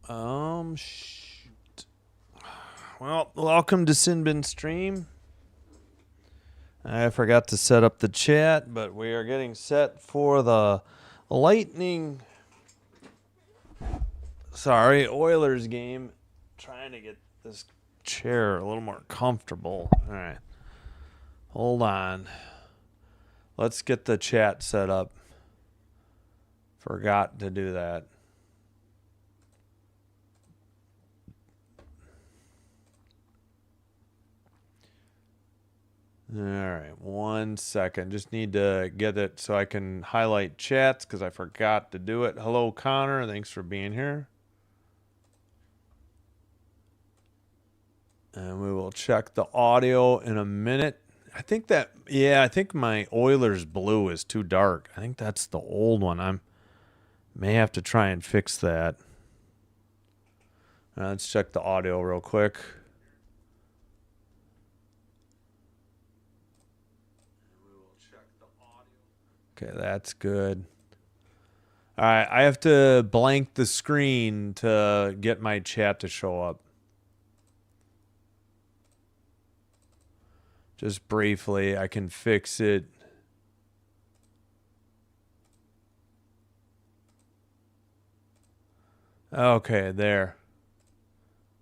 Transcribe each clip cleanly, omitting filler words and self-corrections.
Shoot. Well, welcome to Sinbin Stream. I forgot to set up the chat, but we are getting set for the Lightning. Oilers game. Trying to get this chair a little more comfortable. All right. Hold on. Let's get the chat set up. Forgot to do that. All right, 1 second. Just need to get it so I can highlight chats because I forgot to do it. Hello, Connor. Thanks for being here. And we will check the audio in a minute. I think my Oilers blue is too dark. I think that's the old one. I may have to try and fix that. Let's check the audio real quick. Okay, that's good. All right, I have to blank the screen to get my chat to show up. Just briefly, I can fix it. Okay, there.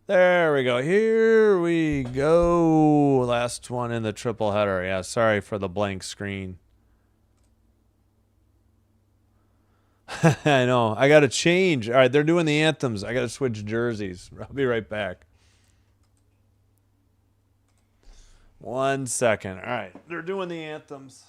There we go. Here we go. Last one in the triple header. Yeah, sorry for the blank screen. I know. I got to change. All right, they're doing the anthems. I got to switch jerseys. I'll be right back. 1 second. All right, they're doing the anthems.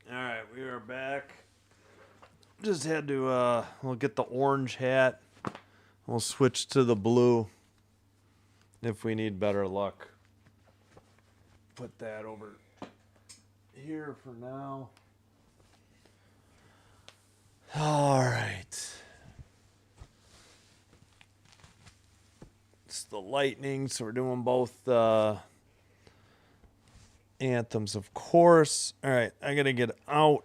All right, we are back. Just had to, we'll get the orange hat. We'll switch to the blue if we need better luck. Put that over here for now. All right. It's the Lightning, so we're doing both anthems, of course. All right, I got to get out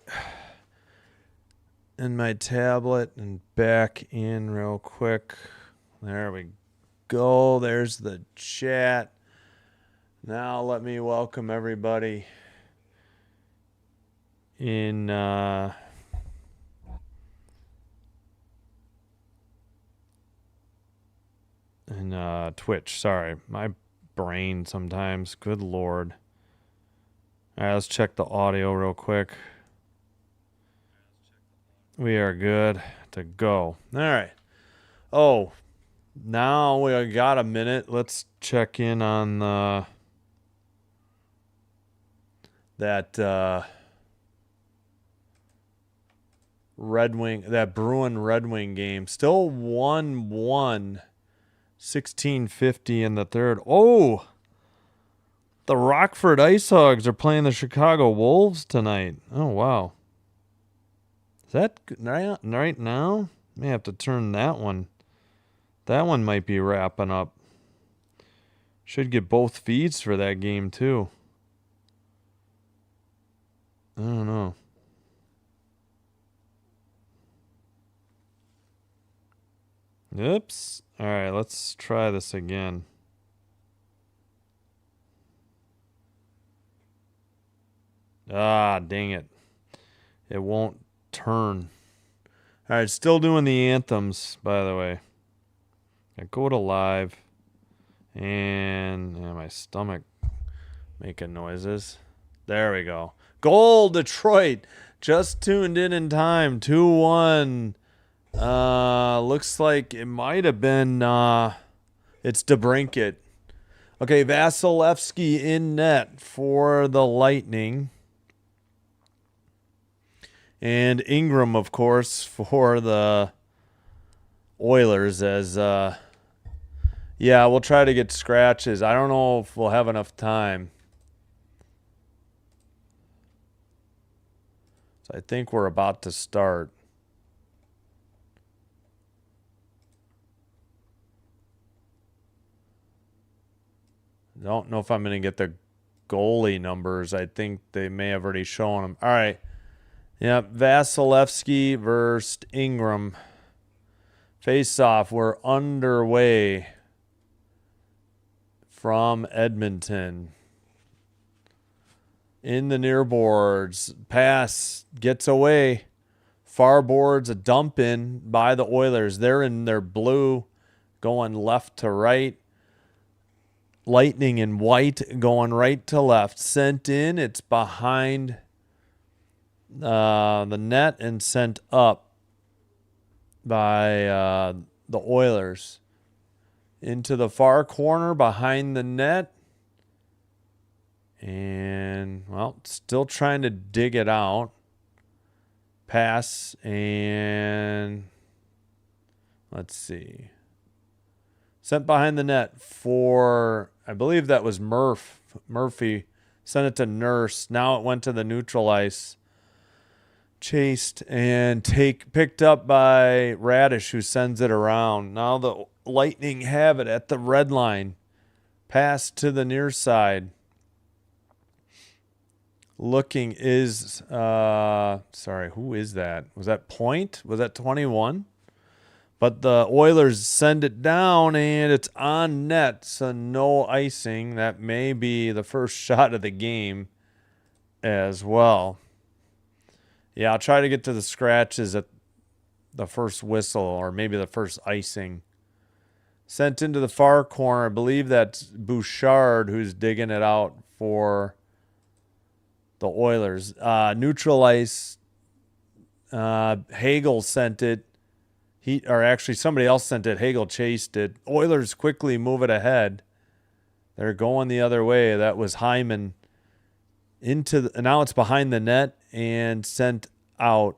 in my tablet and back in real quick. There we go. There's the chat. Now let me welcome everybody in Twitch. Sorry, my brain sometimes. Good Lord. All right, let's check the audio real quick. We are good to go. All right. Oh, now we got a minute. Let's check in on that Bruin Red Wing game. Still 1-1. 16:50 in the third. Oh, the Rockford Ice Hogs are playing the Chicago Wolves tonight. Oh, wow. Is that right now? May have to turn that one. That one might be wrapping up. Should get both feeds for that game, too. I don't know. Oops. All right, let's try this again. Ah, dang it. It won't turn. All right, still doing the anthems, by the way. I go to live, and my stomach making noises. There we go. Goal, Detroit. Just tuned in time. 2-1. Looks like it might have been, it's DeBrincat. Okay, Vasilevsky in net for the Lightning. And Ingram, of course, for the Oilers as Yeah, we'll try to get scratches. I don't know if we'll have enough time. So I think we're about to start. Don't know if I'm going to get the goalie numbers. I think they may have already shown them. All right. Yep, Vasilevsky versus Ingram. Face off. We're underway from Edmonton. In the near boards. Pass gets away. Far boards, a dump in by the Oilers. They're in their blue, going left to right. Lightning in white going right to left. Sent in. It's behind the net and sent up by the Oilers. Into the far corner behind the net. And, well, still trying to dig it out. Pass and let's see. Sent behind the net for, I believe that was Murphy. Sent it to Nurse. Now it went to the neutral ice. Chased and picked up by Radish, who sends it around. Now the Lightning have it at the red line. Pass to the near side. Looking is, sorry, who is that? Was that Point? Was that 21? But the Oilers send it down, and it's on net, so no icing. That may be the first shot of the game as well. Yeah, I'll try to get to the scratches at the first whistle, or maybe the first icing. Sent into the far corner. I believe that's Bouchard who's digging it out for the Oilers. Neutral ice. Hagel sent it. Somebody else sent it. Hagel chased it. Oilers quickly move it ahead. They're going the other way. That was Hyman. Now it's behind the net and sent out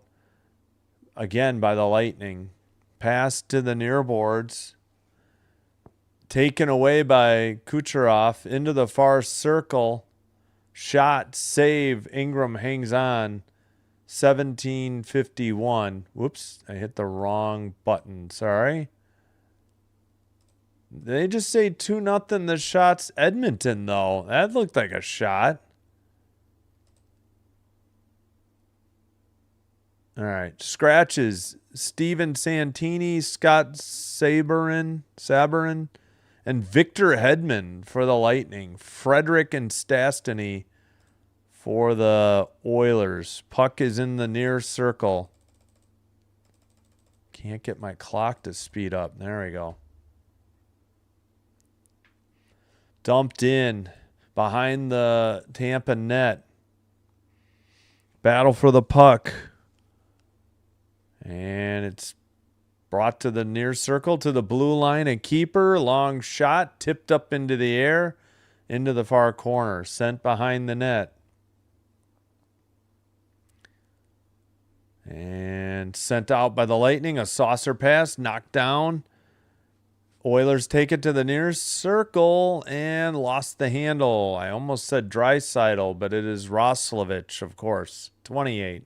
again by the Lightning. Pass to the near boards. Taken away by Kucherov into the far circle. Shot, save. Ingram hangs on. 17:51. Whoops, I hit the wrong button. Sorry. They just say 2-0 the shots Edmonton, though. That looked like a shot. All right. Scratches. Steven Santini, Scott Sabourin, and Victor Hedman for the Lightning. Frederick and Stastny for the Oilers. Puck is in the near circle. Can't get my clock to speed up. There we go. Dumped in behind the Tampa net. Battle for the puck. And it's brought to the near circle, to the blue line. A keeper, long shot, tipped up into the air, into the far corner. Sent behind the net. And sent out by the Lightning. A saucer pass, knocked down. Oilers take it to the near circle and lost the handle. I almost said Draisaitl, but it is Roslovic, of course. 28.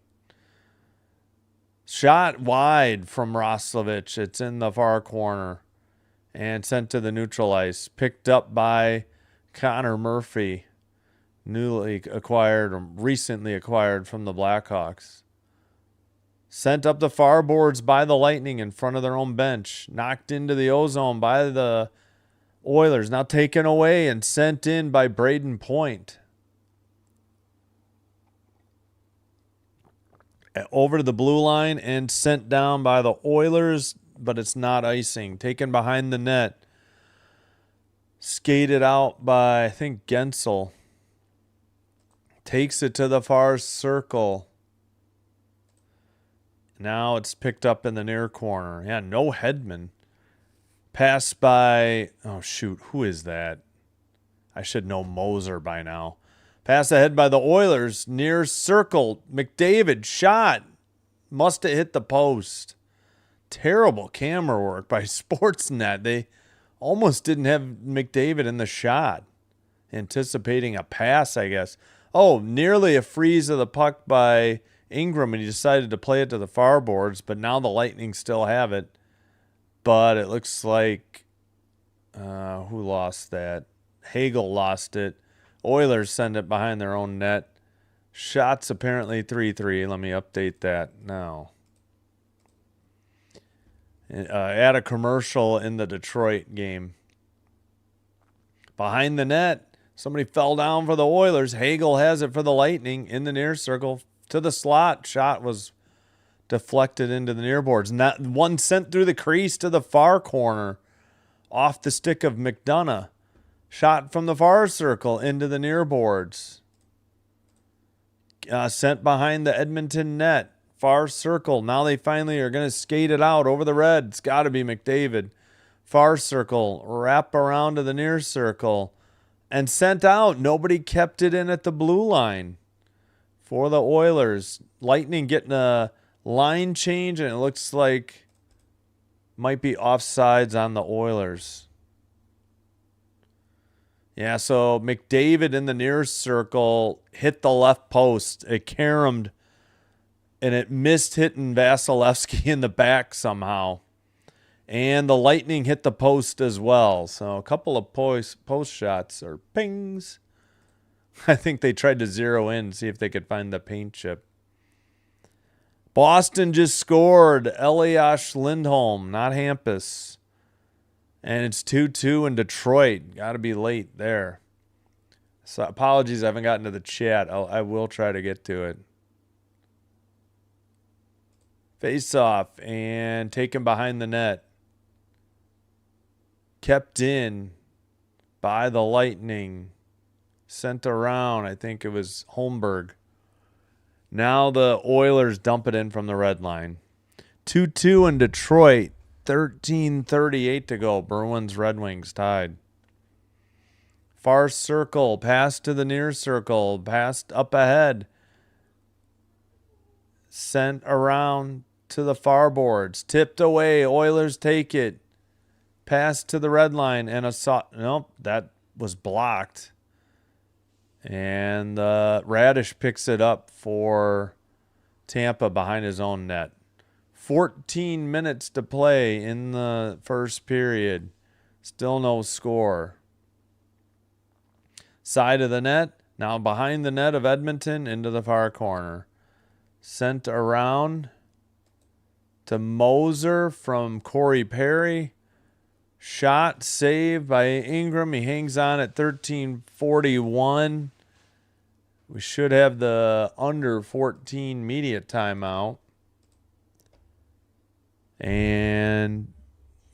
Shot wide from Roslovic. It's in the far corner. And sent to the neutral ice. Picked up by Connor Murphy. Recently acquired from the Blackhawks. Sent up the far boards by the Lightning in front of their own bench. Knocked into the ozone by the Oilers. Now taken away and sent in by Braden Point. Over to the blue line and sent down by the Oilers, but it's not icing. Taken behind the net. Skated out by, I think, Gensel. Takes it to the far circle. Now it's picked up in the near corner. Yeah, no Hedman. Pass by, oh shoot, who is that? I should know Moser by now. Pass ahead by the Oilers, near circle. McDavid shot. Must have hit the post. Terrible camera work by Sportsnet. They Almost didn't have McDavid in the shot. Anticipating a pass, I guess. Oh, nearly a freeze of the puck by Ingram, and he decided to play it to the far boards, but now the Lightning still have it. But it looks like, who lost that? Hagel lost it. Oilers send it behind their own net. Shots apparently 3-3. Let me update that now. Add a commercial in the Detroit game. Behind the net, somebody fell down for the Oilers. Hagel has it for the Lightning in the near circle to the slot. Shot was deflected into the near boards. Not one sent through the crease to the far corner off the stick of McDonough. Shot from the far circle into the near boards. Sent behind the Edmonton net. Far circle. Now they finally are going to skate it out over the red. It's got to be McDavid. Far circle. Wrap around to the near circle. And sent out. Nobody kept it in at the blue line for the Oilers. Lightning getting a line change, and it looks like might be offsides on the Oilers. Yeah, so McDavid in the near circle hit the left post. It caromed, and it missed hitting Vasilevsky in the back somehow. And the Lightning hit the post as well. So a couple of post shots or pings. I think they tried to zero in, see if they could find the paint chip. Boston just scored. Elias Lindholm, not Hampus. And it's 2-2 in Detroit. Got to be late there. So apologies, I haven't gotten to the chat. I will try to get to it. Face off and taken behind the net. Kept in by the Lightning. Sent around. I think it was Holmberg. Now the Oilers dump it in from the red line. 2-2 in Detroit. 13:38 to go. Bruins, Red Wings tied. Far circle. Pass to the near circle. Passed up ahead. Sent around to the far boards. Tipped away. Oilers take it. Pass to the red line. And nope, that was blocked. And Radish picks it up for Tampa behind his own net. 14 minutes to play in the first period. Still no score. Side of the net. Now behind the net of Edmonton into the far corner. Sent around to Moser from Corey Perry. Shot saved by Ingram. He hangs on at 13:41. We should have the under 14 media timeout. And,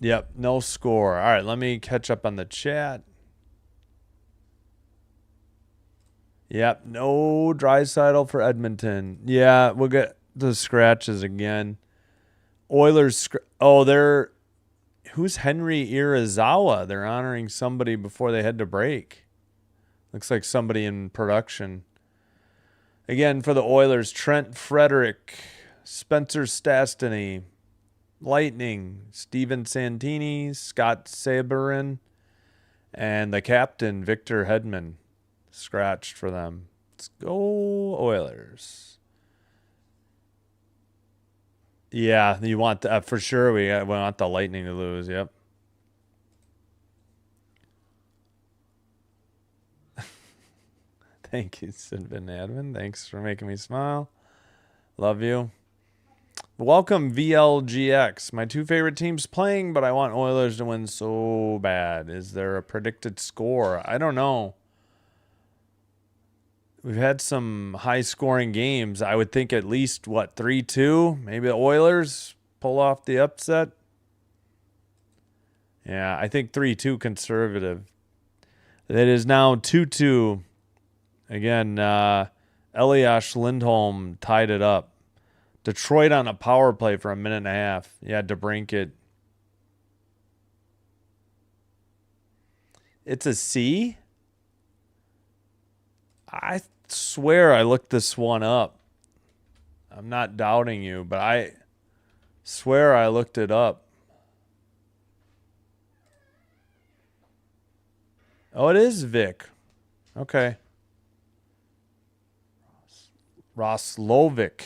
yep, no score. All right, let me catch up on the chat. Yep, no Draisaitl for Edmonton. Yeah, we'll get the scratches again. Oilers, who's Henry Irizawa? They're honoring somebody before they head to break. Looks like somebody in production. Again, for the Oilers, Trent Frederick, Spencer Stastny, Lightning, Steven Santini, Scott Sabourin, and the captain, Victor Hedman, scratched for them. Let's go Oilers. Yeah, you want for sure. We want the Lightning to lose. Yep. Thank you, Sid Van Admin. Thanks for making me smile. Love you. Welcome, VLGX. My two favorite teams playing, but I want Oilers to win so bad. Is there a predicted score? I don't know. We've had some high-scoring games. I would think at least, 3-2? Maybe the Oilers pull off the upset? Yeah, I think 3-2 conservative. It is now 2-2. Again, Elias Lindholm tied it up. Detroit on a power play for a minute and a half. You had to brink it. It's a C? I swear I looked this one up. I'm not doubting you, but I swear I looked it up. Oh, it is Vic. Okay. Roslovic.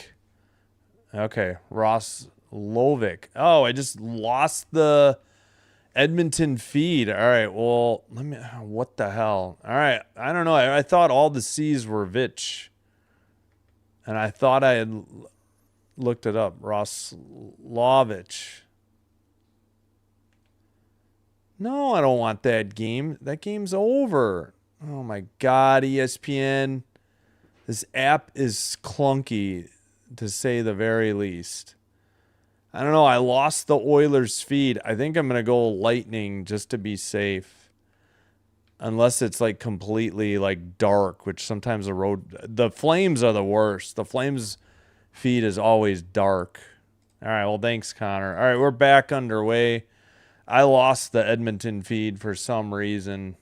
Okay, Roslovic. Oh, I just lost the Edmonton feed. All right, well, let me. What the hell? All right, I don't know. I thought all the C's were Vich, and I thought I had looked it up. Roslovich. No, I don't want that game. That game's over. Oh my God, ESPN. This app is clunky, to say the very least. I don't know. I lost the Oilers feed. I think I'm going to go Lightning just to be safe. Unless it's like completely like dark, which sometimes the Flames are the worst. The Flames feed is always dark. All right. Well, thanks, Connor. All right. We're back underway. I lost the Edmonton feed for some reason.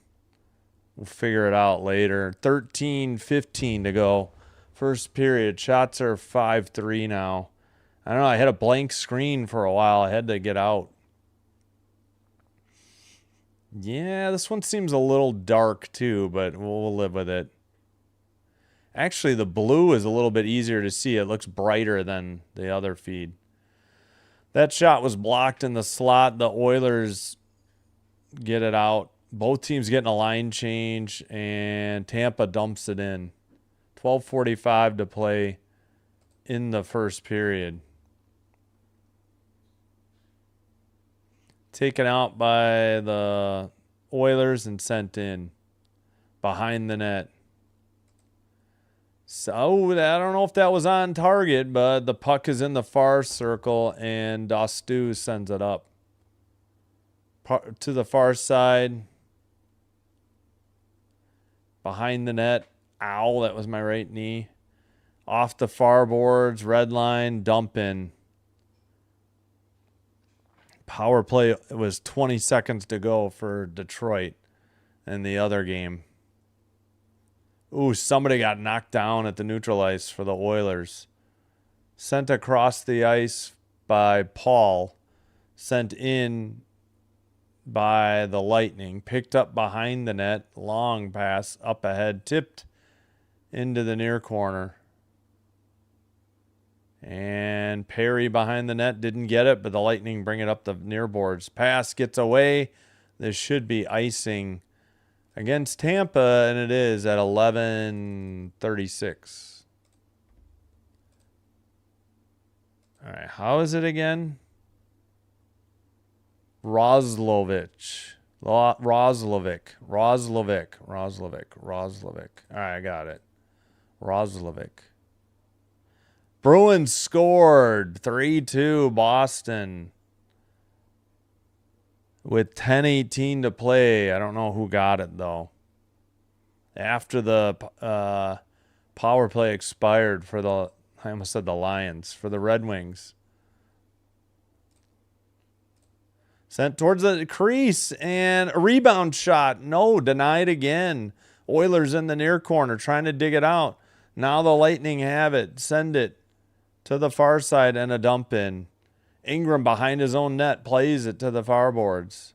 We'll figure it out later. 13:15 to go. First period. Shots are 5-3 now. I don't know. I had a blank screen for a while. I had to get out. Yeah, this one seems a little dark too, but we'll live with it. Actually, the blue is a little bit easier to see. It looks brighter than the other feed. That shot was blocked in the slot. The Oilers get it out. Both teams getting a line change, and Tampa dumps it in. 12:45 to play in the first period. Taken out by the Oilers and sent in behind the net. So I don't know if that was on target, but the puck is in the far circle, and Dostu sends it up to the far side. Behind the net. Ow, that was my right knee. Off the far boards, red line, dump in. Power play, it was 20 seconds to go for Detroit in the other game. Ooh, somebody got knocked down at the neutral ice for the Oilers. Sent across the ice by Paul. Sent in by the Lightning. Picked up behind the net. Long pass up ahead. Tipped into the near corner. And Perry behind the net didn't get it, but the Lightning bring it up the near boards. Pass gets away. This should be icing against Tampa, and it is at 11:36. All right, how is it again? Roslovic. Roslovic. All right, I got it. Roslovic. Bruins scored 3-2 Boston with 10:18 to play. I don't know who got it, though. After the power play expired for I almost said the Lions, for the Red Wings. Sent towards the crease, and a rebound shot. No, denied again. Oilers in the near corner trying to dig it out. Now the Lightning have it. Send it to the far side and a dump in. Ingram behind his own net plays it to the far boards.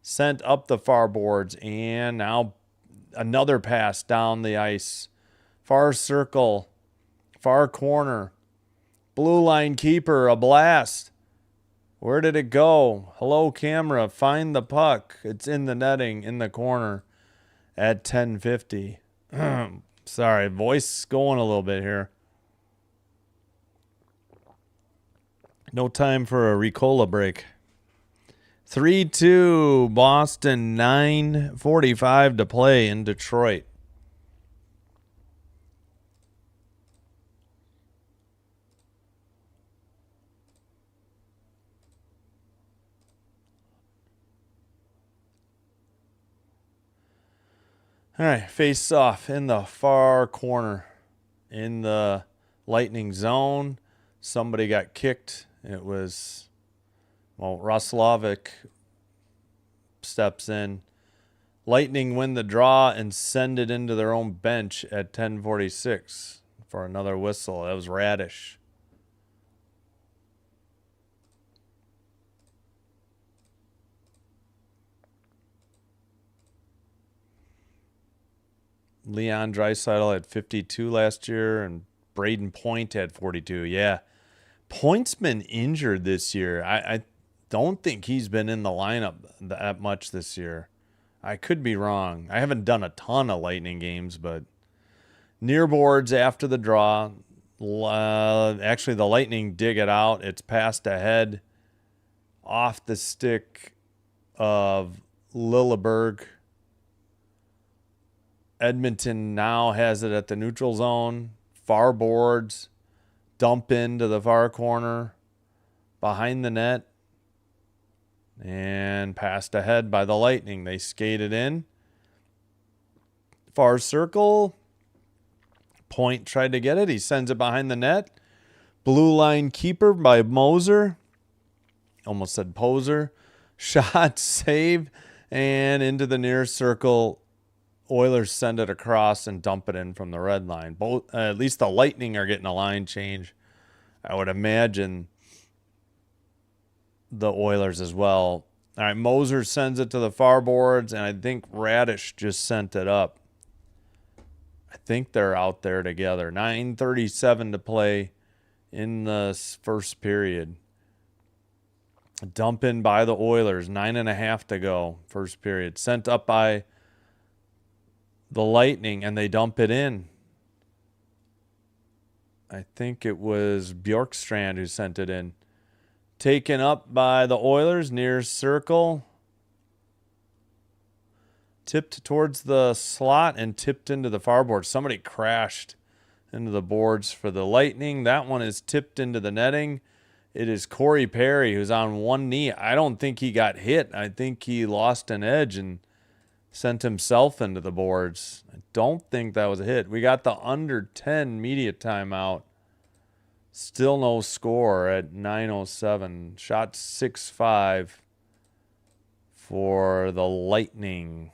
Sent up the far boards, and now another pass down the ice. Far circle, far corner. Blue line keeper, a blast. Where did it go? Hello, camera. Find the puck. It's in the netting in the corner at 10:50. Sorry, voice going a little bit here. No time for a Ricola break. 3-2 Boston, 9:45 to play in Detroit. All right, face off in the far corner in the Lightning zone. Somebody got kicked. It was, Roslovic steps in. Lightning win the draw and send it into their own bench at 10:46 for another whistle. That was Radish. Leon Draisaitl had 52 last year, and Braden Point had 42. Yeah. Point's been injured this year. I don't think he's been in the lineup that much this year. I could be wrong. I haven't done a ton of Lightning games, but near boards after the draw. Actually, the Lightning dig it out. It's passed ahead off the stick of Lilleberg. Edmonton now has it at the neutral zone. Far boards. Dump into the far corner. Behind the net. And passed ahead by the Lightning. They skated in. Far circle. Point tried to get it. He sends it behind the net. Blue line keeper by Moser. Almost said poser. Shot, save, and into the near circle. Oilers send it across and dump it in from the red line. Both, at least the Lightning are getting a line change. I would imagine the Oilers as well. All right, Moser sends it to the far boards, and I think Radish just sent it up. I think they're out there together. 9:37 to play in the first period. Dump in by the Oilers. 9.5 to go. First period. Sent up by the Lightning, and they dump it in. I think it was Bjorkstrand who sent it in. Taken up by the Oilers. Near circle. Tipped towards the slot and tipped into the far board. Somebody crashed into the boards for the Lightning. That one is tipped into the netting. It is Corey Perry who's on one knee. I don't think he got hit. I think he lost an edge and sent himself into the boards. I don't think that was a hit. We got the under 10 media timeout. Still no score at 9:07. Shot 6-5 for the Lightning.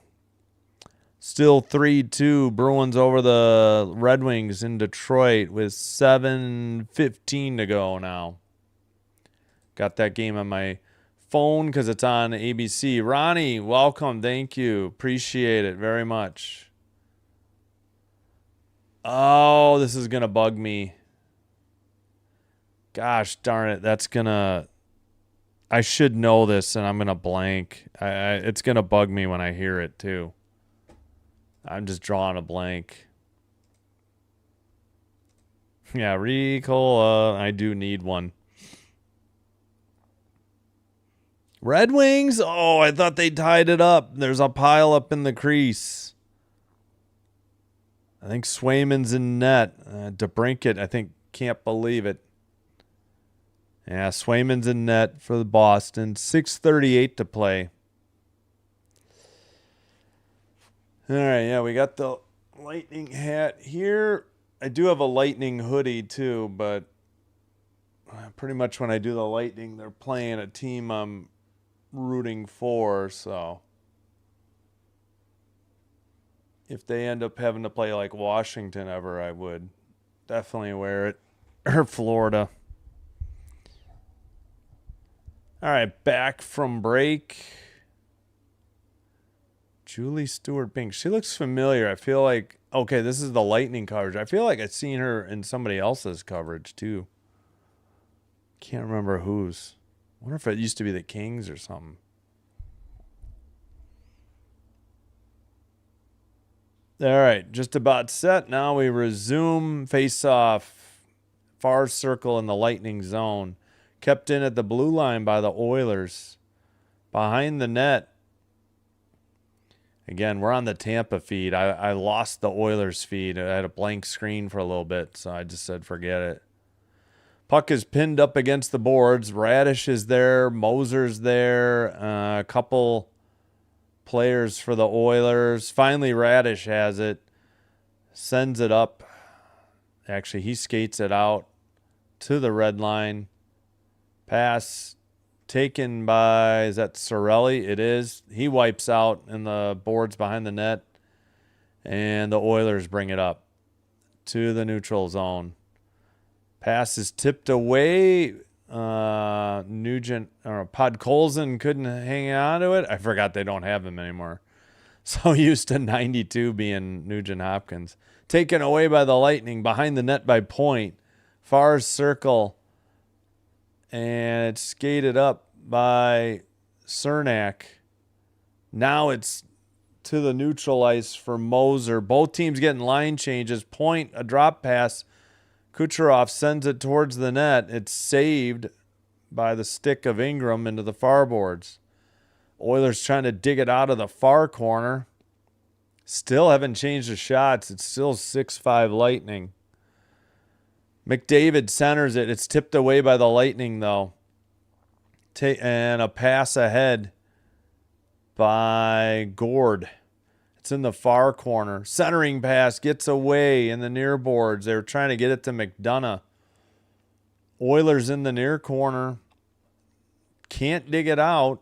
Still 3-2 Bruins over the Red Wings in Detroit with 7:15 to go now. Got that game on my phone because it's on ABC. Ronnie, welcome. Thank you. Appreciate it very much. Oh, this is going to bug me. Gosh darn it. That's going to... I should know this, and I'm going to blank. It's going to bug me when I hear it, too. I'm just drawing a blank. Yeah, Ricola. I do need one. Red Wings? Oh, I thought they tied it up. There's a pile up in the crease. I think Swayman's in net. DeBrincat, I think, can't believe it. Yeah, Swayman's in net for the Boston. 6:38 to play. All right, yeah, we got the Lightning hat here. I do have a Lightning hoodie too, but pretty much when I do the Lightning, they're playing a team I'm rooting for, so if they end up having to play like Washington ever, I would definitely wear it. Or Florida. All right, back from break. Julie Stewart-Bing. She looks familiar. I feel like, okay, this is the Lightning coverage. I feel like I've seen her in somebody else's coverage too. Can't remember whose. I wonder if it used to be the Kings or something. All right, just about set. Now we resume face-off. Far circle in the Lightning zone. Kept in at the blue line by the Oilers. Behind the net. Again, we're on the Tampa feed. I lost the Oilers feed. I had a blank screen for a little bit, so I just said forget it. Puck is pinned up against the boards. Radish is there. Moser's there. A couple players for the Oilers. Finally, Radish has it. Sends it up. Actually, he skates it out to the red line. Pass taken by, is that Sorelli? It is. He wipes out in the boards behind the net. And the Oilers bring it up to the neutral zone. Pass is tipped away. Nugent or Podkolzin couldn't hang on to it. I forgot they don't have him anymore. So used to 92 being Nugent Hopkins. Taken away by the Lightning, behind the net by Point. Far circle. And it's skated up by Cernak. Now it's to the neutral ice for Moser. Both teams getting line changes. Point, a drop pass. Kucherov sends it towards the net. It's saved by the stick of Ingram into the far boards. Oilers trying to dig it out of the far corner. Still haven't changed the shots. It's still 6-5 Lightning. McDavid centers it. It's tipped away by the Lightning, though. And a pass ahead by Gord. It's in the far corner. Centering pass gets away in the near boards. They were trying to get it to McDonough. Oilers in the near corner. Can't dig it out.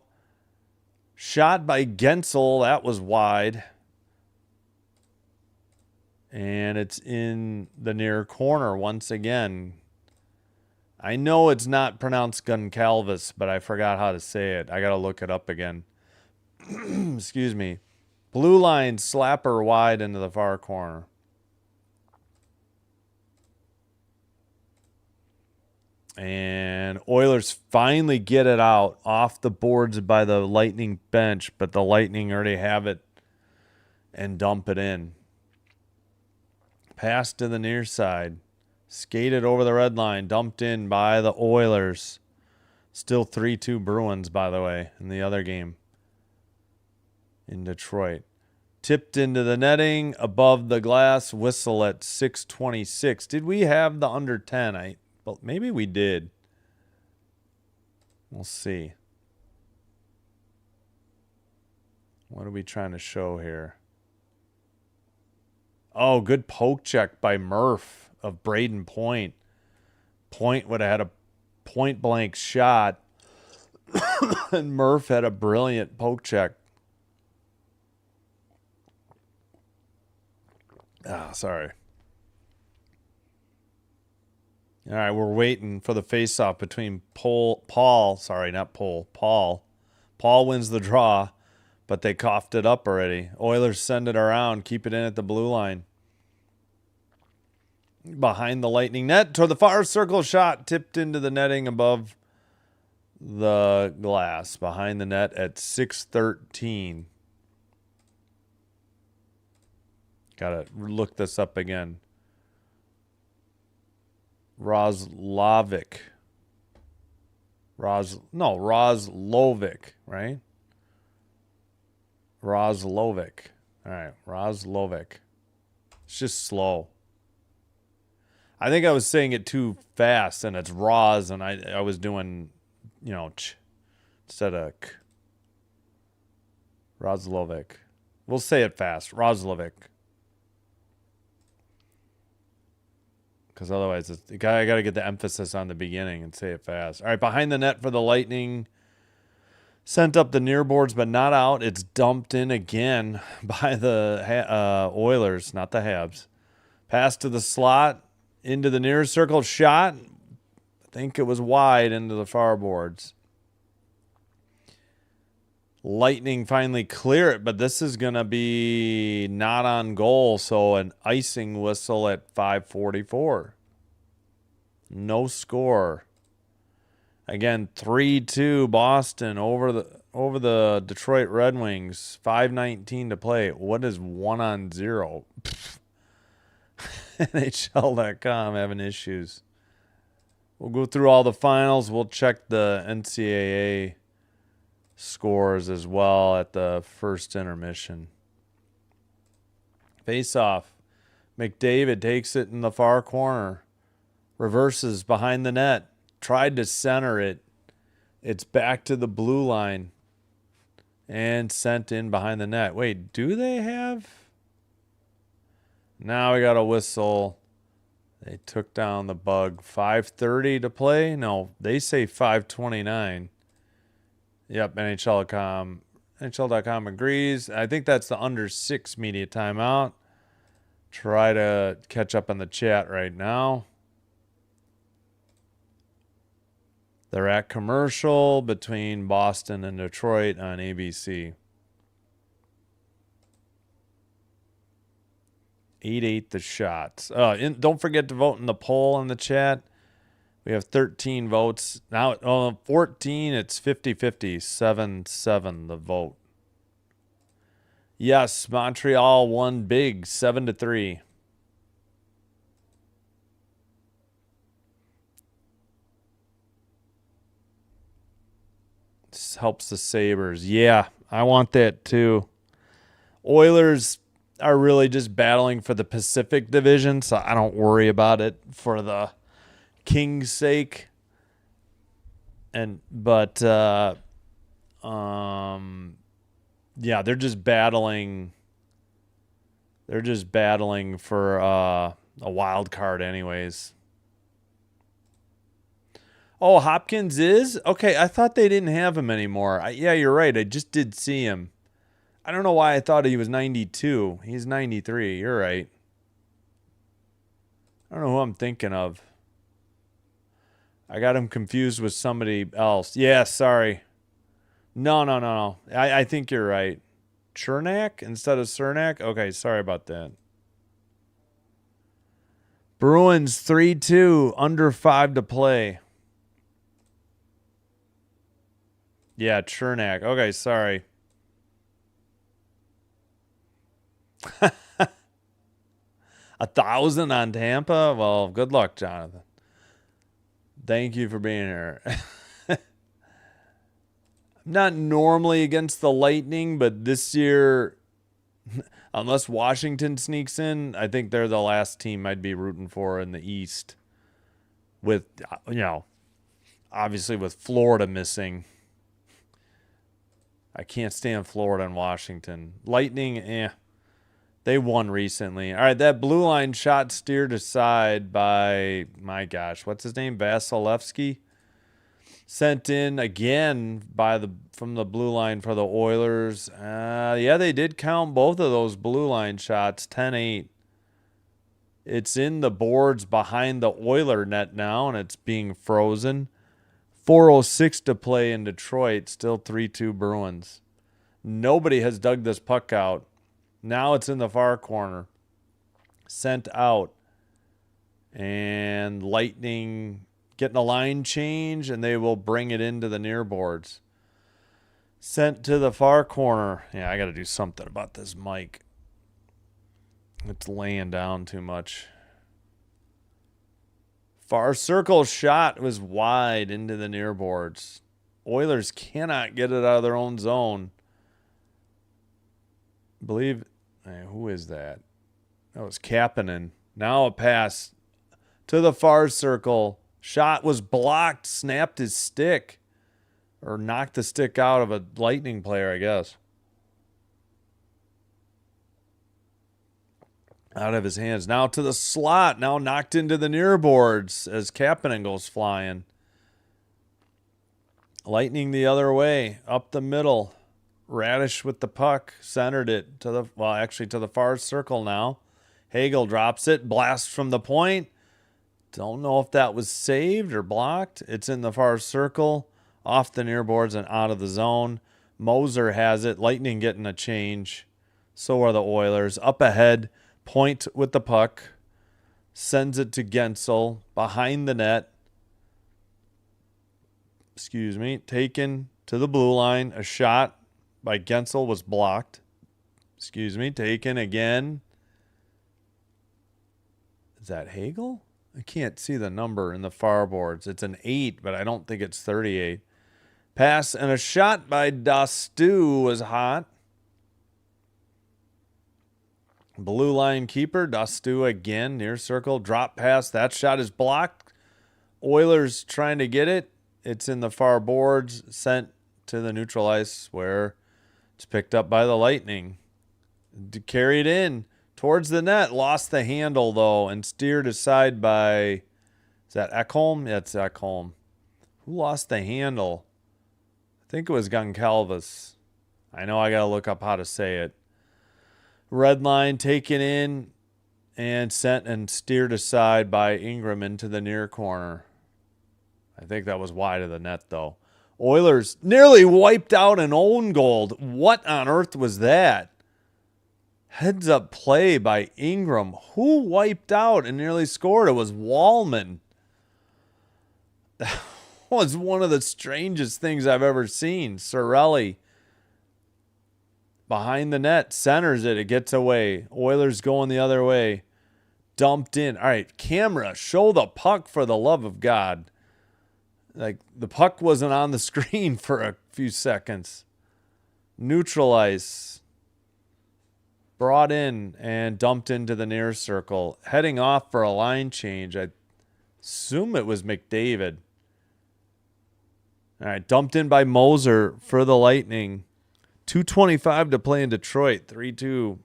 Shot by Gensel. That was wide. And it's in the near corner once again. I know it's not pronounced Goncalves, but I forgot how to say it. I got to look it up again. Excuse me. Blue line slapper wide into the far corner. And Oilers finally get it out off the boards by the Lightning bench, but the Lightning already have it and dump it in. Pass to the near side. Skated over the red line. Dumped in by the Oilers. Still 3-2 Bruins, by the way, in the other game in Detroit. Tipped into the netting. Above the glass. Whistle at 6:26. Did we have the under 10? Well, maybe we did. We'll see. What are we trying to show here? Oh, good poke check by Murph of Braden Point. Point would have had a point-blank shot, and Murph had a brilliant poke check. Sorry. All right, we're waiting for the face-off between Paul. Paul wins the draw, but they coughed it up already. Oilers send it around, keep it in at the blue line. Behind the Lightning net, toward the far circle shot, tipped into the netting above the glass. Behind the net at 6:13. Gotta look this up again. Roslovic, right? Roslovic. All right, Roslovic. It's just slow. I think I was saying it too fast, and it's Roz, and I was doing, ch instead of k. Roslovic. We'll say it fast. Roslovic. Because otherwise, I got to get the emphasis on the beginning and say it fast. All right, behind the net for the Lightning. Sent up the near boards, but not out. It's dumped in again by the Oilers, not the Habs. Pass to the slot, into the near circle shot. I think it was wide into the far boards. Lightning finally clear it, but this is going to be not on goal, so an icing whistle at 5:44. No score. Again, 3-2 Boston over the Detroit Red Wings. 5:19 to play. What is 1-0? NHL.com having issues. We'll go through all the finals. We'll check the NCAA scores as well at the first intermission. Face off. McDavid takes it in the far corner. Reverses behind the net. Tried to center it. It's back to the blue line. And sent in behind the net. Wait, do they have? Now we got a whistle. They took down the bug. 5:30 to play? No, they say 5:29. Yep, NHL.com agrees. I think that's the under 6 media timeout. Try to catch up on the chat right now. They're at commercial between Boston and Detroit on ABC. 8-8 the shots. Don't forget to vote in the poll in the chat. We have 13 votes. Now, 14, it's 50-50, 7-7 the vote. Yes, Montreal won big, 7-3. This helps the Sabres. Yeah, I want that too. Oilers are really just battling for the Pacific Division, so I don't worry about it for the Kings' sake. But yeah, they're just battling. They're just battling for a wild card, anyways. Oh, Hopkins is? Okay, I thought they didn't have him anymore. Yeah, you're right. I just did see him. I don't know why I thought he was 92. He's 93. You're right. I don't know who I'm thinking of. I got him confused with somebody else. Yeah, sorry. No. I think you're right. Chernak instead of Cernak? Okay, sorry about that. Bruins 3-2, under 5 to play. Yeah, Chernak. Okay, sorry. 1,000 on Tampa? Well, good luck, Jonathan. Thank you for being here. I'm not normally against the Lightning, but this year, unless Washington sneaks in, I think they're the last team I'd be rooting for in the East. With, obviously with Florida missing. I can't stand Florida and Washington. Lightning, they won recently. All right, that blue line shot steered aside by, my gosh, what's his name? Vasilevsky. Sent in again from the blue line for the Oilers. Yeah, they did count both of those blue line shots, 10-8. It's in the boards behind the Oiler net now, and it's being frozen. 4:06 to play in Detroit, still 3-2 Bruins. Nobody has dug this puck out. Now it's in the far corner. Sent out. And Lightning getting a line change, and they will bring it into the near boards. Sent to the far corner. Yeah, I got to do something about this mic. It's laying down too much. Far circle shot was wide into the near boards. Oilers cannot get it out of their own zone. Who is that? That was Kapanen. Now a pass to the far circle. Shot was blocked, snapped his stick. Or knocked the stick out of a Lightning player, I guess. Out of his hands. Now to the slot. Now knocked into the near boards as Kapanen goes flying. Lightning the other way. Up the middle. Radish with the puck. Centered it to the far circle now. Hagel drops it. Blast from the point. Don't know if that was saved or blocked. It's in the far circle. Off the near boards and out of the zone. Moser has it. Lightning getting a change. So are the Oilers. Up ahead. Point with the puck. Sends it to Gensel. Behind the net. Taken to the blue line. A shot by Gensel was blocked. Taken again. Is that Hagel? I can't see the number in the far boards. It's an 8, but I don't think it's 38. Pass and a shot by Dastu was hot. Blue line keeper, Dastu again, near circle, drop pass. That shot is blocked. Oilers trying to get it. It's in the far boards, sent to the neutral ice where it's picked up by the Lightning. Carried in towards the net. Lost the handle, though, and steered aside by... Is that Ekholm? Yeah, it's Ekholm. Who lost the handle? I think it was Goncalves. I know I got to look up how to say it. Red line taken in and sent and steered aside by Ingram into the near corner. I think that was wide of the net, though. Oilers nearly wiped out an own goal. What on earth was that? Heads up play by Ingram. Who wiped out and nearly scored? It was Wallman. That was one of the strangest things I've ever seen. Sorelli behind the net, centers it. It gets away. Oilers going the other way. Dumped in. All right, camera, show the puck for the love of God. Like, the puck wasn't on the screen for a few seconds. Neutralize. Brought in and dumped into the near circle. Heading off for a line change. I assume it was McDavid. All right, dumped in by Moser for the Lightning. 2:25 to play in Detroit. 3-2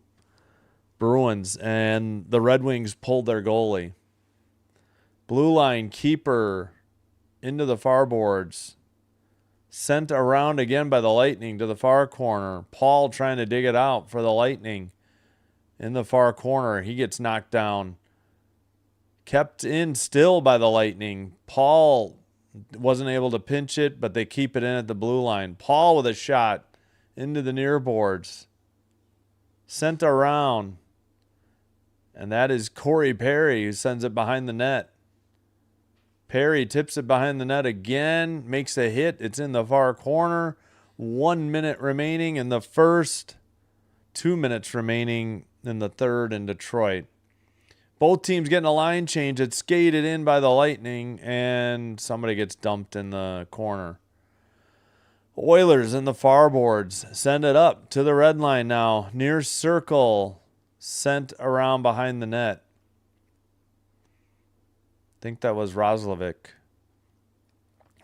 Bruins. And the Red Wings pulled their goalie. Blue line keeper into the far boards. Sent around again by the Lightning to the far corner. Paul trying to dig it out for the Lightning. In the far corner, he gets knocked down. Kept in still by the Lightning. Paul wasn't able to pinch it, but they keep it in at the blue line. Paul with a shot into the near boards. Sent around. And that is Corey Perry who sends it behind the net. Perry tips it behind the net again. Makes a hit. It's in the far corner. 1 minute remaining in the first. 2 minutes remaining in the third in Detroit. Both teams getting a line change. It's skated in by the Lightning, and somebody gets dumped in the corner. Oilers in the far boards. Send it up to the red line now. Near circle. Sent around behind the net. I think that was Roslovic.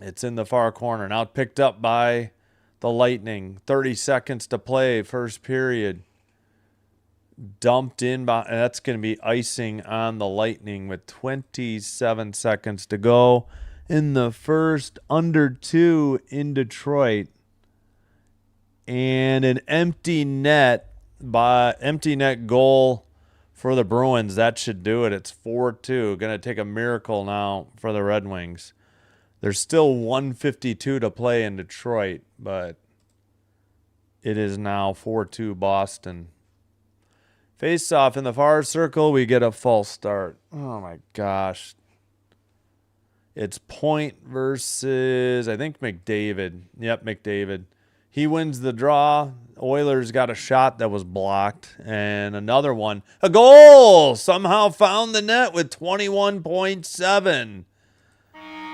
It's in the far corner. Now picked up by the Lightning. 30 seconds to play, first period. Dumped in by, that's going to be icing on the Lightning with 27 seconds to go in the first, under 2 in Detroit. And an empty net goal for the Bruins. That should do it. It's 4-2. Going to take a miracle now for the Red Wings. There's still 1:52 to play in Detroit, but it is now 4-2 Boston. Face off in the far circle. We get a false start. Oh, my gosh. It's Point versus, I think, McDavid. Yep, McDavid. He wins the draw. Oilers got a shot that was blocked. And another one. A goal! Somehow found the net with 21.7.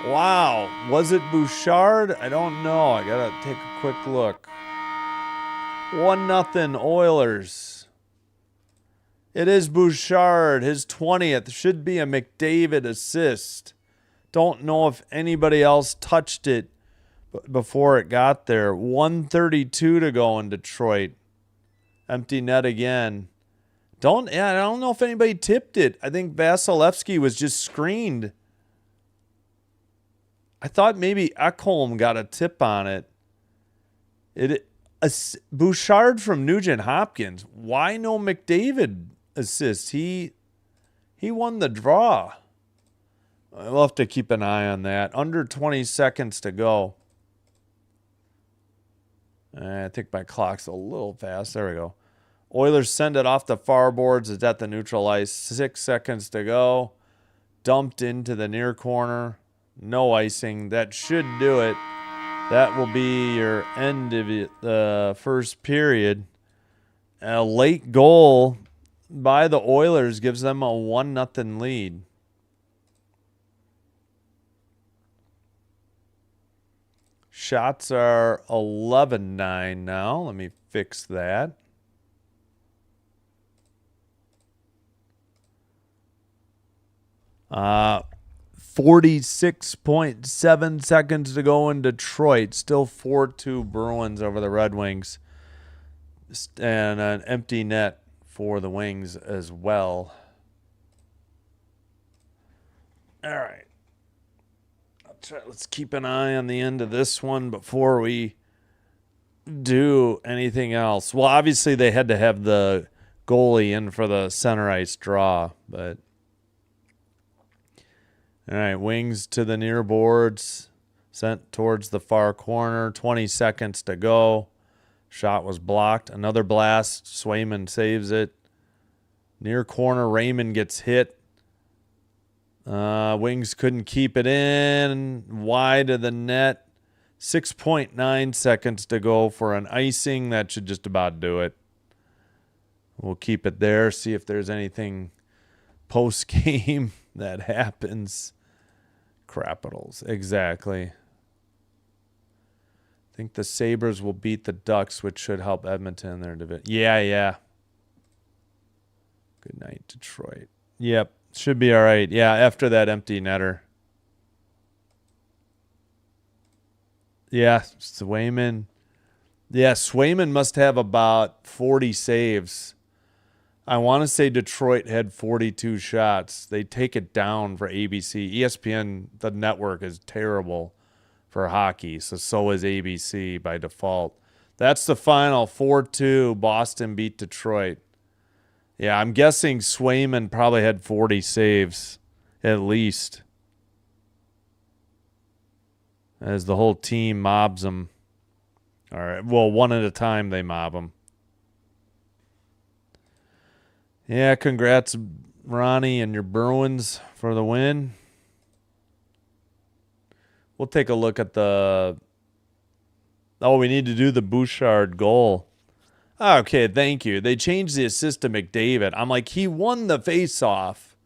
Wow. Was it Bouchard? I don't know. I got to take a quick look. 1-0 Oilers. It is Bouchard, his 20th. Should be a McDavid assist. Don't know if anybody else touched it before it got there. 1:32 to go in Detroit. Empty net again. I don't know if anybody tipped it. I think Vasilevsky was just screened. I thought maybe Ekholm got a tip on it. Bouchard from Nugent Hopkins. Why no McDavid assist? He won the draw. We'll have to keep an eye on that. Under 20 seconds to go. I think my clock's a little fast. There we go. Oilers send it off the far boards. It's at the neutral ice. 6 seconds to go. Dumped into the near corner. No icing. That should do it. That will be your end of the first period. A late goal by the Oilers gives them a 1-0 lead. Shots are 11-9 now. Let me fix that. Uh, 46.7 seconds to go in Detroit. Still 4-2 Bruins over the Red Wings. And an empty net for the Wings as well. All right. Let's keep an eye on the end of this one before we do anything else. Well, obviously they had to have the goalie in for the center ice draw, but all right, Wings to the near boards, sent towards the far corner. 20 seconds to go. Shot was blocked. Another blast. Swayman saves it. Near corner, Raymond gets hit. Wings couldn't keep it in. Wide of the net. 6.9 seconds to go for an icing. That should just about do it. We'll keep it there. See if there's anything post-game that happens. Capitals. Exactly. I think the Sabres will beat the Ducks, which should help Edmonton in their division. Yeah. Good night, Detroit. Yep. Should be all right. Yeah, after that empty netter. Yeah, Swayman. Yeah, Swayman must have about 40 saves. I want to say Detroit had 42 shots. They take it down for ABC. ESPN, the network, is terrible for hockey, so is ABC by default. That's the final. 4-2. Boston beat Detroit. Yeah, I'm guessing Swayman probably had 40 saves at least, as the whole team mobs them. All right, well, one at a time they mob them. Yeah, congrats, Ronnie, and your Bruins for the win. We'll take a look at the... Oh, we need to do the Bouchard goal. Okay, thank you. They changed the assist to McDavid. I'm like, he won the face-off.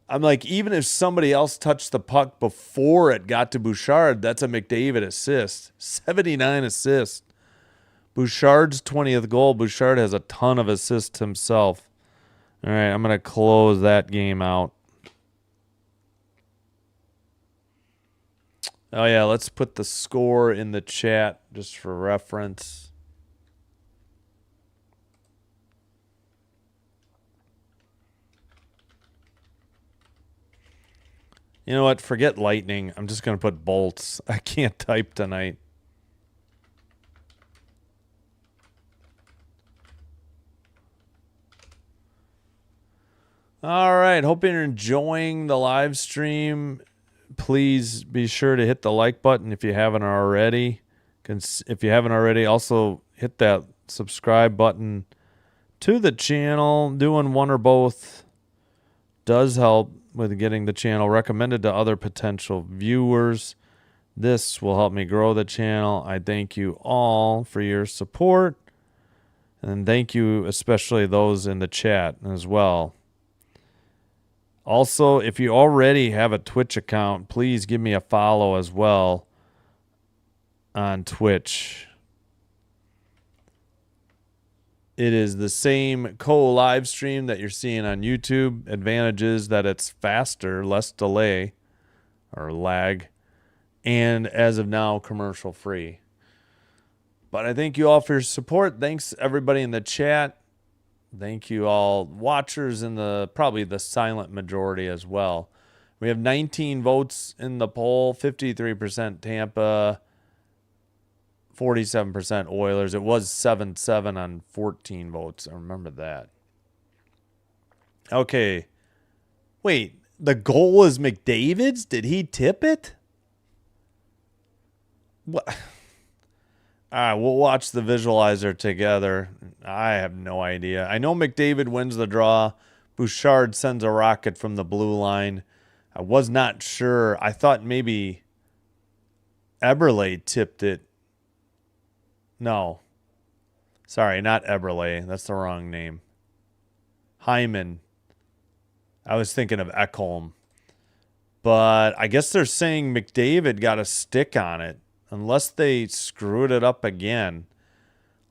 I'm like, even if somebody else touched the puck before it got to Bouchard, that's a McDavid assist. 79 assists. Bouchard's 20th goal. Bouchard has a ton of assists himself. All right, I'm going to close that game out. Oh, yeah, let's put the score in the chat just for reference. You know what? Forget Lightning. I'm just going to put Bolts. I can't type tonight. All right. Hope you're enjoying the live stream. Please be sure to hit the like button if you haven't already. If you haven't already, also hit that subscribe button to the channel. Doing one or both does help with getting the channel recommended to other potential viewers. This will help me grow the channel. I thank you all for your support. And thank you especially those in the chat as well. Also, if you already have a Twitch account, please give me a follow as well on Twitch. It is the same co-live stream that you're seeing on YouTube. Advantage is that it's faster, less delay or lag, and as of now, commercial free. But I thank you all for your support. Thanks everybody in the chat. Thank you all watchers in probably the silent majority as well. We have 19 votes in the poll, 53% Tampa, 47% Oilers. It was 7-7 on 14 votes. I remember that. Okay. Wait, the goal is McDavid's? Did he tip it? What? All right, we'll watch the visualizer together. I have no idea. I know McDavid wins the draw. Bouchard sends a rocket from the blue line. I was not sure. I thought maybe Eberle tipped it. No. Sorry, not Eberle. That's the wrong name. Hyman. I was thinking of Ekholm. But I guess they're saying McDavid got a stick on it. Unless they screwed it up again.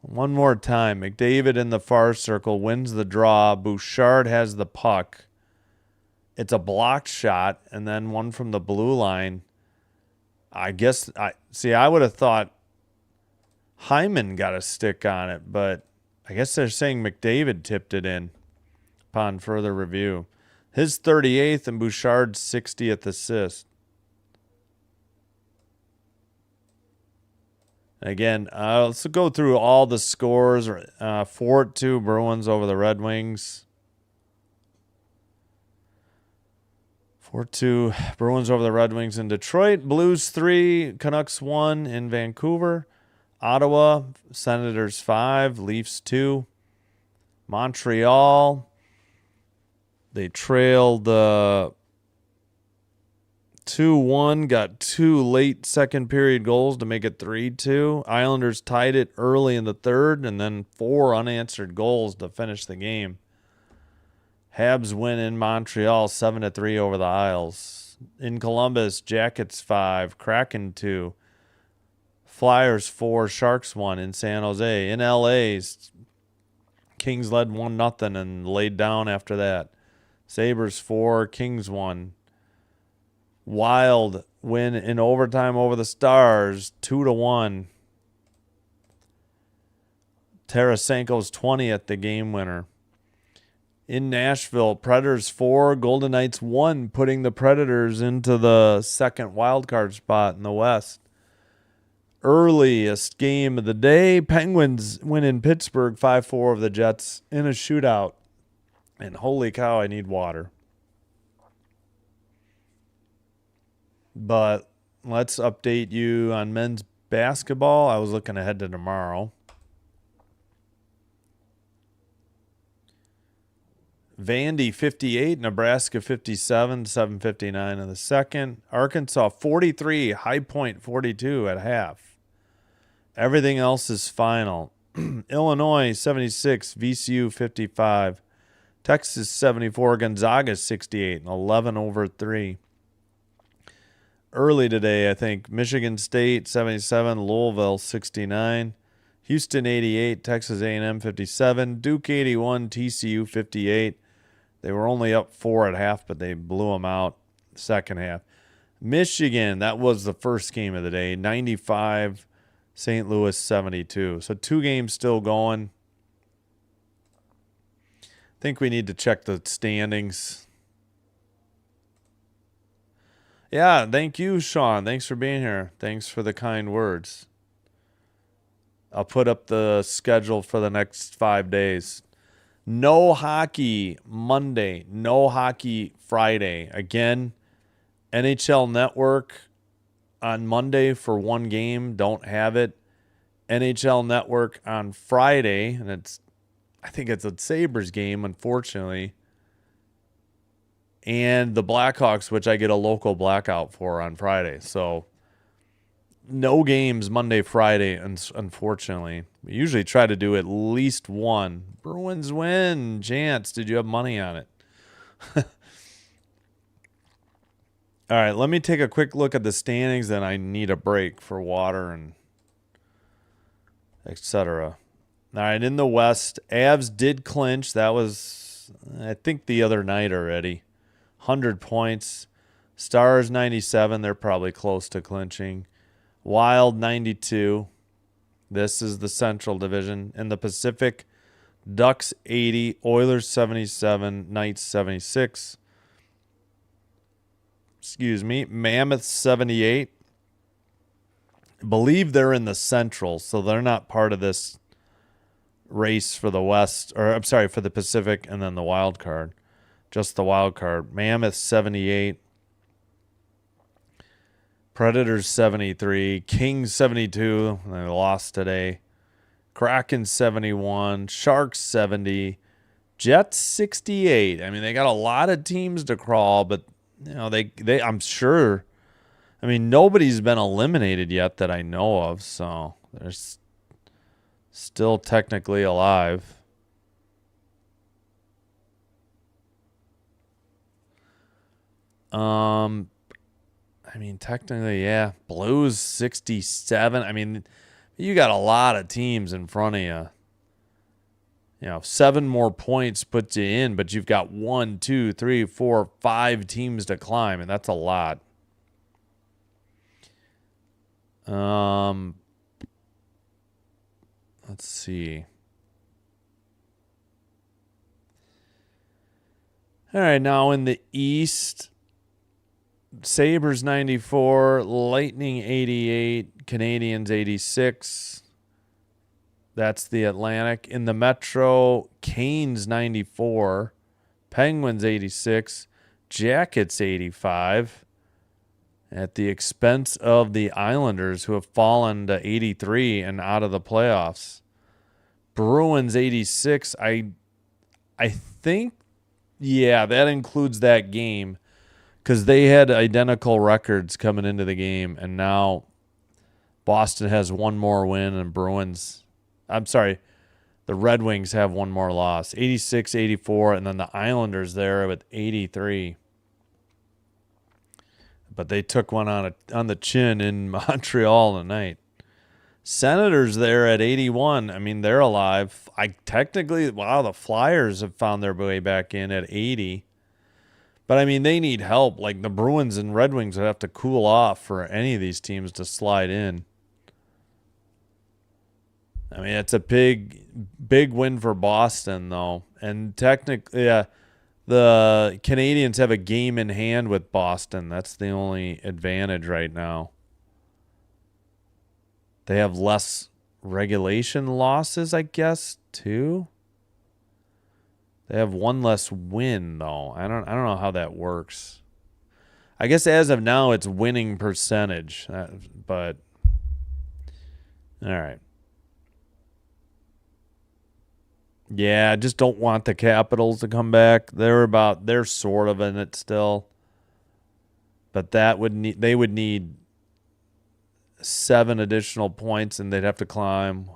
One more time. McDavid in the far circle wins the draw. Bouchard has the puck. It's a blocked shot. And then one from the blue line. I guess, I would have thought Hyman got a stick on it. But I guess they're saying McDavid tipped it in upon further review. His 38th and Bouchard's 60th assist. Again, let's go through all the scores. 4-2 Bruins over the Red Wings. 4-2 Bruins over the Red Wings in Detroit. Blues 3, Canucks 1 in Vancouver. Ottawa, Senators 5, Leafs 2. Montreal, They trailed 2-1, got 2 late second period goals to make it 3-2. Islanders tied it early in the third, and then 4 unanswered goals to finish the game. Habs win in Montreal 7-3 over the Isles. In Columbus, Jackets 5, Kraken 2, Flyers 4, Sharks 1 in San Jose. In LA, Kings led 1-0 and laid down after that. Sabres 4, Kings 1. Wild win in overtime over the Stars 2-1. Tarasenko's 20th, the game winner. In Nashville, Predators 4, Golden Knights 1, putting the Predators into the second wildcard spot in the West. Earliest game of the day, Penguins win in Pittsburgh 5-4 over the Jets in a shootout. And holy cow, I need water. But let's update you on men's basketball. I was looking ahead to tomorrow. Vandy 58, Nebraska 57, 7:59 in the second. Arkansas 43, High Point 42 at half. Everything else is final. Illinois 76, VCU 55. Texas 74, Gonzaga 68, 11/3. Early today, I think, Michigan State 77, Louisville 69. Houston 88, Texas A&M 57, Duke 81, TCU 58. They were only up 4 at half, but they blew them out second half. Michigan, that was the first game of the day, 95, St. Louis 72. So 2 games still going. I think we need to check the standings. Yeah, thank you, Sean. Thanks for being here. Thanks for the kind words. I'll put up the schedule for the next 5 days. No hockey Monday. No hockey Friday. Again, NHL Network on Monday for 1 game. Don't have it. NHL Network on Friday, and I think it's a Sabres game, unfortunately. And the Blackhawks, which I get a local blackout for on Friday. So no games Monday, Friday, unfortunately. We usually try to do at least 1. Bruins win. Chance, did you have money on it? All right, let me take a quick look at the standings, then I need a break for water and etc. All right, in the West, Avs did clinch. That was, I think, the other night already. 100 points. Stars 97. They're probably close to clinching. Wild 92. This is the Central Division. In the Pacific, Ducks 80, Oilers 77, Knights 76. Excuse me, Mammoth 78. I believe they're in the Central, so they're not part of this race for the West, or I'm sorry, for the Pacific and then the wild card. Just the wild card. Mammoth 78. Predators 73. Kings 72. They lost today. Kraken 71. Sharks 70. Jets 68. I mean, they got a lot of teams to crawl, but you know, they I'm sure. I mean, nobody's been eliminated yet that I know of, so they're still technically alive. I mean, technically, yeah. Blues 67. I mean, you got a lot of teams in front of you. You know, 7 more points puts you in, but you've got 1, 2, 3, 4, 5 teams to climb, and that's a lot. Let's see. All right, now in the East, Sabres 94, Lightning 88, Canadians 86. That's the Atlantic. In the Metro, Canes 94, Penguins 86, Jackets 85. At the expense of the Islanders, who have fallen to 83 and out of the playoffs. Bruins 86. I think Yeah, that includes that game because they had identical records coming into the game, and now Boston has one more win, and the Red Wings have one more loss, 86, 84, and then the Islanders there with 83. But they took one on the chin in Montreal tonight. Senators there at 81. I mean, they're alive. The Flyers have found their way back in at 80. But, I mean, they need help. Like, the Bruins and Red Wings would have to cool off for any of these teams to slide in. I mean, it's a big win for Boston, though. And technically, the Canadians have a game in hand with Boston. That's the only advantage right now. They have less regulation losses, I guess, too. They have one less win, though. I don't know how that works. I guess as of now, it's winning percentage. But all right. Yeah, I just don't want the Capitals to come back. They're sort of in it still. But they would need 7 additional points, and they'd have to climb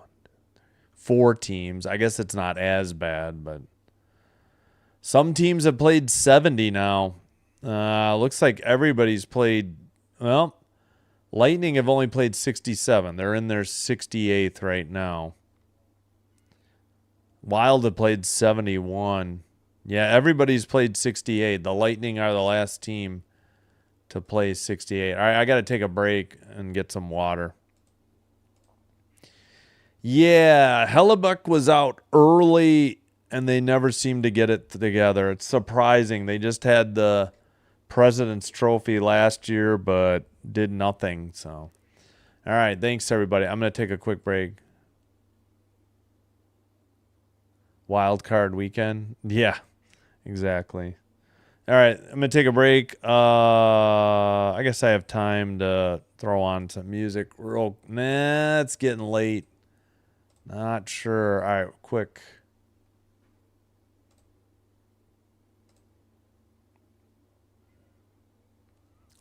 4 teams. I guess it's not as bad, but some teams have played 70 now. Looks like everybody's played. Well, Lightning have only played 67. They're in their 68th right now. Wild have played 71. Yeah, everybody's played 68. The Lightning are the last team to play 68. All right, I got to take a break and get some water. Yeah, Hellebuck was out early, and they never seemed to get it together. It's surprising. They just had the President's Trophy last year, but did nothing. So, all right, thanks, everybody. I'm going to take a quick break. Wild card weekend. Yeah, exactly. All right, I'm going to take a break. I guess I have time to throw on some music. Nah, it's getting late. Not sure. All right, quick.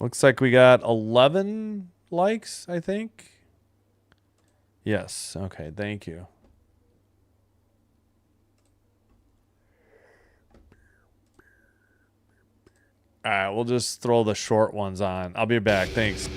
Looks like we got 11 likes, I think. Yes. Okay, thank you. All right, we'll just throw the short ones on. I'll be back. Thanks.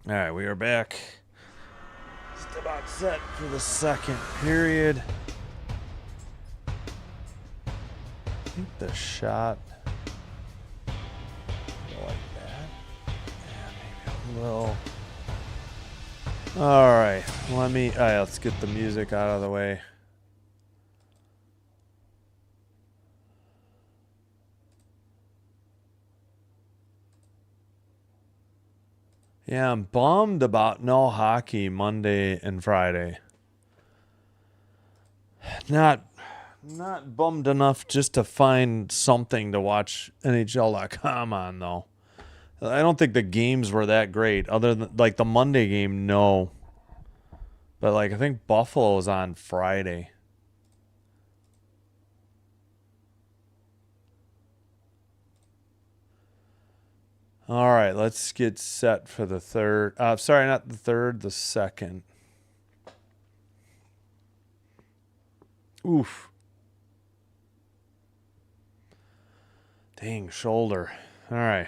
All right, we are back. Just about set for the second period. I think the shot like that. Yeah, maybe a little. All right, let's get the music out of the way. Yeah, I'm bummed about no hockey Monday and Friday. Not bummed enough just to find something to watch NHL.com on, though. I don't think the games were that great, other than like the Monday game, no. But like I think Buffalo's on Friday. All right, let's get set for the third. Sorry, not the third, the second. Oof. Dang, shoulder. All right.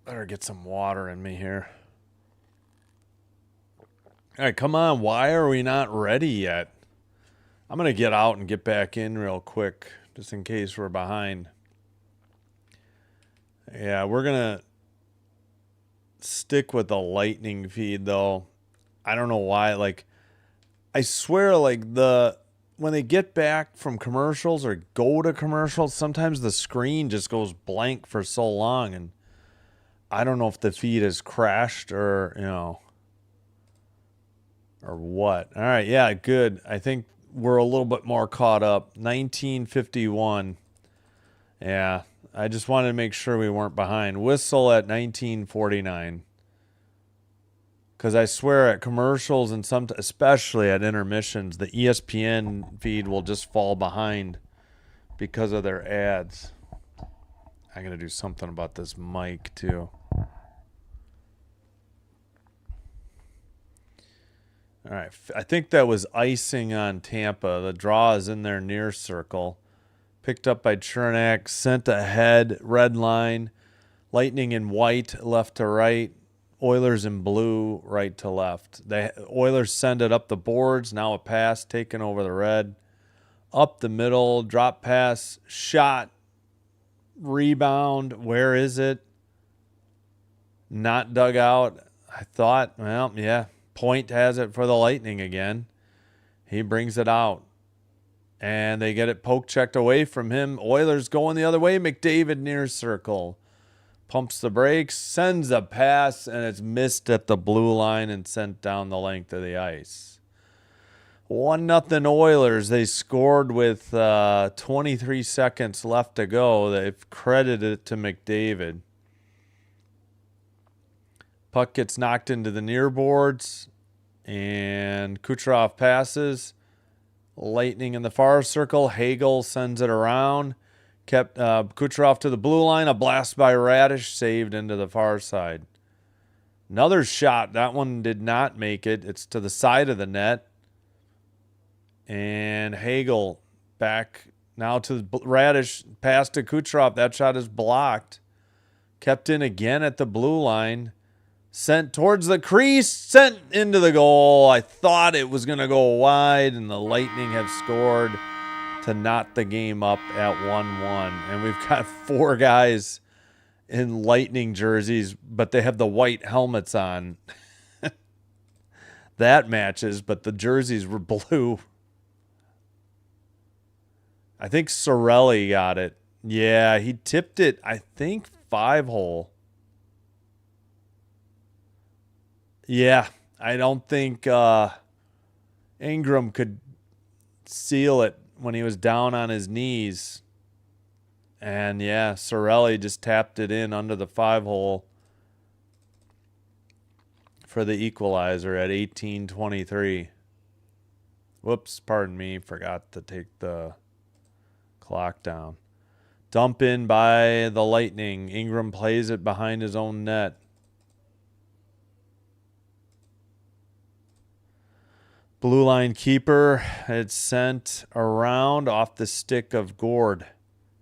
Better get some water in me here. All right, come on. Why are we not ready yet? I'm going to get out and get back in real quick, just in case we're behind. Yeah, we're going to stick with the Lightning feed, though. I don't know why. Like, I swear, like, when they get back from commercials or go to commercials, sometimes the screen just goes blank for so long, and I don't know if the feed has crashed or, or what. All right, yeah, good. I think we're a little bit more caught up. 1951. Yeah, I just wanted to make sure we weren't behind. Whistle at 1949. Because I swear at commercials and especially at intermissions, the ESPN feed will just fall behind because of their ads. I got to do something about this mic too. All right, I think that was icing on Tampa. The draw is in their near circle. Picked up by Chernak, sent ahead, red line. Lightning in white, left to right. Oilers in blue, right to left. The Oilers send it up the boards. Now a pass taken over the red. Up the middle, drop pass, shot, rebound. Where is it? Not dug out. I thought, well, yeah. Point has it for the Lightning again. He brings it out. And they get it poke checked away from him. Oilers going the other way. McDavid near circle. Pumps the brakes, sends a pass, and it's missed at the blue line and sent down the length of the ice. 1-0 Oilers. They scored with 23 seconds left to go. They've credited it to McDavid. Puck gets knocked into the near boards, and Kucherov passes. Lightning in the far circle. Hagel sends it around. Kept Kucherov to the blue line. A blast by Radish, saved into the far side. Another shot. That one did not make it. It's to the side of the net. And Hagel back now to Radish. Pass to Kucherov. That shot is blocked. Kept in again at the blue line. Sent towards the crease. Sent into the goal. I thought it was going to go wide, and the Lightning have scored to knot the game up at 1-1. And we've got 4 guys in Lightning jerseys, but they have the white helmets on. That matches, but the jerseys were blue. I think Sorelli got it. Yeah, he tipped it, I think, 5-hole. Yeah, I don't think Ingram could seal it when he was down on his knees. And yeah, Sorelli just tapped it in under the 5-hole for the equalizer at 18:23. Whoops, pardon me, forgot to take the clock down. Dump in by the Lightning. Ingram plays it behind his own net. Blue line keeper. It's sent around off the stick of Gord.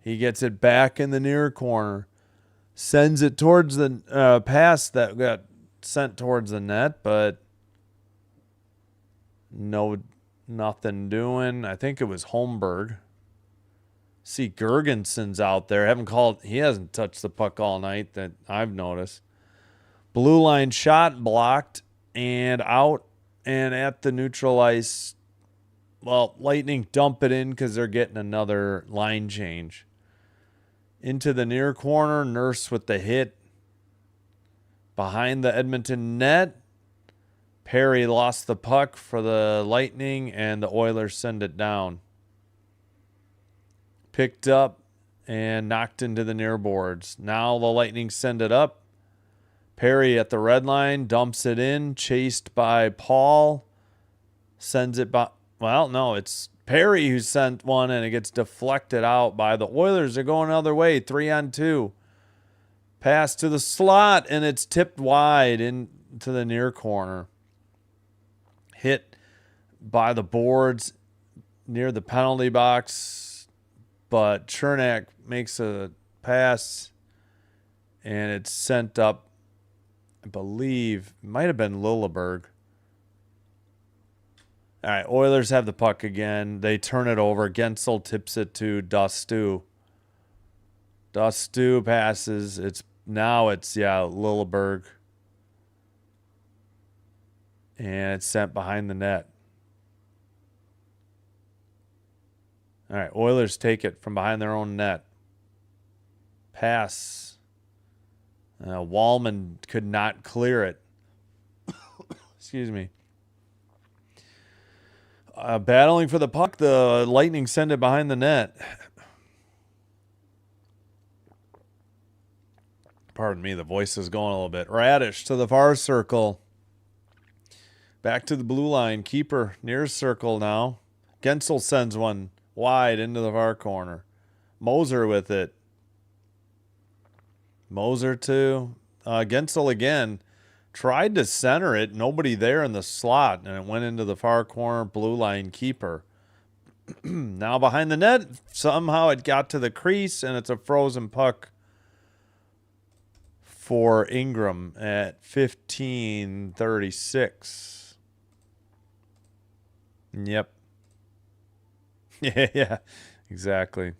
He gets it back in the near corner. Sends it towards the pass that got sent towards the net, but nothing doing. I think it was Holmberg. See, Gergensen's out there. He hasn't touched the puck all night that I've noticed. Blue line shot blocked and out and at the neutral ice. Well, Lightning dump it in because they're getting another line change. Into the near corner, Nurse with the hit. Behind the Edmonton net, Perry lost the puck for the Lightning, and the Oilers send it down. Picked up and knocked into the near boards. Now the Lightning send it up. Perry at the red line dumps it in, chased by Paul. Sends it by... Well, no, it's Perry who sent one, and it gets deflected out by the Oilers. They're going another way, 3-on-2. Pass to the slot, and it's tipped wide into the near corner. Hit by the boards near the penalty box, but Chernak makes a pass, and it's sent up, I believe, it might have been Lilleberg. All right, Oilers have the puck again. They turn it over. Gensel tips it to Dustu. Dustu passes. Now it's Lilleberg. And it's sent behind the net. All right, Oilers take it from behind their own net. Pass. Wallman could not clear it. Excuse me. Battling for the puck, the Lightning send it behind the net. Pardon me, the voice is going a little bit. Radish to the far circle. Back to the blue line. Keeper near circle now. Gensel sends one wide into the far corner. Moser with it. Moser to Gensel again. Tried to center it. Nobody there in the slot. And it went into the far corner. Blue line keeper. Now behind the net. Somehow it got to the crease. And it's a frozen puck for Ingram at 15:36. Yep. Yeah, exactly.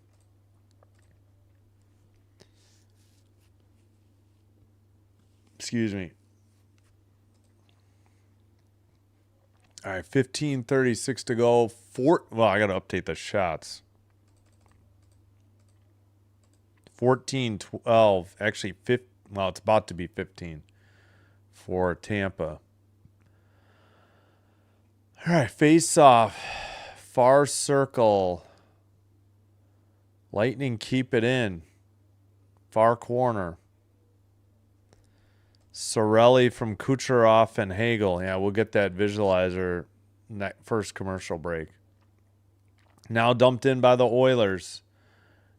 Excuse me. All right, 15:36 to go. Well, I got to update the shots. 14-12. Actually, well, it's about to be 15 for Tampa. All right, face off. Far circle. Lightning keep it in. Far corner. Sorelli from Kucherov and Hagel. Yeah, we'll get that visualizer in that first commercial break. Now dumped in by the Oilers.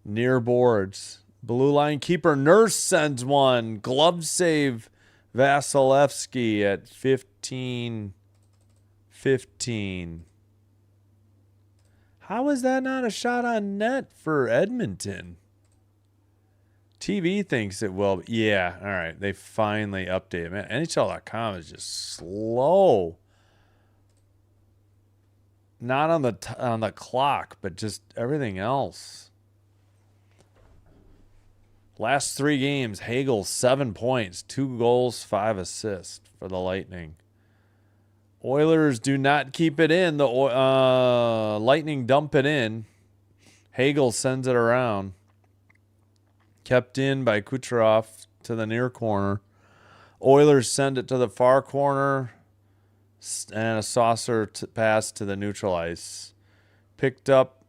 Near boards. Blue line keeper Nurse sends one. Glove save Vasilevsky at 15-15. How is that not a shot on net for Edmonton? TV thinks it will. Yeah, all right. They finally updated. Man, NHL.com is just slow. Not on the clock, but just everything else. Last 3 games, Hagel 7 points, 2 goals, 5 assists for the Lightning. Oilers do not keep it in. The Lightning dump it in. Hagel sends it around. Kept in by Kucherov to the near corner. Oilers send it to the far corner. And a saucer pass to the neutral ice. Picked up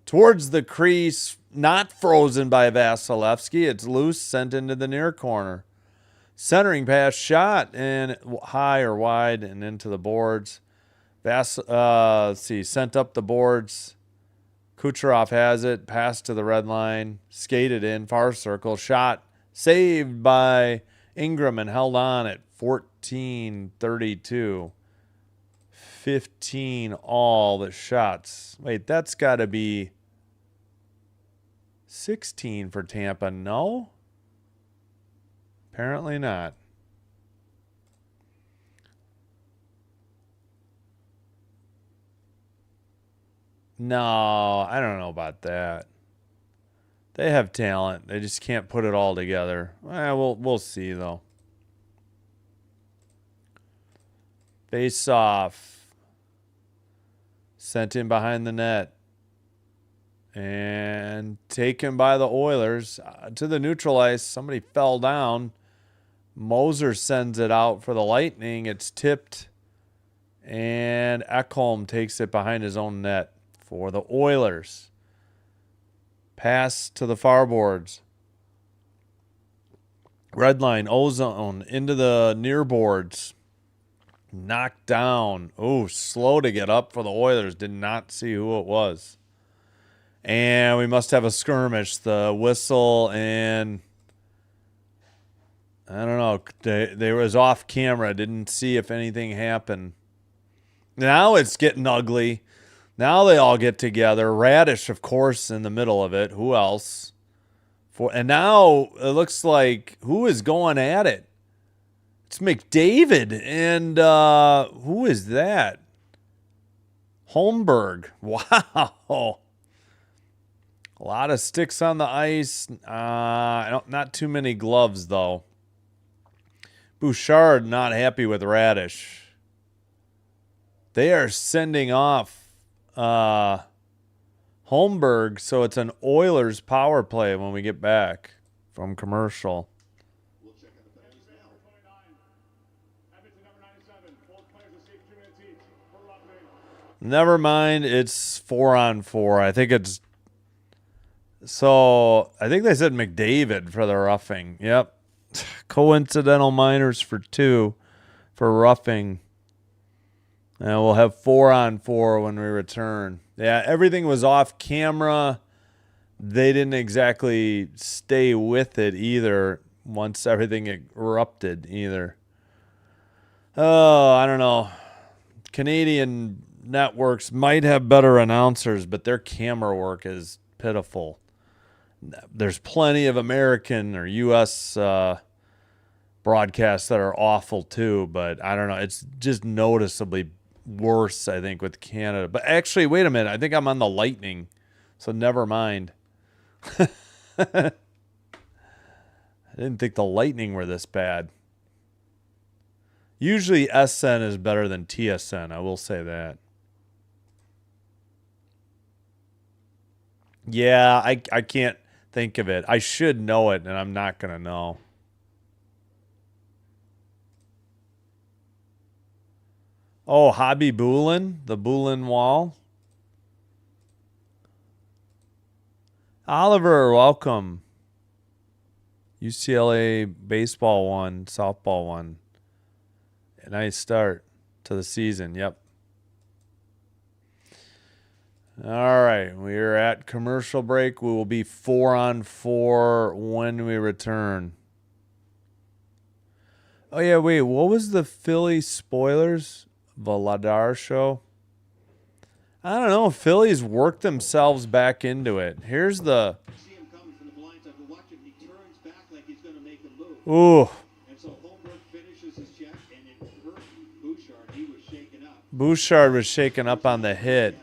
towards the crease. Not frozen by Vasilevsky. It's loose. Sent into the near corner. Centering pass shot. And high or wide and into the boards. Let's see. Sent up the boards. Kucherov has it. Passed to the red line. Skated in. Far circle. Shot. Saved by Ingram and held on at 14:32. 15 all the shots. Wait, that's got to be 16 for Tampa. No? Apparently not. No, I don't know about that. They have talent. They just can't put it all together. We'll see though. Face off. Sent in behind the net. And taken by the Oilers to the neutral ice. Somebody fell down. Moser sends it out for the Lightning. It's tipped. And Ekholm takes it behind his own net for the Oilers. Pass to the far boards. Red line, Ozone into the near boards. Knocked down. Oh, slow to get up for the Oilers. Did not see who it was. And we must have a skirmish. The whistle and I don't know. They was off camera. Didn't see if anything happened. Now it's getting ugly. Now they all get together. Radish, of course, in the middle of it. Who else? And now it looks like who is going at it? It's McDavid. And who is that? Holmberg. Wow. A lot of sticks on the ice. Not too many gloves, though. Bouchard not happy with Radish. They are sending off Holmberg, so it's an Oilers power play when we get back from commercial. We'll check out the players now. Never mind, it's 4-on-4. I think it's so. I think they said McDavid for the roughing. Yep, coincidental minors for 2 for roughing. And we'll have 4-on-4 when we return. Yeah, everything was off camera. They didn't exactly stay with it either once everything erupted either. Oh, I don't know. Canadian networks might have better announcers, but their camera work is pitiful. There's plenty of American or U.S. Broadcasts that are awful too, but I don't know. It's just noticeably worse, I think, with Canada. But actually, wait a minute. I think I'm on the Lightning, so never mind. I didn't think the Lightning were this bad. Usually SN is better than TSN. I will say that. Yeah, I can't think of it. I should know it, and I'm not going to know. Oh, Hobby Boolin, the Boolin Wall. Oliver, welcome. UCLA baseball won, softball won. A nice start to the season. Yep. All right, we are at commercial break. We will be 4-on-4 when we return. Oh, yeah, wait. What was the Philly spoilers? Vladar show? I don't know. Phillies worked themselves back into it. Here's the... See him coming from the blind side, but watch him. He turns back like he's going to make a move. Ooh. And so Holmberg finishes his check, and it hurt Bouchard. He was shaken up. Bouchard was shaken up on the hit.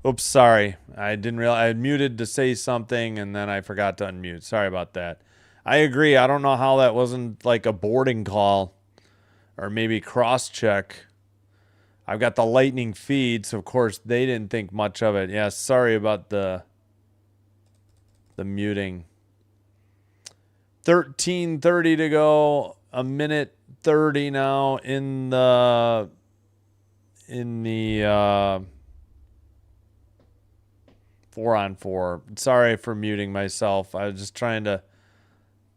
Oops, sorry. I didn't realize I had muted to say something and then I forgot to unmute. Sorry about that. I agree. I don't know how that wasn't like a boarding call or maybe cross-check. I've got the Lightning feed, so of course they didn't think much of it. Yeah, sorry about the muting. 13:30 to go. A minute 30 now in the 4-on-4. Sorry for muting myself. I was just trying to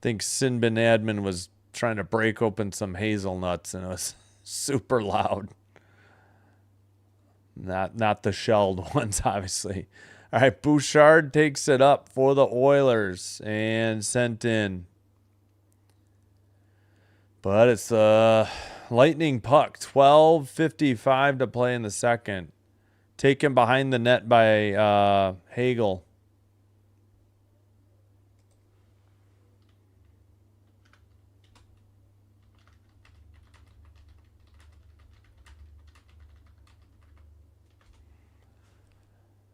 think Sinbin Admin was trying to break open some hazelnuts, and it was super loud. Not the shelled ones, obviously. All right, Bouchard takes it up for the Oilers and sent in. But it's a Lightning puck. 12:55 to play in the second. Taken behind the net by Hagel.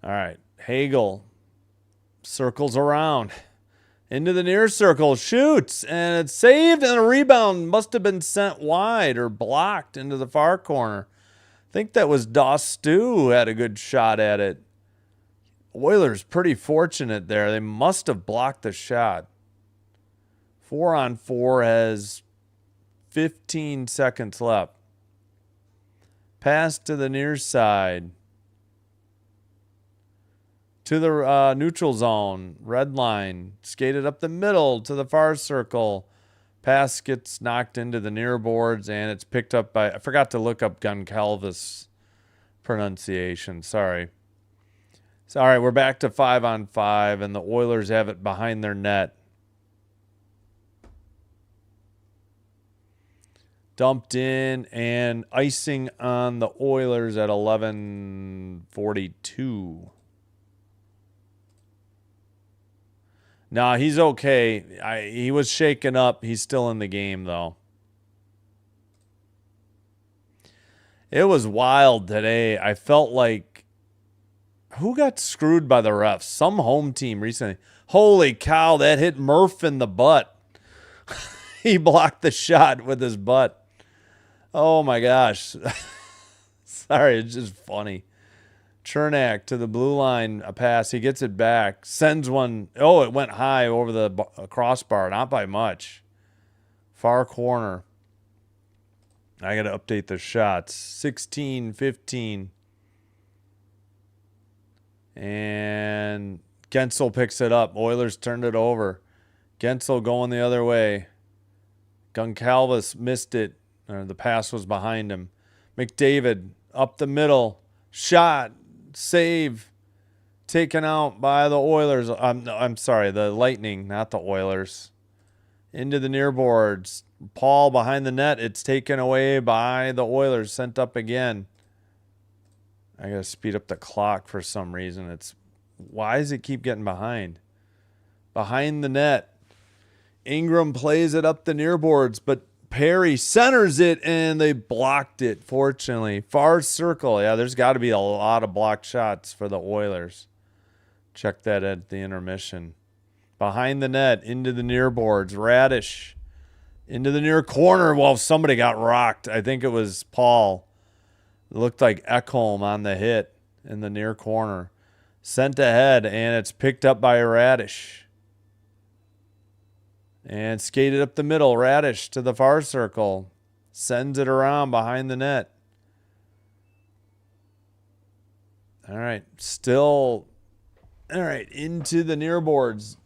All right, Hagel circles around. Into the near circle, shoots, and it's saved, and a rebound must have been sent wide or blocked into the far corner. I think that was Doss Stew who had a good shot at it. Oilers pretty fortunate there. They must have blocked the shot. 4-on-4 has 15 seconds left. Pass to the near side. To the neutral zone, red line, skated up the middle to the far circle. Pass gets knocked into the near boards, and it's picked up by, I forgot to look up Goncalves pronunciation. Sorry. All right, we're back to 5-on-5, and the Oilers have it behind their net. Dumped in, and icing on the Oilers at 11:42. No, he's okay. He was shaken up. He's still in the game, though. It was wild today. I felt like, who got screwed by the refs? Some home team recently. Holy cow, that hit Murph in the butt. He blocked the shot with his butt. Oh, my gosh. Sorry, it's just funny. Chernak to the blue line, a pass. He gets it back. Sends one. Oh, it went high over the crossbar. Not by much. Far corner. I got to update the shots. 16-15. And Gensel picks it up. Oilers turned it over. Gensel going the other way. Goncalves missed it. The pass was behind him. McDavid up the middle. Shot. Save. Taken out by the Oilers. I'm sorry, the Lightning, not the Oilers. Into the near boards. Paul behind the net. It's taken away by the Oilers. Sent up again. I got to speed up the clock for some reason. Why does it keep getting behind? Behind the net. Ingram plays it up the near boards, but Perry centers it, and they blocked it, fortunately. Far circle. Yeah, there's got to be a lot of blocked shots for the Oilers. Check that at the intermission. Behind the net, into the near boards. Radish. Into the near corner. Well, somebody got rocked. I think it was Paul. It looked like Ekholm on the hit in the near corner. Sent ahead, and it's picked up by Radish. And skated up the middle. Radish to the far circle. Sends it around behind the net. All right. Still. All right. Into the near boards.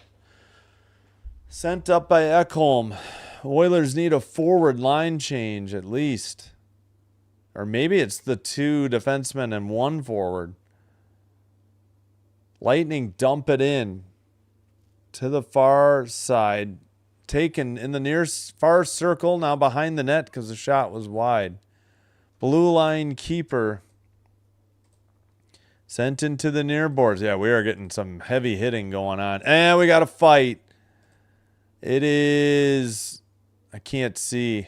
Sent up by Ekholm. Oilers need a forward line change at least. Or maybe it's the two defensemen and one forward. Lightning dump it in to the far side. Taken in the near far circle, now behind the net because the shot was wide. Blue line keeper. Sent into the near boards. Yeah, we are getting some heavy hitting going on. And we got a fight. It is, I can't see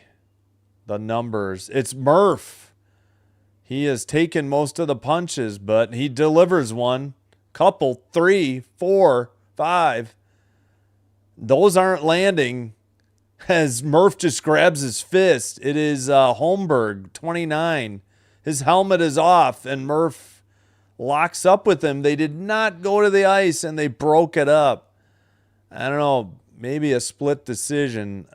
the numbers. It's Murph. He has taken most of the punches, but he delivers one. Couple, 3, 4, 5. Those aren't landing as Murph just grabs his fist. It is Holmberg, 29. His helmet is off, and Murph locks up with him. They did not go to the ice, and they broke it up. I don't know, maybe a split decision.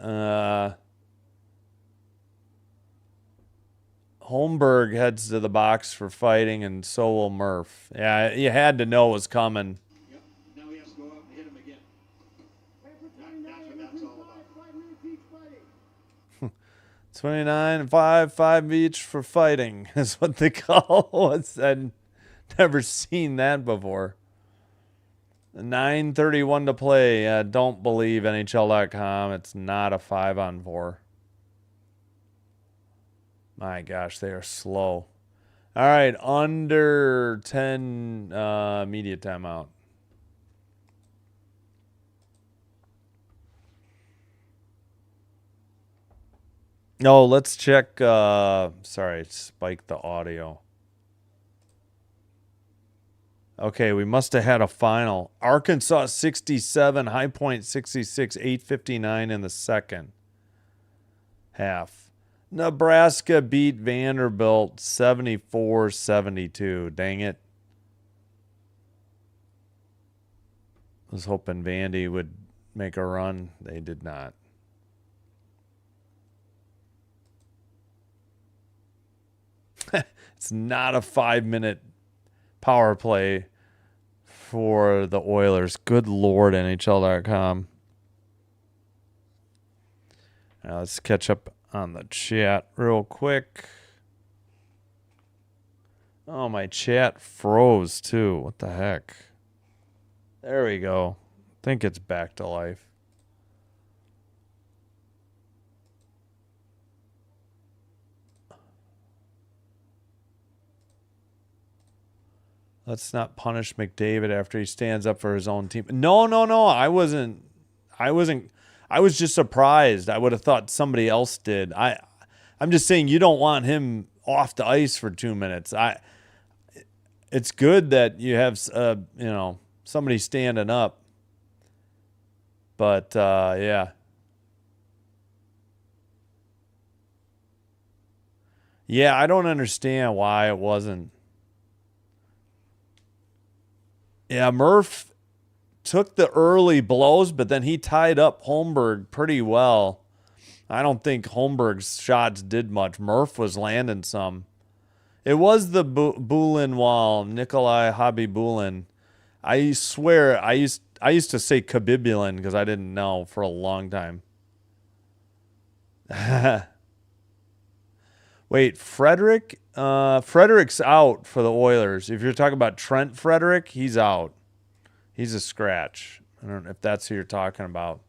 Holmberg heads to the box for fighting, and so will Murph. Yeah, you had to know it was coming. Yep. Now he has to go out and hit him again. That's what that's all about. 29, 5 each for fighting is what the call was. I'd never seen that before. 9:31 to play. Don't believe NHL.com. It's not a 5-on-4. My gosh, they are slow. All right, under 10 media timeout. No, let's check. Sorry, spiked the audio. Okay, we must have had a final. Arkansas 67, High Point 66, 8:59 in the second half. Nebraska beat Vanderbilt 74-72. Dang it. I was hoping Vandy would make a run. They did not. It's not a 5-minute power play for the Oilers. Good Lord, NHL.com. Now let's catch up on the chat real quick. Oh, my chat froze too. What the heck? There we go. I think it's back to life. Let's not punish McDavid after he stands up for his own team. No. I wasn't. I was just surprised. I would have thought somebody else did. I'm just saying you don't want him off the ice for 2 minutes. It's good that you have somebody standing up. But yeah. Yeah, I don't understand why it wasn't. Yeah, Murph took the early blows, but then he tied up Holmberg pretty well. I don't think Holmberg's shots did much. Murph was landing some. It was the Bulin wall, Nikolai Habibulin. I swear, I used to say Khabibulin because I didn't know for a long time. Wait, Frederick? Frederick's out for the Oilers. If you're talking about Trent Frederick, he's out. He's a scratch. I don't know if that's who you're talking about.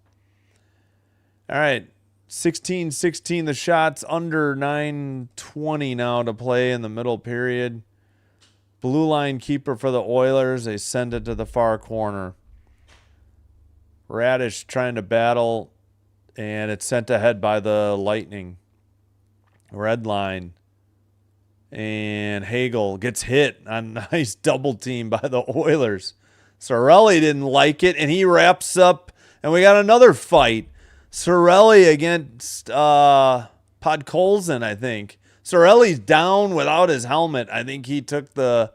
All right. 16-16 the shots, under 9:20 now to play in the middle period. Blue line keeper for the Oilers. They send it to the far corner. Radish trying to battle, and it's sent ahead by the Lightning. Red line. And Hagel gets hit on a nice double team by the Oilers. Sorelli didn't like it, and he wraps up, and we got another fight. Sorelli against Podkolzin, I think. Sorelli's down without his helmet. I think he took the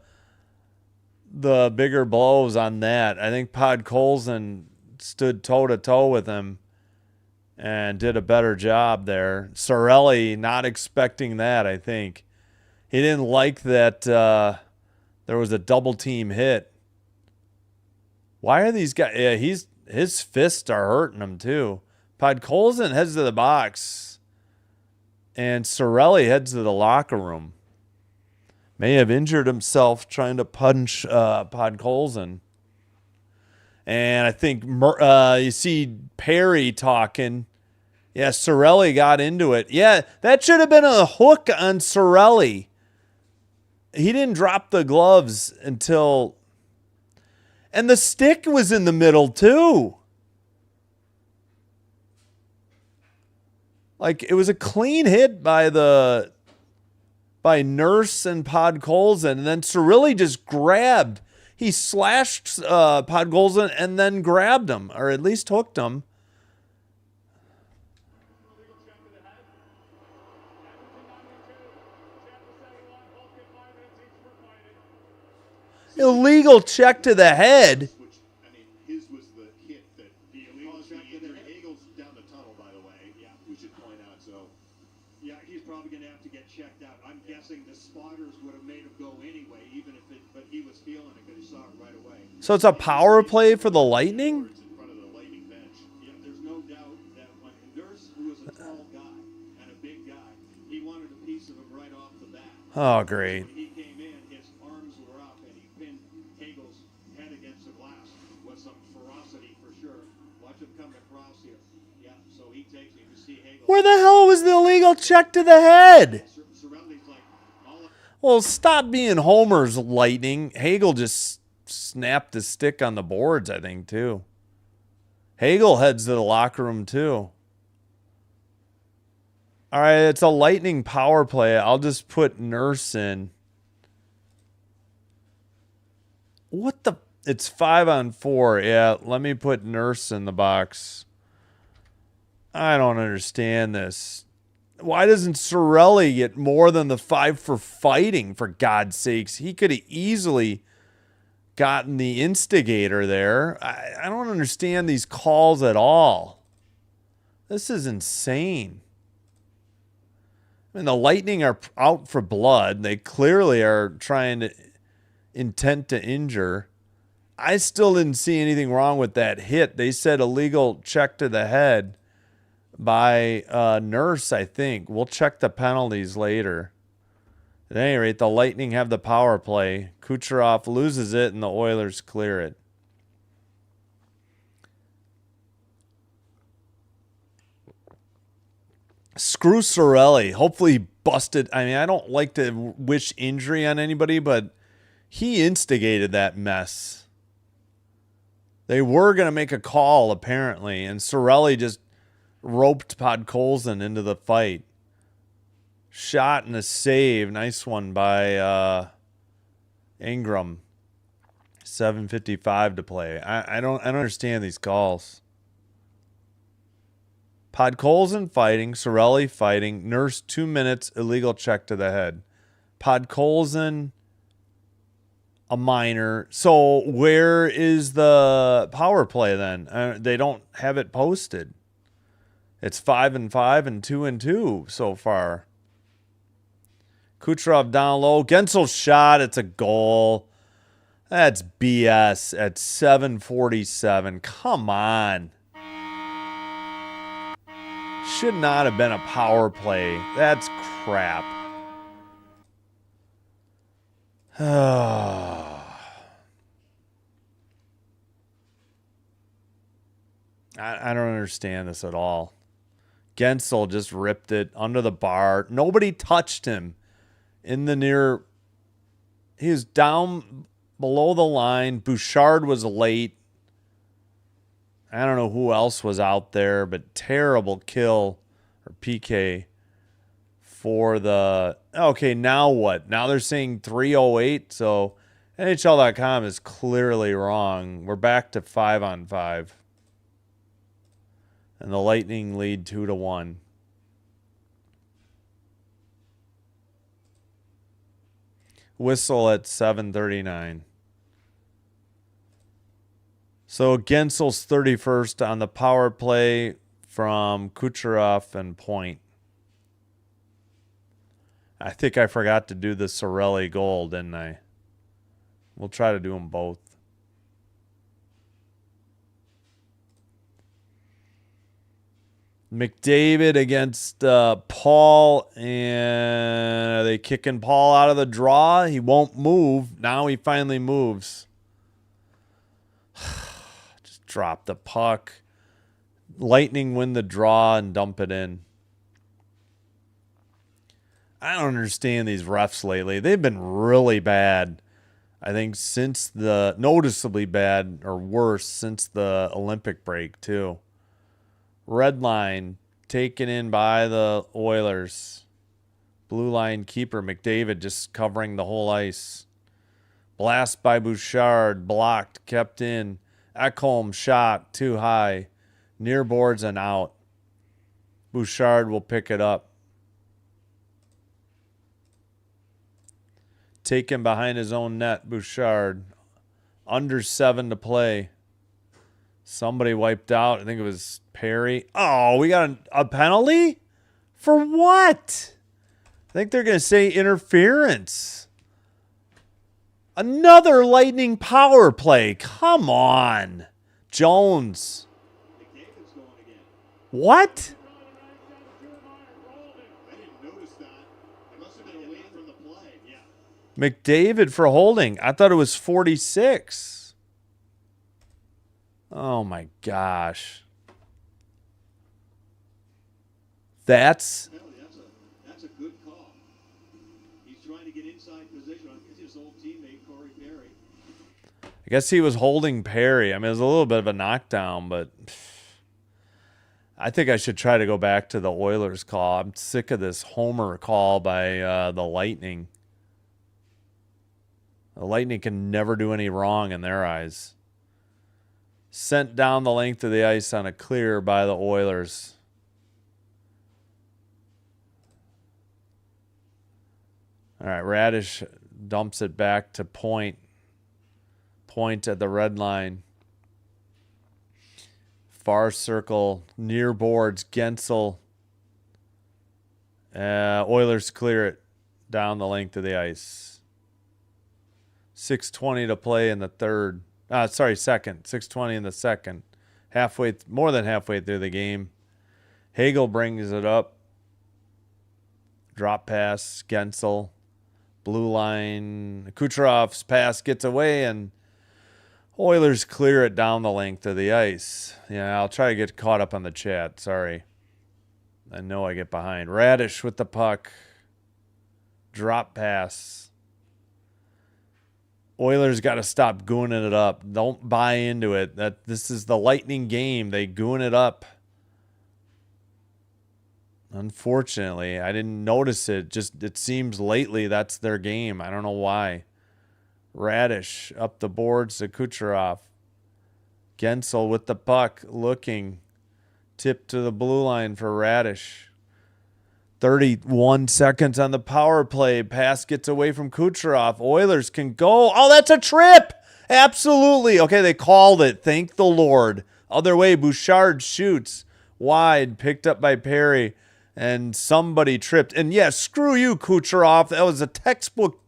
bigger blows on that. I think Podkolzin stood toe-to-toe with him and did a better job there. Sorelli not expecting that, I think. He didn't like that there was a double team hit. Why are these guys? Yeah, his fists are hurting him too. Podkolzin heads to the box, and Sorelli heads to the locker room. May have injured himself trying to punch Podkolzin. And I think you see Perry talking. Yeah, Sorelli got into it. Yeah, that should have been a hook on Sorelli. He didn't drop the gloves until... And the stick was in the middle, too. Like, it was a clean hit by Nurse and Podkolzin, and then Sorelli just grabbed. He slashed Podkolzin and then grabbed him, or at least hooked him. Illegal check to the head. Which, I mean, his was the hit that caused the injury. Hagel's down the tunnel, by the way. Yeah, we should point out. So, yeah, he's probably going to have to get checked out. I'm guessing right away. So it's a power play for the Lightning? In front of the Lightning bench. Yeah, there's no doubt that when Nurse, who was a tall guy and a big guy, he wanted a piece of him right off the bat. Oh, great. When he came in, his arms were up and he pinned Hagel's head against the glass with some ferocity for sure. Watch him come across here. Yeah, so he takes it. You see Hagel. Where the hell was the illegal check to the head? Sorelli's like, all of Well, stop being Homer's, Lightning. Hagel just snapped the stick on the boards, I think, too. Hagel heads to the locker room, too. All right, it's a Lightning power play. I'll just put Nurse in. What the? It's 5-on-4. Yeah, let me put Nurse in the box. I don't understand this. Why doesn't Sorelli get more than the 5 for fighting, for God's sakes? He could have easily gotten the instigator there. I don't understand these calls at all. This is insane. I mean, the Lightning are out for blood. They clearly are trying to intent to injure. I still didn't see anything wrong with that hit. They said illegal check to the head by Nurse, I think. We'll check the penalties later. At any rate, the Lightning have the power play. Kucherov loses it, and the Oilers clear it. Screw Sorelli. Hopefully he busted. I mean, I don't like to wish injury on anybody, but he instigated that mess. They were going to make a call, apparently, and Sorelli just roped Podkolzin into the fight. Shot and a save. Nice one by Ingram. 7:55 to play. I don't understand these calls. Podkolzin fighting, Sorelli fighting, Nurse 2 minutes, illegal check to the head. Podkolzin, a minor. So where is the power play then? They don't have it posted. It's 5-5 and 2-2 so far. Kucherov down low. Gensel's shot. It's a goal. That's BS at 7:47. Come on. Should not have been a power play. That's crap. I don't understand this at all. Gensel just ripped it under the bar. Nobody touched him in the near. He was down below the line. Bouchard was late. I don't know who else was out there, but terrible kill or PK for the. Okay, now what? Now they're saying 3:08. So NHL.com is clearly wrong. We're back to 5-on-5. And the Lightning lead 2-1. Whistle at 7:39. So Gensel's 31st on the power play from Kucherov and Point. I think I forgot to do the Sorelli goal, didn't I? We'll try to do them both. McDavid against Paul, and are they kicking Paul out of the draw? He won't move. Now he finally moves. Just drop the puck. Lightning win the draw and dump it in. I don't understand these refs lately. They've been really bad. I think since the noticeably bad or worse since the Olympic break too. Red line taken in by the Oilers. Blue line keeper McDavid just covering the whole ice. Blast by Bouchard. Blocked. Kept in. Ekholm shot. Too high. Near boards and out. Bouchard will pick it up. Taken behind his own net. Bouchard. Under 7 to play. Somebody wiped out. I think it was Perry. Oh, we got a penalty? For what? I think they're going to say interference. Another Lightning power play. Come on. Jones. McDavid's going again. What? I didn't notice that. It must have been away from the play. Yeah. McDavid for holding. I thought it was 46. Oh, my gosh. That's That's a good call. He's trying to get inside position. It's his old teammate, Corey Perry. I guess he was holding Perry. I mean, it was a little bit of a knockdown, but I think I should try to go back to the Oilers call. I'm sick of this homer call by the Lightning. The Lightning can never do any wrong in their eyes. Sent down the length of the ice on a clear by the Oilers. All right, Radish dumps it back to Point. Point at the red line. Far circle, near boards, Gensel. Oilers clear it down the length of the ice. 6:20 to play in the third. Second. 6:20 in the second. More than halfway through the game. Hagel brings it up. Drop pass, Gensel. Blue line. Kucherov's pass gets away, and Oilers clear it down the length of the ice. Yeah, I'll try to get caught up on the chat. Sorry. I know I get behind. Radish with the puck. Drop pass. Oilers got to stop gooning it up. Don't buy into it. This is the Lightning game. They gooing it up. Unfortunately, I didn't notice it. It seems lately that's their game. I don't know why. Radish up the boards to Kucherov. Gensel with the puck, looking. Tip to the blue line for Radish. 31 seconds on the power play. Pass gets away from Kucherov. Oilers can go. Oh, that's a trip. Absolutely. Okay, they called it. Thank the Lord. Other way, Bouchard shoots. Wide, picked up by Perry. And somebody tripped. And yes, screw you, Kucherov. That was a textbook.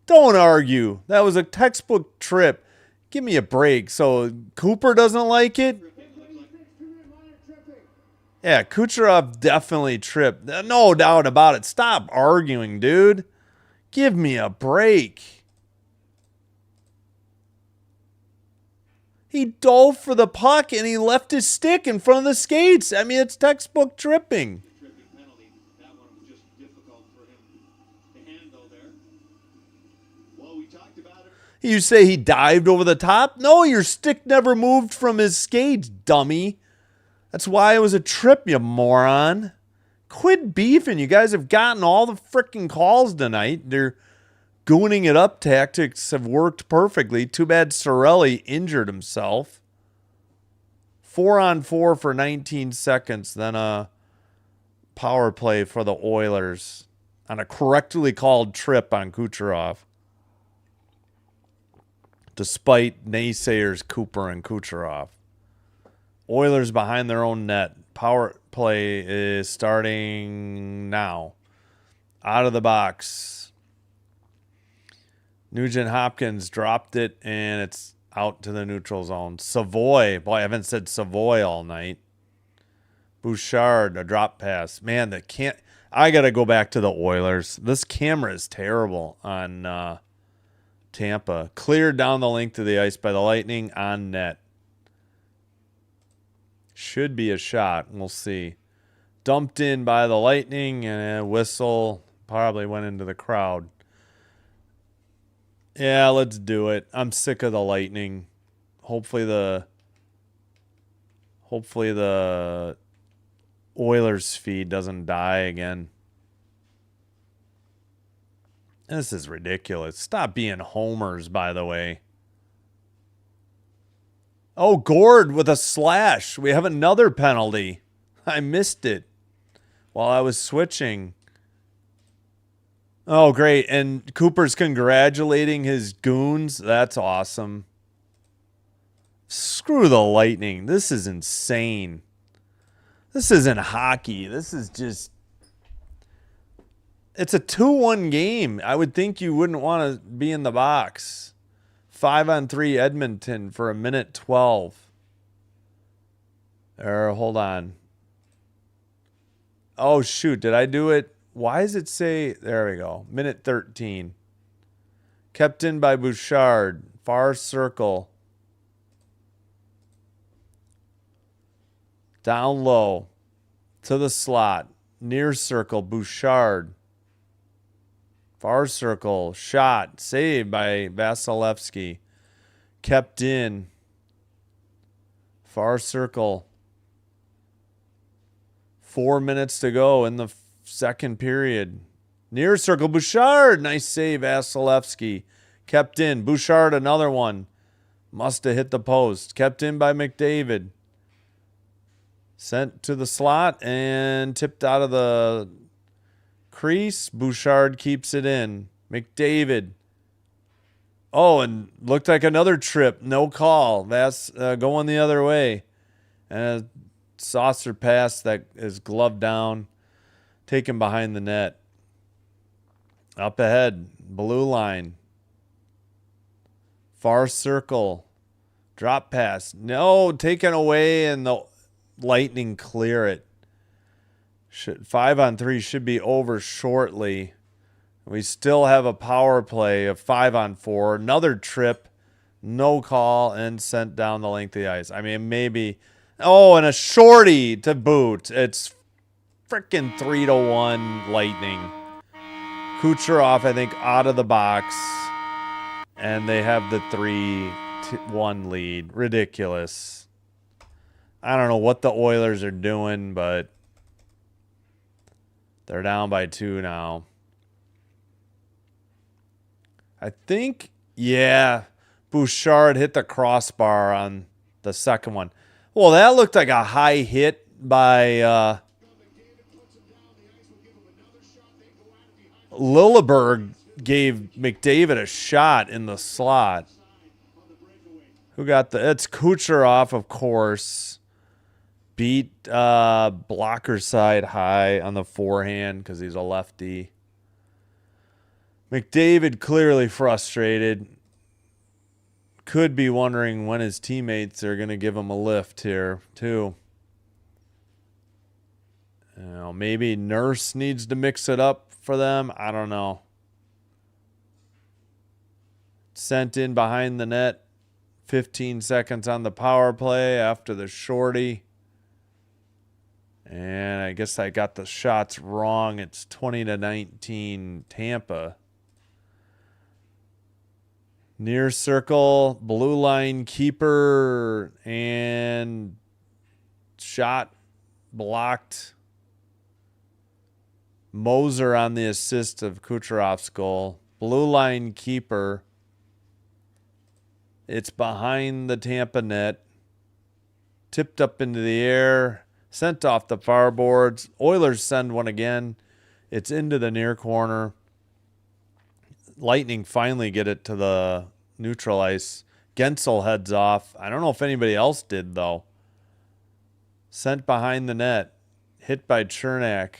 Don't argue. That was a textbook trip. Give me a break. So Cooper doesn't like it? Yeah, Kucherov definitely tripped. No doubt about it. Stop arguing, dude. Give me a break. He dove for the puck and he left his stick in front of the skates. I mean, it's textbook tripping. Penalty. That one was just difficult for him to handle there. Well, we talked about it. You say he dived over the top? No, your stick never moved from his skates, dummy. That's why it was a trip, you moron. Quit beefing. You guys have gotten all the freaking calls tonight. They're gooning it up tactics have worked perfectly. Too bad Sorelli injured himself. 4-on-4 for 19 seconds. Then a power play for the Oilers on a correctly called trip on Kucherov. Despite naysayers Cooper and Kucherov. Oilers behind their own net. Power play is starting now. Out of the box. Nugent Hopkins dropped it, and it's out to the neutral zone. Savoy. Boy, I haven't said Savoy all night. Bouchard, a drop pass. Man, I got to go back to the Oilers. This camera is terrible on Tampa. Cleared down the length of the ice by the Lightning on net. Should be a shot. We'll see. Dumped in by the Lightning, and a whistle probably went into the crowd. Yeah, let's do it. I'm sick of the Lightning. Hopefully the Oilers feed doesn't die again. This is ridiculous. Stop being homers, by the way. Oh, Gord with a slash. We have another penalty. I missed it while I was switching. Oh, great. And Cooper's congratulating his goons. That's awesome. Screw the Lightning. This is insane. This isn't hockey. This is just... It's a 2-1 game. I would think you wouldn't want to be in the box. 5-on-3 Edmonton for 1:12. Or hold on. Oh, shoot. Did I do it? Why does it say? There we go. 1:13. Kept in by Bouchard. Far circle. Down low. To the slot. Near circle. Bouchard. Far circle. Shot. Saved by Vasilevsky. Kept in. Far circle. 4 minutes to go in the second period. Near circle. Bouchard. Nice save, Vasilevsky. Kept in. Bouchard, another one. Must have hit the post. Kept in by McDavid. Sent to the slot and tipped out of the crease. Bouchard keeps it in. McDavid. Oh, and looked like another trip. No call. That's going the other way. And a saucer pass that is gloved down. Taken behind the net. Up ahead. Blue line. Far circle. Drop pass. No, taken away, and the Lightning clear it. 5-on-3 should be over shortly. We still have a power play of 5-on-4. Another trip. No call, and sent down the length of the ice. I mean, maybe. Oh, and a shorty to boot. It's freaking 3-1 Lightning. Kucherov, I think, out of the box. And they have the 3-1 lead. Ridiculous. I don't know what the Oilers are doing, but they're down by 2 now. I think, yeah, Bouchard hit the crossbar on the second one. Well, that looked like a high hit by Lilleberg. Gave McDavid a shot in the slot. Who got the? It's Kucherov, of course. Beat blocker side high on the forehand because he's a lefty. McDavid clearly frustrated. Could be wondering when his teammates are going to give him a lift here, too. You know, maybe Nurse needs to mix it up for them. I don't know. Sent in behind the net. 15 seconds on the power play after the shorty. And I guess I got the shots wrong. It's 20-19 Tampa. Near circle, blue line keeper, and shot blocked. Moser on the assist of Kucherov's goal. Blue line keeper. It's behind the Tampa net. Tipped up into the air. Sent off the far boards. Oilers send one again. It's into the near corner. Lightning finally get it to the neutral ice. Gensel heads off. I don't know if anybody else did, though. Sent behind the net. Hit by Chernak.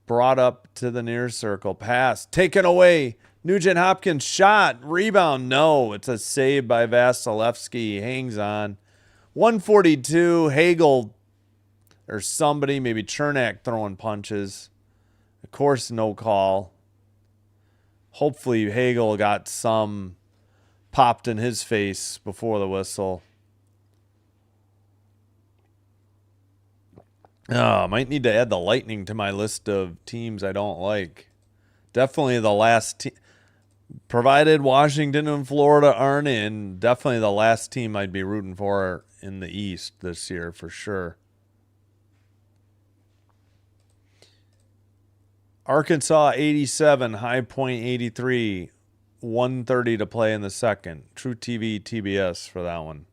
Brought up to the near circle. Pass. Taken away. Nugent Hopkins shot. Rebound. No. It's a save by Vasilevsky. Hangs on. 142. Hagel or somebody. Maybe Chernak throwing punches. Of course, no call. Hopefully Hagel got some popped in his face before the whistle. Might need to add the Lightning to my list of teams I don't like. Definitely the last team. Provided Washington and Florida aren't in, definitely the last team I'd be rooting for in the East this year for sure. Arkansas 87, High Point 83, 1:30 to play in the second. True TV TBS for that one.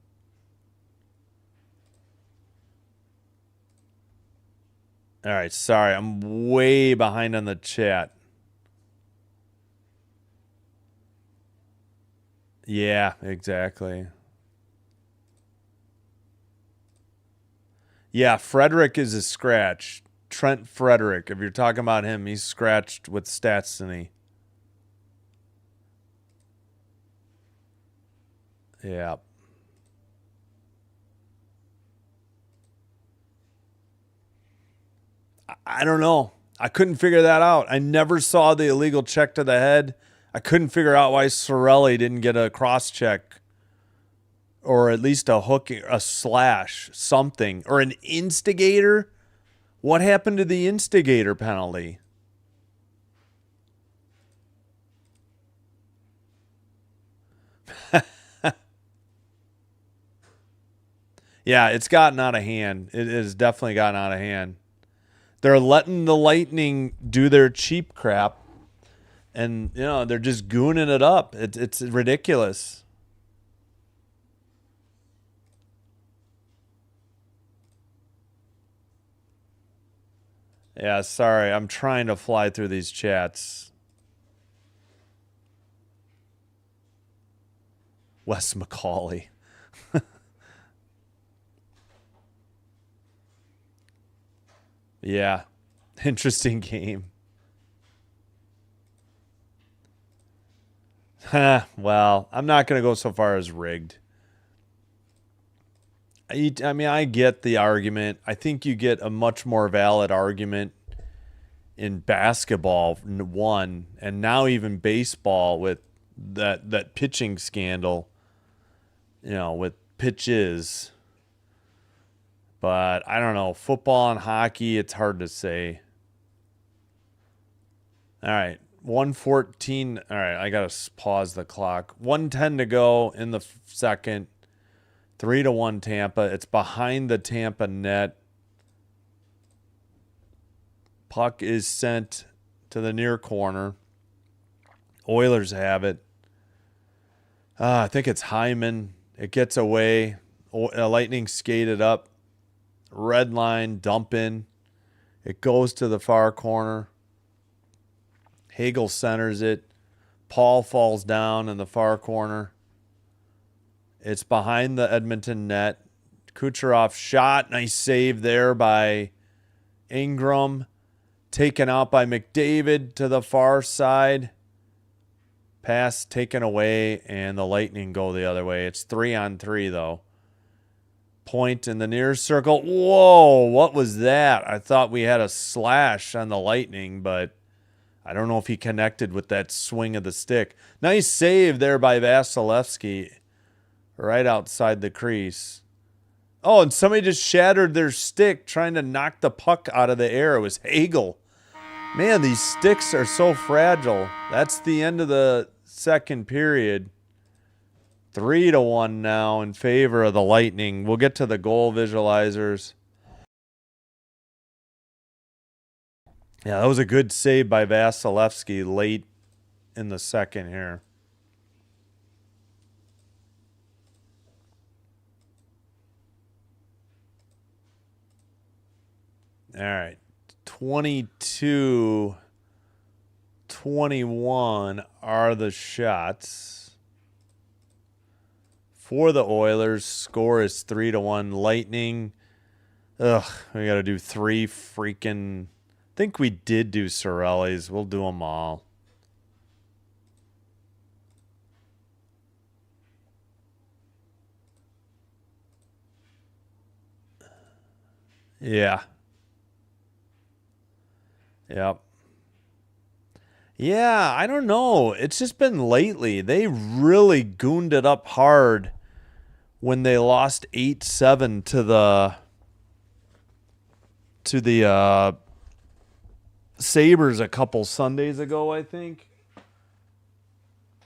All right, sorry, I'm way behind on the chat. Yeah, exactly. Yeah, Frederick is a scratch. Trent Frederick. If you're talking about him, he's scratched with Stastny. Yeah. I don't know. I couldn't figure that out. I never saw the illegal check to the head. I couldn't figure out why Cirelli didn't get a cross check or at least a hook, a slash, something, or an instigator. What happened to the instigator penalty? Yeah, it's gotten out of hand. It has definitely gotten out of hand. They're letting the Lightning do their cheap crap, and they're just gooning it up. It's ridiculous. Yeah, sorry. I'm trying to fly through these chats. Wes McCauley. Yeah. Interesting game. Well, I'm not going to go so far as rigged. I mean, I get the argument. I think you get a much more valid argument in basketball, one, and now even baseball with that pitching scandal, with pitches. But I don't know. Football and hockey, it's hard to say. All right. 1:14. All right. I got to pause the clock. 1:10 to go in the second. 3-1 Tampa. It's behind the Tampa net. Puck is sent to the near corner. Oilers have it. I think it's Hyman. It gets away. Lightning skated up. Red line, dump in. It goes to the far corner. Hagel centers it. Paul falls down in the far corner. It's behind the Edmonton net. Kucherov shot. Nice save there by Ingram. Taken out by McDavid to the far side. Pass taken away, and the Lightning go the other way. It's 3-on-3, though. Point in the near circle. Whoa, what was that? I thought we had a slash on the Lightning, but I don't know if he connected with that swing of the stick. Nice save there by Vasilevsky right outside the crease. Oh, and somebody just shattered their stick trying to knock the puck out of the air. It was Hagel. Man, these sticks are so fragile. That's the end of the second period. 3-1 now in favor of the Lightning. We'll get to the goal visualizers. Yeah, that was a good save by Vasilevsky late in the second here. All right. 22-21 are the shots. For the Oilers, score is 3-1. Lightning. We got to do 3 freaking. I think we did do Cirelli's. We'll do them all. Yeah. Yep. Yeah, I don't know. It's just been lately. They really gooned it up hard when they lost 8-7 to the Sabres a couple Sundays ago, I think.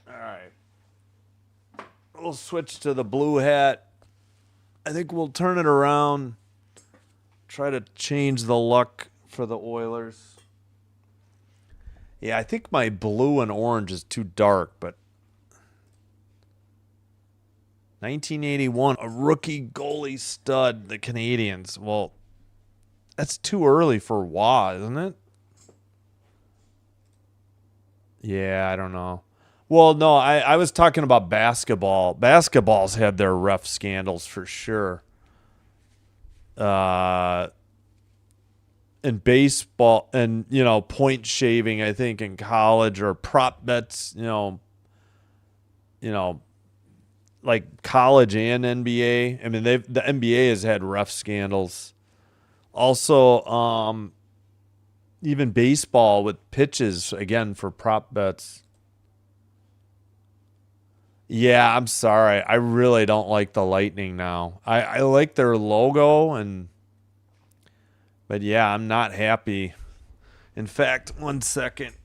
All right. We'll switch to the blue hat. I think we'll turn it around. Try to change the luck for the Oilers. Yeah, I think my blue and orange is too dark, but 1981, a rookie goalie stud, the Canadiens. Well, that's too early for Waugh, isn't it? Yeah, I don't know. Well, no, I was talking about basketball. Basketball's had their ref scandals for sure. and baseball and, point shaving, I think, in college, or prop bets, like college and NBA. I mean, the NBA has had rough scandals. Also, even baseball with pitches, again, for prop bets. Yeah, I'm sorry. I really don't like the Lightning now. I like their logo, but yeah, I'm not happy. In fact, one second.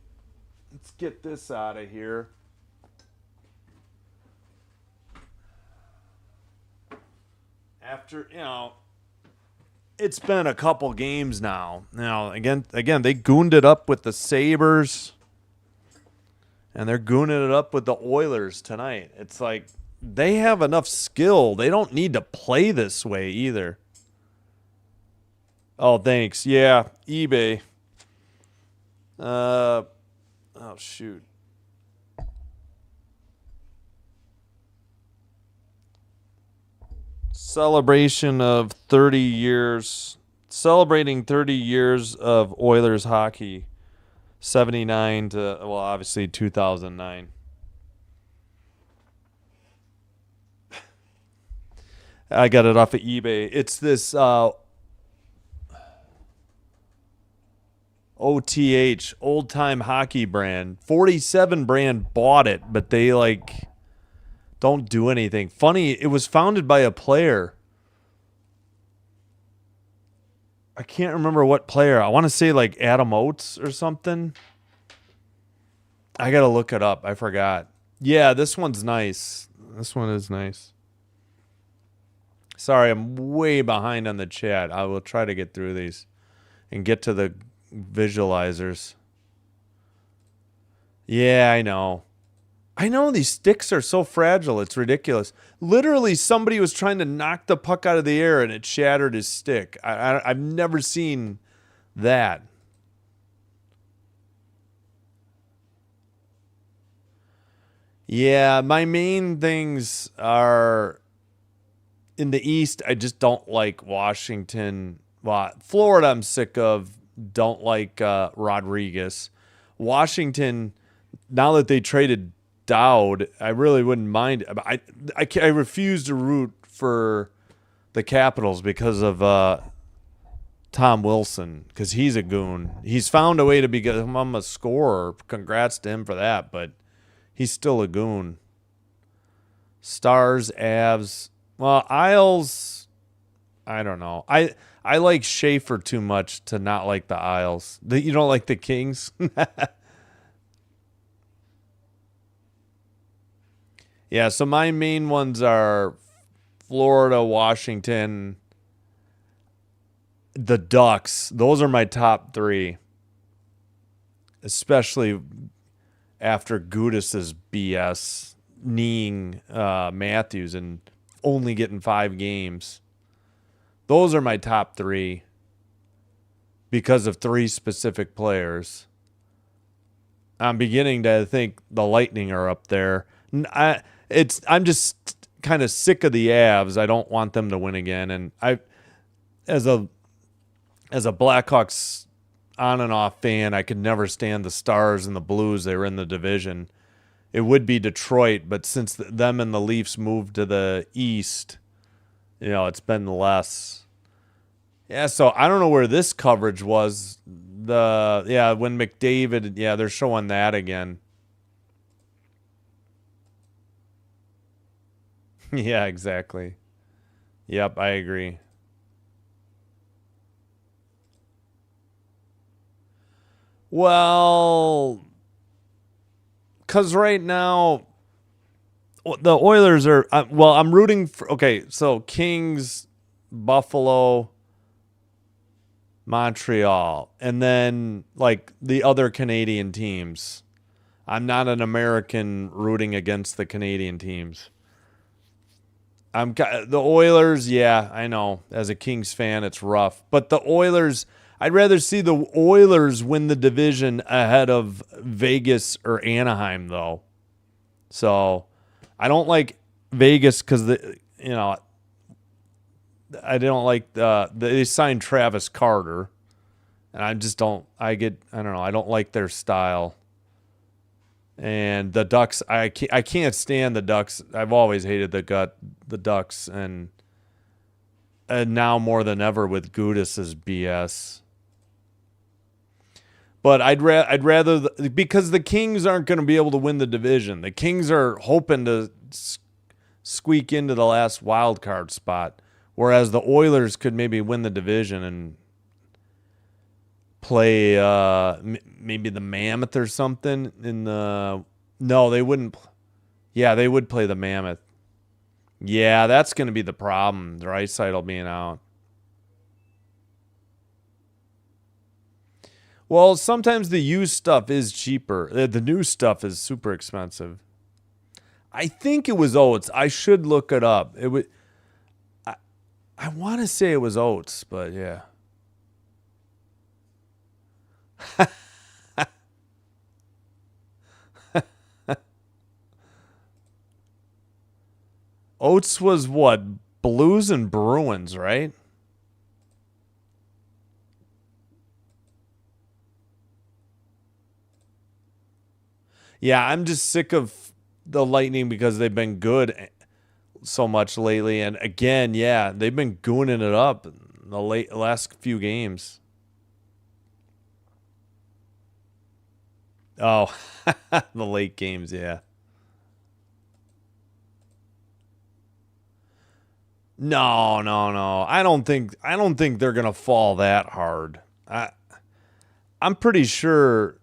Let's get this out of here. After, it's been a couple games now. Again, they gooned it up with the Sabres, and they're gooning it up with the Oilers tonight. It's like they have enough skill. They don't need to play this way either. Oh, thanks. Yeah, eBay. Oh, shoot. Celebrating 30 years of Oilers hockey. 79 to, well, obviously 2009. I got it off of eBay. It's this OTH, old time hockey brand. 47 brand bought it, but they don't do anything. Funny, it was founded by a player. I can't remember what player. I want to say Adam Oates or something. I got to look it up. I forgot. Yeah, this one's nice. This one is nice. Sorry, I'm way behind on the chat. I will try to get through these and get to the visualizers. Yeah, I know. These sticks are so fragile. It's ridiculous. Literally, somebody was trying to knock the puck out of the air and it shattered his stick. I've never seen that. Yeah, my main things are in the East. I just don't like Washington. Well, Florida, I'm sick of. Don't like Rodriguez. Washington, now that they traded Dowd, I really wouldn't mind. I refuse to root for the Capitals because of Tom Wilson, because he's a goon. He's found a way to become a scorer. Congrats to him for that, but he's still a goon. Stars, Avs. Well, Isles, I don't know. I like Schaefer too much to not like the Isles. You don't like the Kings? Yeah, so my main ones are Florida, Washington, the Ducks. Those are my top three. Especially after Gudas's BS kneeing Matthews and only getting 5 games. Those are my top three because of 3 specific players. I'm beginning to think the Lightning are up there. I'm just kind of sick of the Avs. I don't want them to win again. And as a Blackhawks on and off fan, I could never stand the Stars and the Blues. They were in the division. It would be Detroit, but since them and the Leafs moved to the East, it's been less. Yeah, so I don't know where this coverage was. When McDavid, they're showing that again. Yeah, exactly. Yep, I agree. Well, because right now the Oilers are, I'm rooting for, okay, so Kings, Buffalo, Montreal, and then the other Canadian teams. I'm not an American rooting against the Canadian teams. The Oilers, yeah, I know. As a Kings fan, it's rough. But the Oilers, I'd rather see the Oilers win the division ahead of Vegas or Anaheim, though. So I don't like Vegas because I don't like they signed Travis Carter. And I just don't. I don't know. I don't like their style. And the Ducks, I can't stand the Ducks. I've always hated the Ducks, and now more than ever with Gudas's BS. But I'd rather because the Kings aren't going to be able to win the division. The Kings are hoping to squeak into the last wild card spot, whereas the Oilers could maybe win the division and play maybe the Mammoth or something in the. No, they wouldn't. Yeah, they would play the Mammoth. Yeah, that's going to be the problem. Draisaitl being out. Well, sometimes the used stuff is cheaper. The new stuff is super expensive. I think it was Oates. I should look it up. It would. I want to say it was Oates, but yeah. Oates was what? Blues and Bruins, right? Yeah, I'm just sick of the Lightning because they've been good so much lately. And again, yeah, they've been gooning it up in the last few games. Oh, the late games, yeah. No, no, no. I don't think they're gonna fall that hard. I'm pretty sure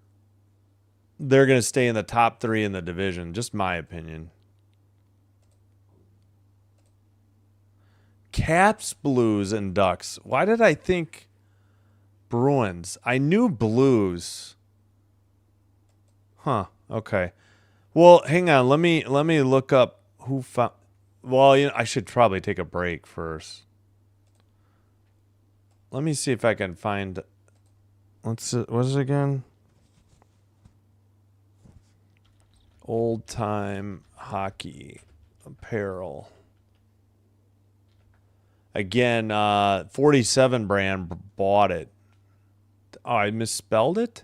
they're gonna stay in the top 3 in the division. Just my opinion. Caps, Blues, and Ducks. Why did I think Bruins? I knew Blues. Huh. Okay. Well, hang on. Let me look up who found. Well, I should probably take a break first. Let me see if I can find. What is it again? Old time hockey apparel. Again, 47 brand bought it. Oh, I misspelled it?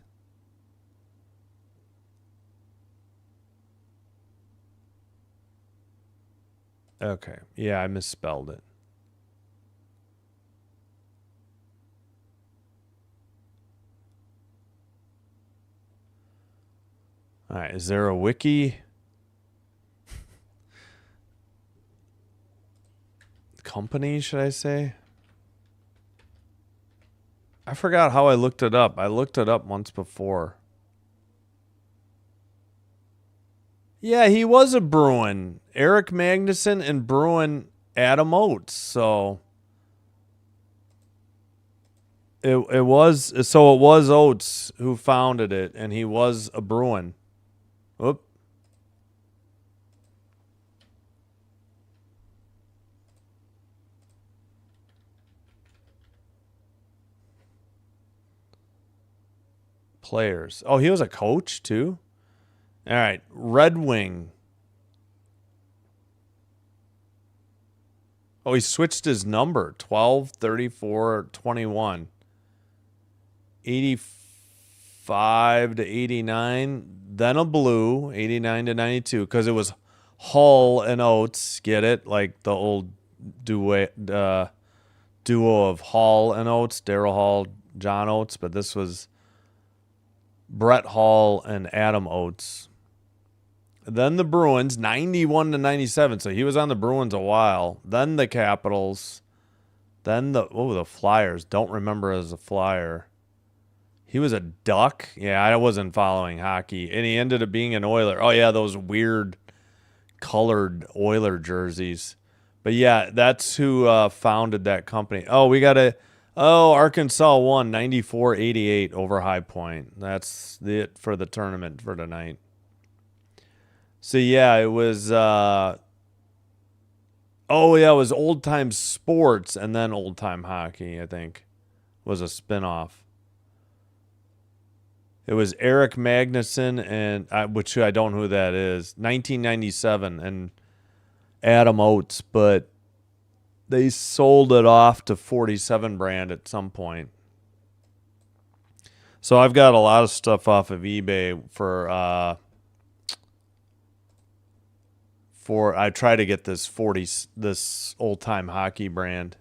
Okay. Yeah, I misspelled it. All right. Is there a wiki? Company, should I say? I forgot how I looked it up. I looked it up once before. Yeah, he was a Bruin. Eric Magnuson and Bruin Adam Oates. So it was Oates who founded it, and he was a Bruin. Oop. Players. Oh, he was a coach too? All right. Red Wing. Oh, he switched his number. 12, 34, 21. 85 to 89. Then a blue. 89 to 92. Because it was Hull and Oates. Get it? Like the old duo of Hall and Oates. Daryl Hall, John Oates. But this was Brett Hall and Adam Oates. Then the Bruins, 91 to 97. So he was on the Bruins a while. Then the Capitals. Then the Flyers. Don't remember as a Flyer. He was a Duck. Yeah, I wasn't following hockey. And he ended up being an Oiler. Oh, yeah, those weird colored Oiler jerseys. But, yeah, that's who founded that company. Oh, we got a... Oh, Arkansas won 94-88 over High Point. That's it for the tournament for tonight. So, yeah, it was... it was Old Time Sports and then Old Time Hockey, I think, was a spinoff. It was Eric Magnuson, and which I don't know who that is, 1997, and Adam Oates, but they sold it off to 47 brand at some point. So I've got a lot of stuff off of eBay for I try to get this this old time hockey brand.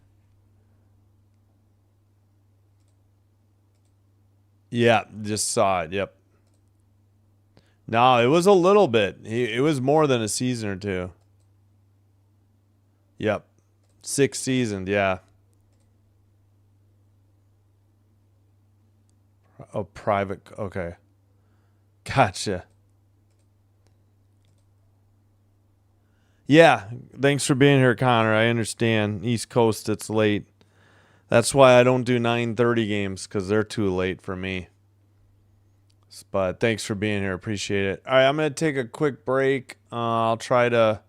Yeah, just saw it. Yep. No, it was a little bit. It was more than a season or two. Yep. 6 seasons, yeah. Oh, private. Okay. Gotcha. Yeah. Thanks for being here, Connor. I understand. East Coast, it's late. That's why I don't do 9:30 games, because they're too late for me. But thanks for being here. Appreciate it. All right, I'm going to take a quick break. I'll try to...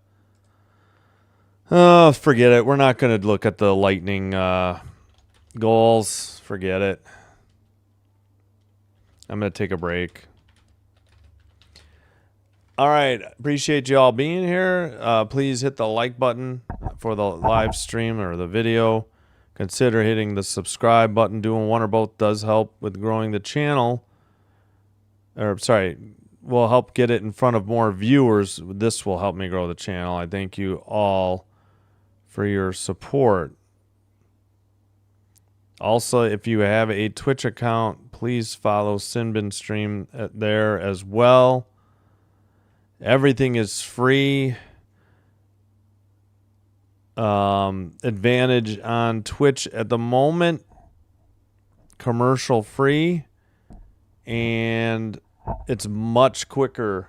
Oh, forget it. We're not going to look at the Lightning goals. Forget it. I'm going to take a break. All right. Appreciate you all being here. Please hit the like button for the live stream or the video. Consider hitting the subscribe button. Doing one or both does help with growing the channel. Or, sorry, will help get it in front of more viewers. This will help me grow the channel. I thank you all for your support. Also, if you have a Twitch account, please follow Sinbin Stream there as well. Everything is free. Advantage on Twitch at the moment, commercial free, and it's much quicker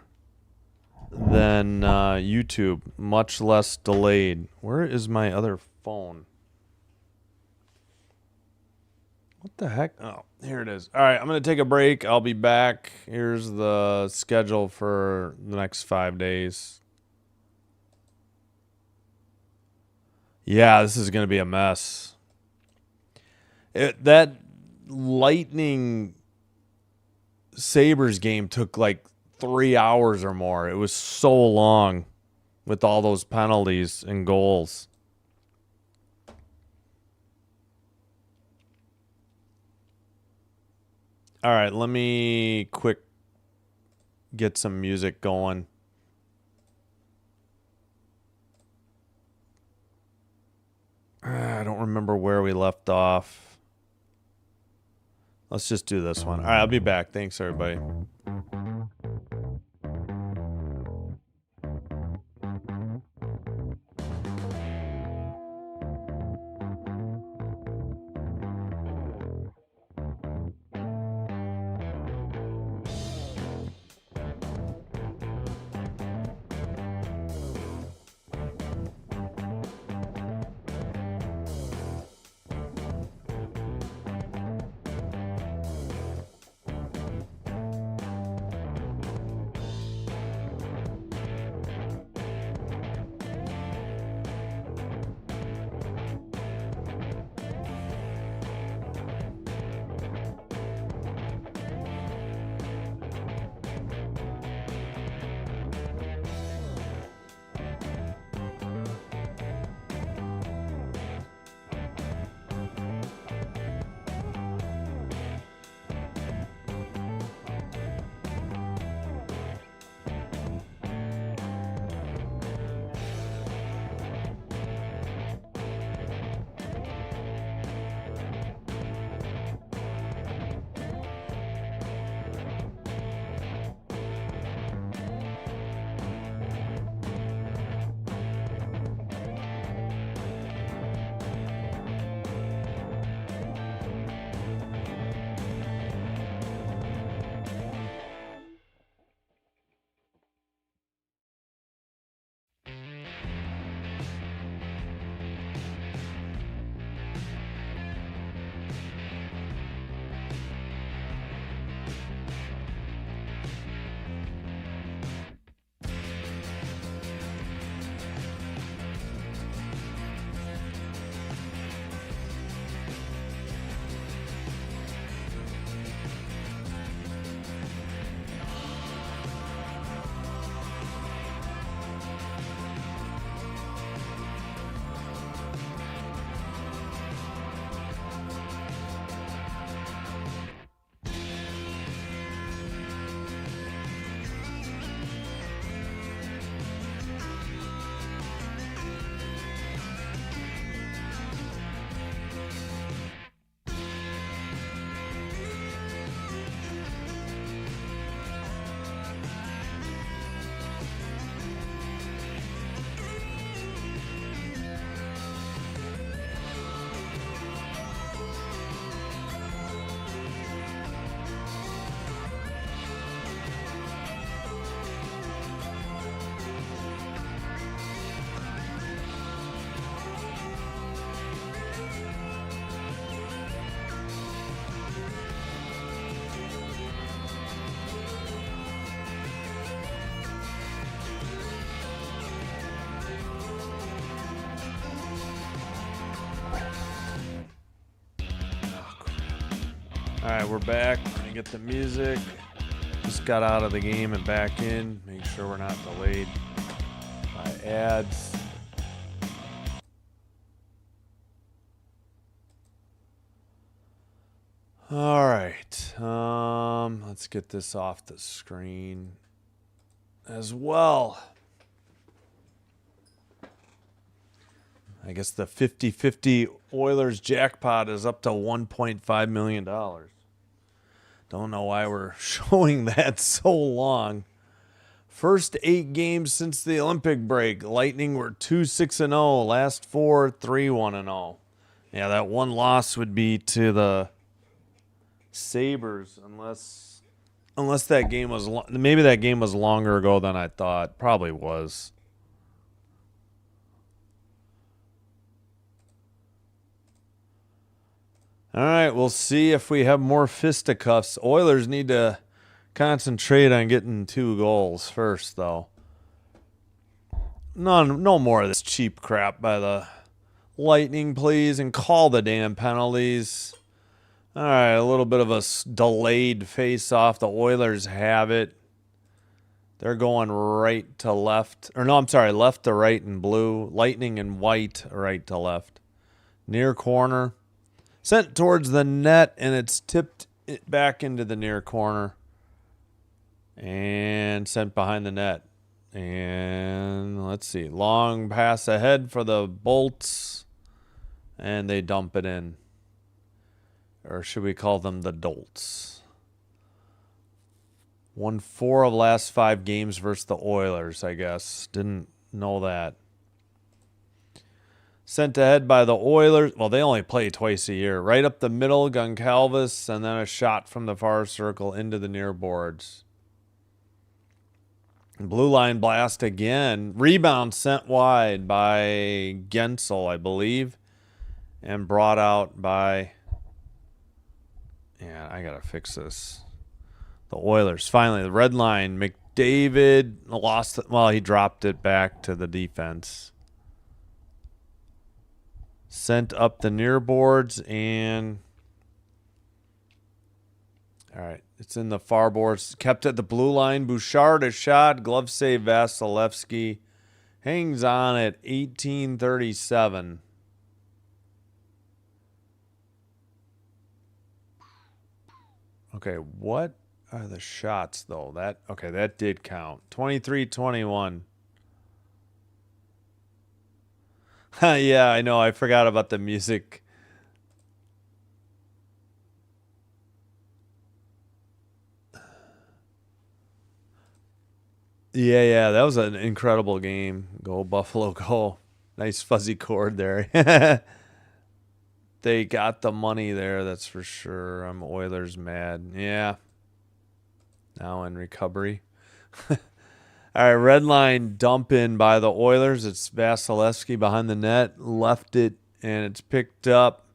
than YouTube, much less delayed. Where is my other phone? What the heck? Oh, here it is. All right, I'm going to take a break. I'll be back. Here's the schedule for the next 5 days. Yeah, this is going to be a mess. That Lightning Sabres game took like 3 hours or more. It was so long with all those penalties and goals. All right, let me get some music going. I don't remember where we left off. Let's just do this one. All right, I'll be back. Thanks, everybody. All right, we're back. We're going to get the music. Just got out of the game and back in. Make sure we're not delayed by ads. All right. Let's get this off the screen as well. I guess the 50-50 Oilers jackpot is up to $1.5 million. Don't know why we're showing that so long. First 8 games since the Olympic break. Lightning were 2-6-0. Last 4, 3-1-0. Yeah, that one loss would be to the Sabres unless that game was maybe that game was longer ago than I thought. Probably was. All right, we'll see if we have more fisticuffs. Oilers need to concentrate on getting 2 goals first, though. No more of this cheap crap by the Lightning, please, and call the damn penalties. All right, a little bit of a delayed face-off. The Oilers have it. They're going right to left. Or no, I'm sorry, left to right in blue. Lightning and white, right to left. Near corner. Sent towards the net, and it's tipped it back into the near corner. And sent behind the net. And let's see. Long pass ahead for the Bolts. And they dump it in. Or should we call them the Dolts? Won 4 of last 5 games versus the Oilers, I guess. Didn't know that. Sent ahead by the Oilers. Well, they only play twice a year. Right up the middle, Goncalves, and then a shot from the far circle into the near boards. Blue line blast again. Rebound sent wide by Gensel, I believe. And brought out by... Yeah, I got to fix this. The Oilers. Finally, the red line. McDavid lost it. Well, he dropped it back to the defense. Sent up the near boards and... All right, it's in the far boards. Kept at the blue line. Bouchard a shot. Glove save Vasilevsky. Hangs on at 18:37. Okay, what are the shots, though? That did count. 23-21. Yeah, I know. I forgot about the music. Yeah, that was an incredible game. Go Buffalo, go. Nice fuzzy chord there. They got the money there, that's for sure. I'm Oilers mad. Yeah. Now in recovery. All right, red line dump in by the Oilers. It's Vasilevsky behind the net. Left it, and it's picked up.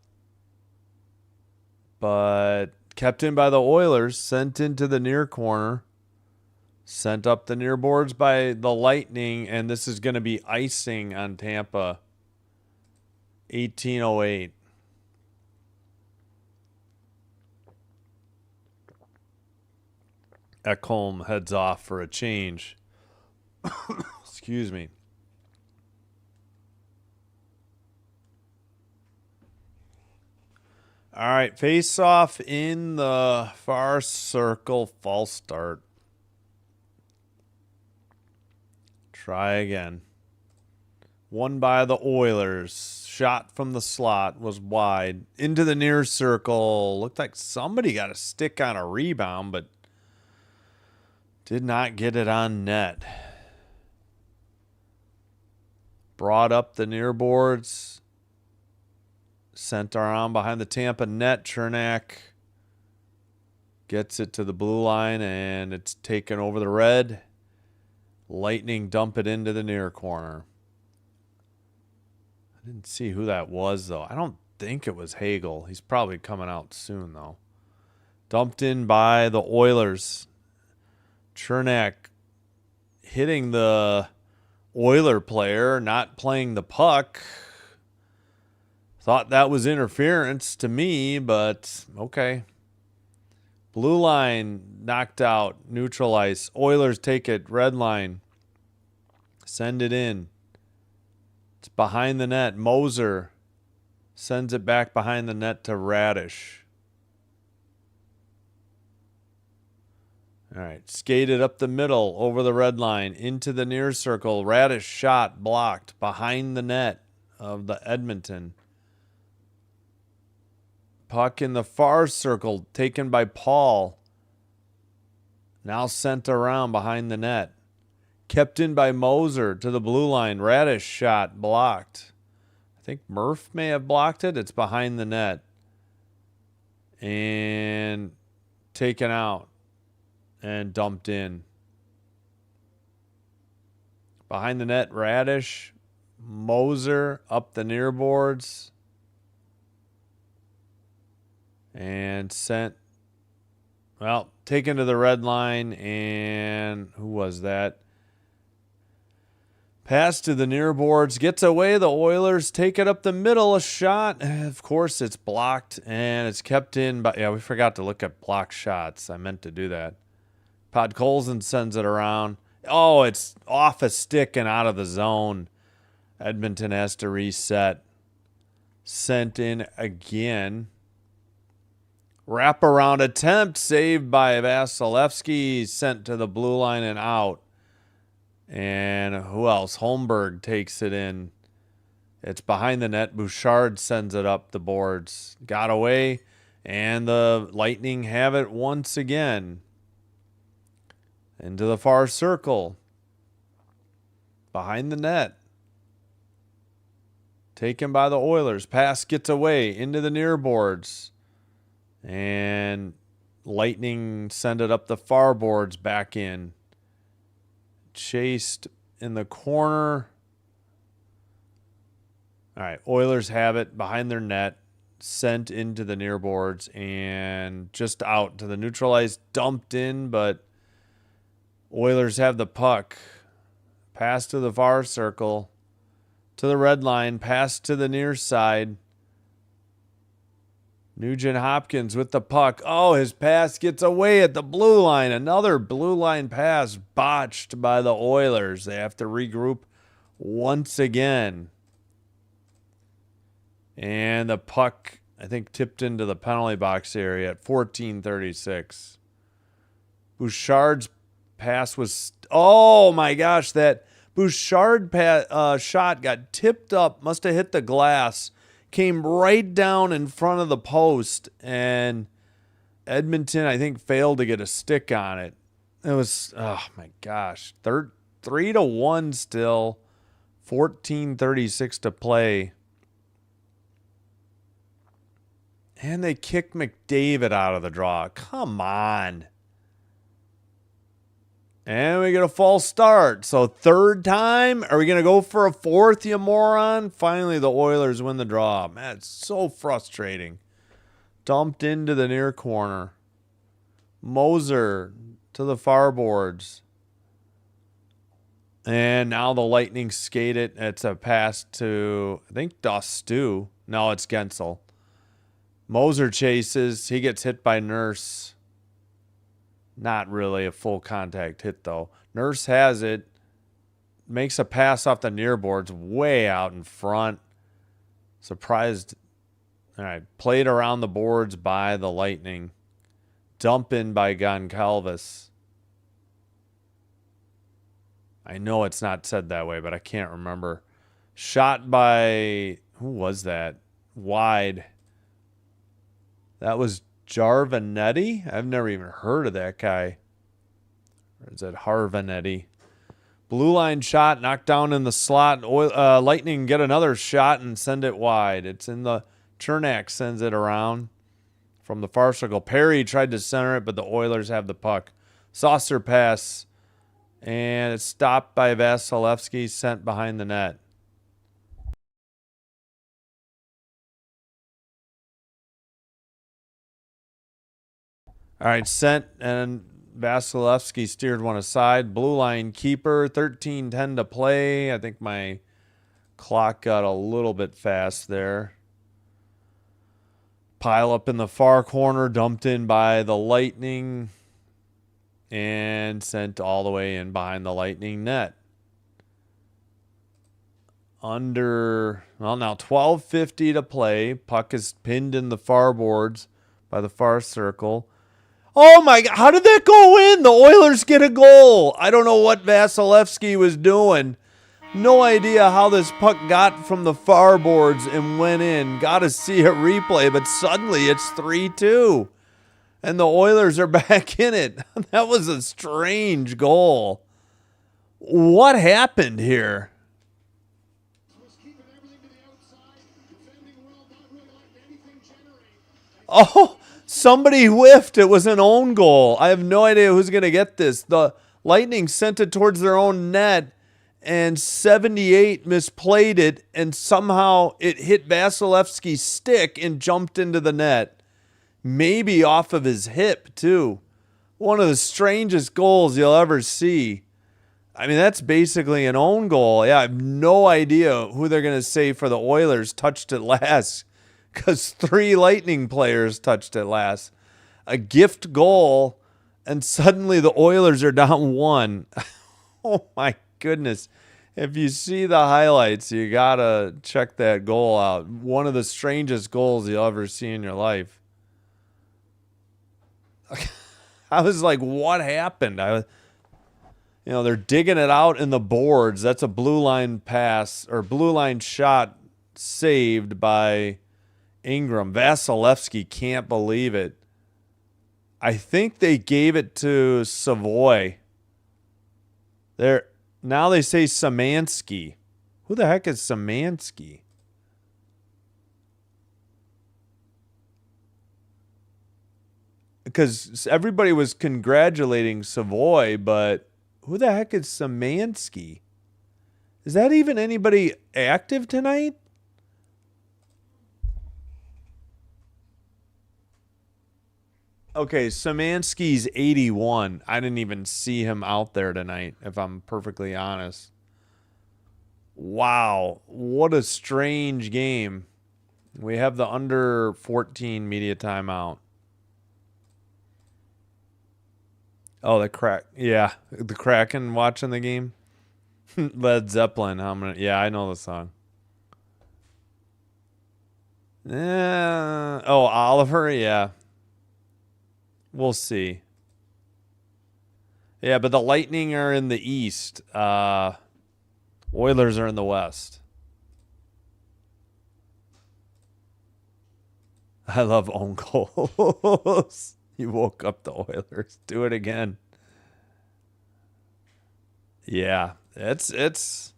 But kept in by the Oilers. Sent into the near corner. Sent up the near boards by the Lightning. And this is going to be icing on Tampa. 18:08. Ekholm heads off for a change. Excuse me. All right, face off in the far circle, false start. Try again. Won by the Oilers. Shot from the slot was wide. Into the near circle. Looked like somebody got a stick on a rebound, but did not get it on net. Brought up the near boards. Sent around behind the Tampa net. Chernak gets it to the blue line, and it's taken over the red. Lightning dump it into the near corner. I didn't see who that was, though. I don't think it was Hagel. He's probably coming out soon, though. Dumped in by the Oilers. Chernak hitting the Oiler player, not playing the puck. Thought that was interference to me, but okay. Blue line knocked out. Neutral ice. Oilers take it. Red line. Send it in. It's behind the net. Moser sends it back behind the net to Radish. All right. Skated up the middle over the red line into the near circle. Radish shot blocked behind the net of the Edmonton. Puck in the far circle taken by Paul. Now sent around behind the net. Kept in by Moser to the blue line. Radish shot blocked. I think Murph may have blocked it. It's behind the net. And taken out and dumped in. Behind the net, Radish. Moser up the near boards. And sent, well, taken to the red line. And who was that? Pass to the near boards. Gets away. The Oilers take it up the middle. A shot. Of course, it's blocked. And it's kept in. But yeah, we forgot to look at blocked shots. I meant to do that. Podkolzin sends it around. Oh, it's off a stick and out of the zone. Edmonton has to reset. Sent in again. Wraparound attempt saved by Vasilevsky. Sent to the blue line and out. And who else? Holmberg takes it in. It's behind the net. Bouchard sends it up the boards. Got away. And the Lightning have it once again. Into the far circle. Behind the net. Taken by the Oilers. Pass gets away. Into the near boards. And Lightning send it up the far boards back in. Chased in the corner. All right, Oilers have it behind their net. Sent into the near boards and just out to the neutral ice. Dumped in, but Oilers have the puck. Pass to the far circle. To the red line. Pass to the near side. Nugent Hopkins with the puck. Oh, his pass gets away at the blue line. Another blue line pass botched by the Oilers. They have to regroup once again. And the puck, I think, tipped into the penalty box area at 14:36. Bouchard's pass was... Oh, my gosh. That Bouchard shot got tipped up. Must have hit the glass. Came right down in front of the post, and Edmonton, I think, failed to get a stick on it. It was, oh my gosh, 3-1 still, 14:36 to play. And they kicked McDavid out of the draw. Come on. And we get a false start. So third time? Are we going to go for a fourth, you moron? Finally, the Oilers win the draw. Man, it's so frustrating. Dumped into the near corner. Moser to the far boards. And now the Lightning skate it. It's a pass to, I think, Dostu. No, it's Gensel. Moser chases. He gets hit by Nurse. Not really a full contact hit, though. Nurse has it. Makes a pass off the near boards way out in front. Surprised. All right. Played around the boards by the Lightning. Dump in by Goncalves. I know it's not said that way, but I can't remember. Shot by... Who was that? Wide. That was Jarvanetti? I've never even heard of that guy. Or is it Harvanetti? Blue line shot, knocked down in the slot. Lightning get another shot and send it wide. It's in the... Chernak sends it around from the far circle. Perry tried to center it, but the Oilers have the puck. Saucer pass. And it's stopped by Vasilevsky, sent behind the net. All right, sent, and Vasilevsky steered one aside. Blue line keeper, 13:10 to play. I think my clock got a little bit fast there. Pile up in the far corner, dumped in by the Lightning, and sent all the way in behind the Lightning net. Now 12:50 to play. Puck is pinned in the far boards by the far circle. Oh my God, how did that go in? The Oilers get a goal. I don't know what Vasilevsky was doing. No idea how this puck got from the far boards and went in. Got to see a replay, but suddenly it's 3-2. And the Oilers are back in it. That was a strange goal. What happened here? Oh, somebody whiffed. It was an own goal. I have no idea who's going to get this. The Lightning sent it towards their own net, and 78 misplayed it, and somehow it hit Vasilevsky's stick and jumped into the net. Maybe off of his hip, too. One of the strangest goals you'll ever see. I mean, that's basically an own goal. Yeah, I have no idea who they're going to say for the Oilers touched it last, because 3 Lightning players touched it last. A gift goal, and suddenly the Oilers are down 1. Oh, my goodness. If you see the highlights, you got to check that goal out. One of the strangest goals you'll ever see in your life. I was like, what happened? They're digging it out in the boards. That's a blue line pass or blue line shot saved by Ingram. Vasilevsky can't believe it. I think they gave it to Savoy. Now they say Szymanski. Who the heck is Szymanski? Because everybody was congratulating Savoy, but who the heck is Szymanski? Is that even anybody active tonight? Okay, Szymanski's 81. I didn't even see him out there tonight, if I'm perfectly honest. Wow, what a strange game. We have the under 14 media timeout. Oh, the Kraken watching the game. Led Zeppelin. Yeah, I know the song. Oliver. Yeah, we'll see. Yeah, but the Lightning are in the East. Oilers are in the West. I love own goals. You woke up the Oilers. Do it again. Yeah, it's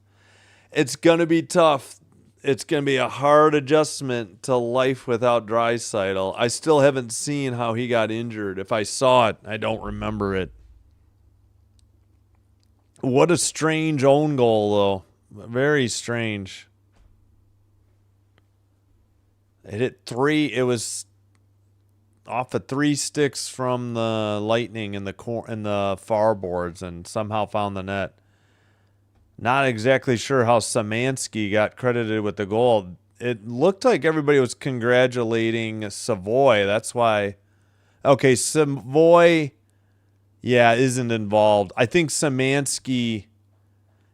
gonna be tough. It's gonna be a hard adjustment to life without Draisaitl. I still haven't seen how he got injured. If I saw it, I don't remember it. What a strange own goal, though. Very strange. It hit 3. It was off of 3 sticks from the Lightning in the far boards and somehow found the net. Not exactly sure how Szymanski got credited with the goal. It looked like everybody was congratulating Savoy. That's why. Okay, Savoy, yeah, isn't involved. I think Szymanski,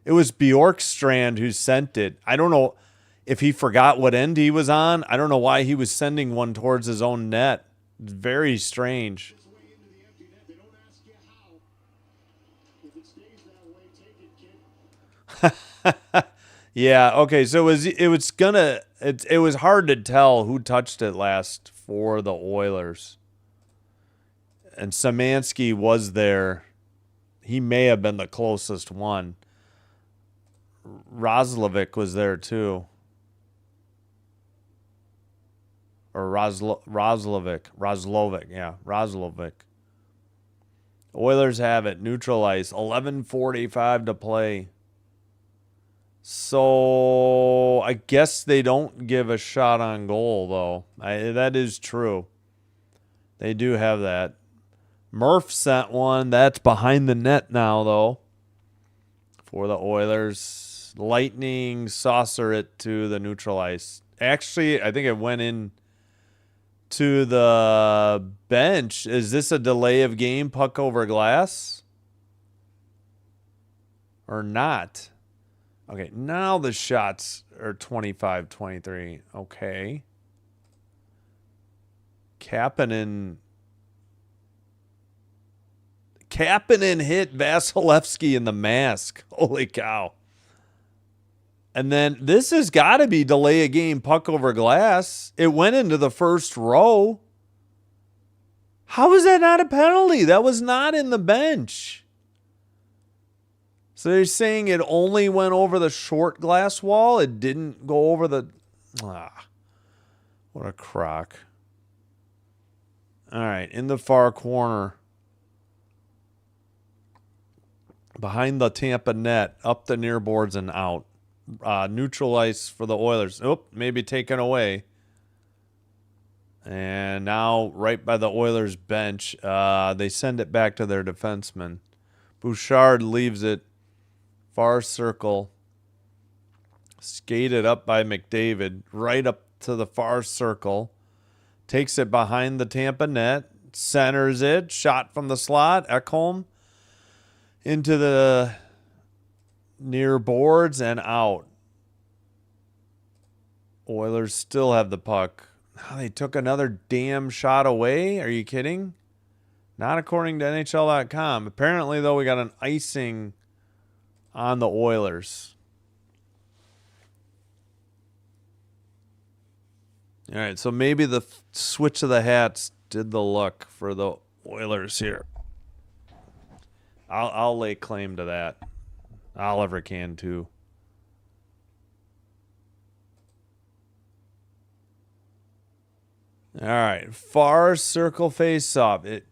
it was Bjorkstrand who sent it. I don't know if he forgot what end he was on. I don't know why he was sending one towards his own net. Very strange. Yeah, okay, so it was hard to tell who touched it last for the Oilers. And Szymanski was there. He may have been the closest one. Roslovic was there too. Or Roslovic, yeah, Roslovic. Oilers have it. Neutral ice. 11:45 to play. So I guess they don't give a shot on goal, though. That is true. They do have that. Murph sent one. That's behind the net now, though, for the Oilers. Lightning saucer it to the neutral ice. Actually, I think it went in to the bench. Is this a delay of game, puck over glass? Or not? Okay, now the shots are 25-23. Okay. Kapanen hit Vasilevsky in the mask. Holy cow. And then this has got to be delay a game, puck over glass. It went into the first row. How is that not a penalty? That was not in the bench. So they're saying it only went over the short glass wall. It didn't go over the... what a crock. All right, in the far corner. Behind the Tampa net, up the near boards and out. Neutral ice for the Oilers. Maybe taken away. And now right by the Oilers bench, they send it back to their defenseman. Bouchard leaves it. Far circle. Skated up by McDavid. Right up to the far circle. Takes it behind the Tampa net. Centers it. Shot from the slot. Ekholm. Into the near boards and out. Oilers still have the puck. Oh, they took another damn shot away? Are you kidding? Not according to NHL.com. Apparently, though, we got an icing on the Oilers. All right, so maybe the switch of the hats did the look for the Oilers here. I'll lay claim to that. Oliver can too. All right, far circle face off. It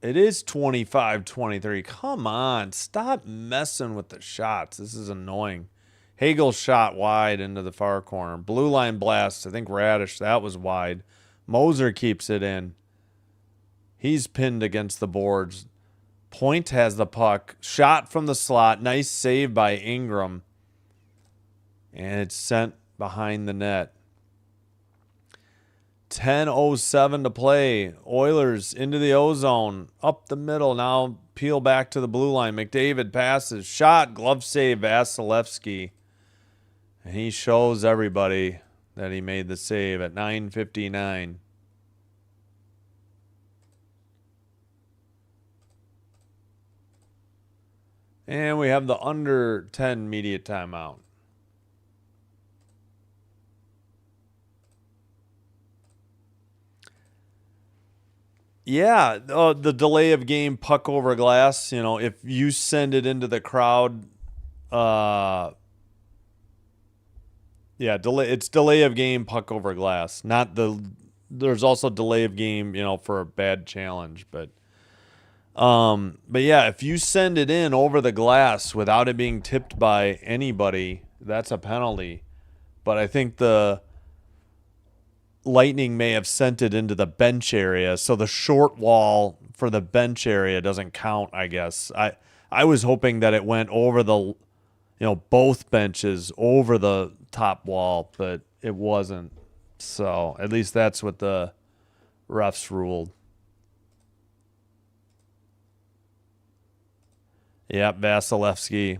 is 25-23. Come on, stop messing with the shots. This is annoying. Hagel shot wide into the far corner. Blue line blast. I think Radish, that was wide. Moser keeps it in. He's pinned against the boards. Point has the puck. Shot from the slot. Nice save by Ingram. And it's sent behind the net. 10:07 to play. Oilers into the O-zone. Up the middle. Now peel back to the blue line. McDavid passes. Shot. Glove save. Vasilevsky. And he shows everybody that he made the save at 9:59. And we have the under 10 media timeout. Yeah, the delay of game, puck over glass. You know, if you send it into the crowd, it's delay of game, puck over glass. There's also delay of game, for a bad challenge, but yeah, if you send it in over the glass without it being tipped by anybody, that's a penalty. But I think the Lightning may have sent it into the bench area, so the short wall for the bench area doesn't count, I guess. I was hoping that it went over the, both benches over the top wall, but it wasn't. So at least that's what the refs ruled. Yep, Vasilevsky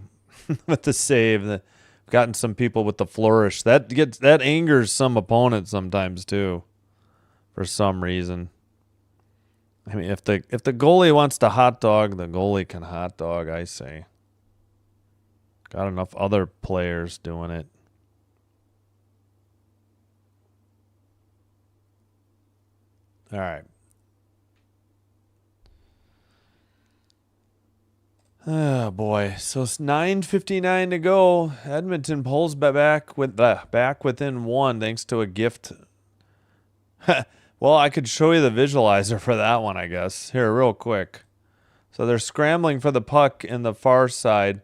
with the save. Gotten some people with the flourish. That angers some opponents sometimes too, for some reason. I mean, if the goalie wants to hot dog, the goalie can hot dog, I say. Got enough other players doing it. All right. Oh boy! So it's 9:59 to go. Edmonton pulls back within one thanks to a gift. Well, I could show you the visualizer for that one, I guess. Here, real quick. So they're scrambling for the puck in the far side,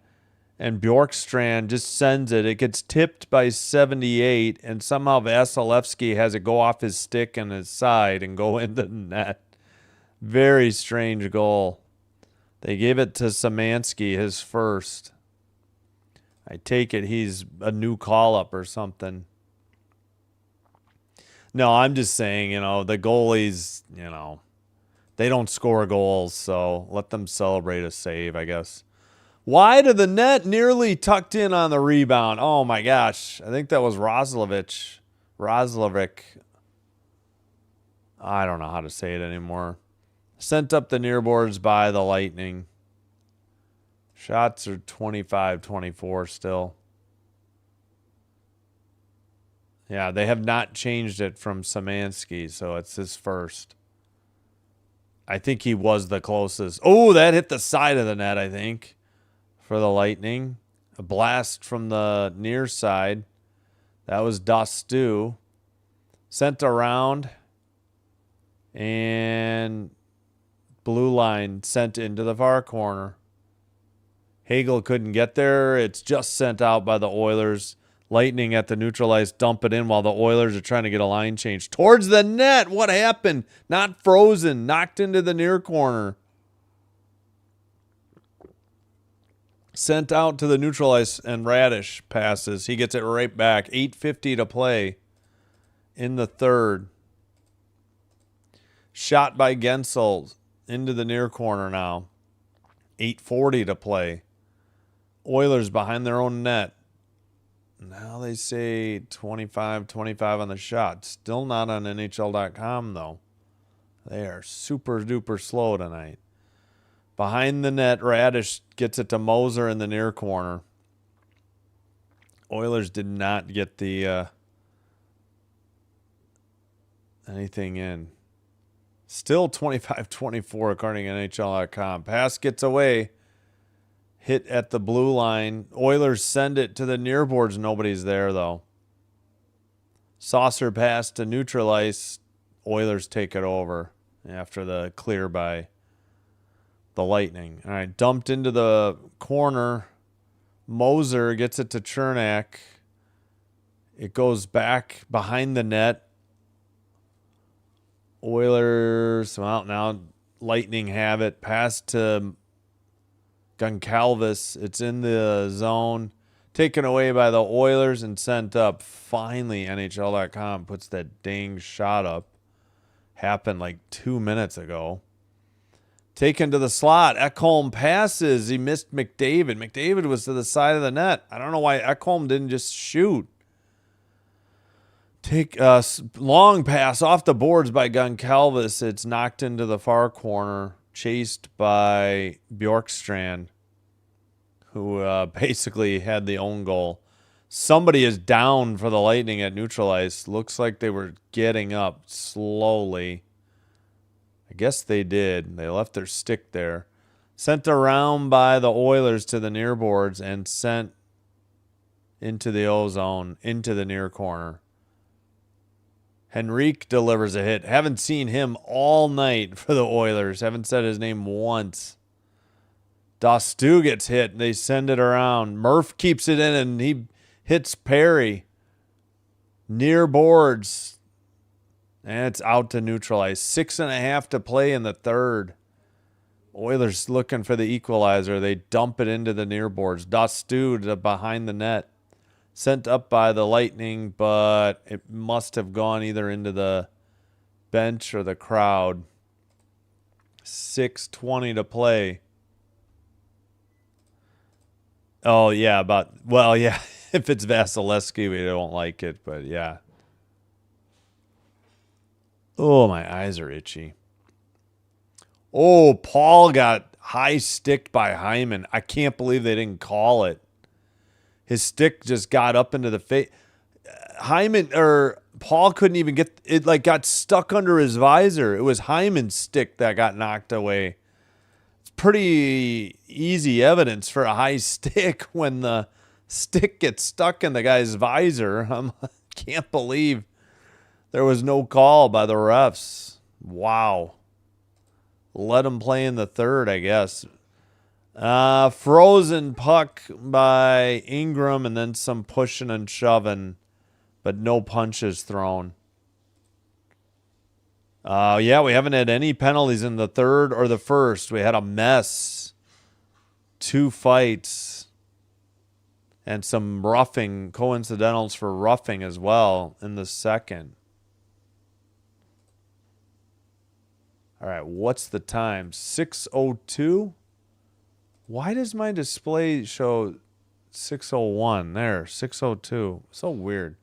and Bjorkstrand just sends it. It gets tipped by 78, and somehow Vasilevsky has it go off his stick and his side and go into the net. Very strange goal. They gave it to Szymanski, his first. I take it he's a new call-up or something. No, I'm just saying, the goalies, they don't score goals, so let them celebrate a save, I guess. Wide of the net, nearly tucked in on the rebound. Oh, my gosh. I think that was Roslovic. I don't know how to say it anymore. Sent up the near boards by the Lightning. Shots are 25-24 still. Yeah, they have not changed it from Szymanski, so it's his first. I think he was the closest. Oh, that hit the side of the net, I think, for the Lightning. A blast from the near side. That was Dastu. Sent around. And blue line sent into the far corner. Hagel couldn't get there. It's just sent out by the Oilers. Lightning at the neutral ice dump it in while the Oilers are trying to get a line change towards the net. What happened? Not frozen. Knocked into the near corner. Sent out to the neutral ice, and Radish passes. He gets it right back. 8:50 to play in the third. Shot by Gensel into the near corner now. 8:40 to play. Oilers behind their own net. Now they say 25-25 on the shot. Still not on NHL.com, though. They are super duper slow tonight. Behind the net, Radish gets it to Moser in the near corner. Oilers did not get the anything in. Still 25-24 according to NHL.com. Pass gets away. Hit at the blue line. Oilers send it to the near boards. Nobody's there, though. Saucer pass to neutral ice. Oilers take it over after the clear by the Lightning. All right, dumped into the corner. Moser gets it to Chernak. It goes back behind the net. Oilers, well, now Lightning have it. Pass to Goncalves. It's in the zone. Taken away by the Oilers and sent up. Finally, NHL.com puts that dang shot up. Happened like 2 minutes ago. Taken to the slot. Ekholm passes. He missed McDavid. McDavid was to the side of the net. I don't know why Ekholm didn't just shoot. Take a long pass off the boards by Goncalves. It's knocked into the far corner. Chased by Bjorkstrand, who basically had the own goal. Somebody is down for the Lightning at neutral ice. Looks like they were getting up slowly. I guess they did. They left their stick there. Sent around by the Oilers to the near boards and sent into the O-zone, into the near corner. Henrique delivers a hit. Haven't seen him all night for the Oilers. Haven't said his name once. Dastu gets hit. They send it around. Murph keeps it in, and he hits Perry. Near boards. And it's out to neutral ice. 6.5 to play in the third. Oilers looking for the equalizer. They dump it into the near boards. Dastu to behind the net. Sent up by the Lightning, but it must have gone either into the bench or the crowd. 6:20 to play. Oh, yeah, yeah, if it's Vasilevsky, we don't like it, but yeah. Oh, my eyes are itchy. Oh, Paul got high sticked by Hyman. I can't believe they didn't call it. His stick just got up into the face. Paul couldn't even get it, like got stuck under his visor. It was Hyman's stick that got knocked away. It's pretty easy evidence for a high stick when the stick gets stuck in the guy's visor. I can't believe there was no call by the refs. Wow. Let him play in the third, I guess. Frozen puck by Ingram and then some pushing and shoving, but no punches thrown. Yeah, we haven't had any penalties in the third or the first. We had a mess. 2 fights and some roughing, coincidentals for roughing as well in the second. All right, what's the time? 6:02? Why does my display show 6:01? There, 6:02. So weird.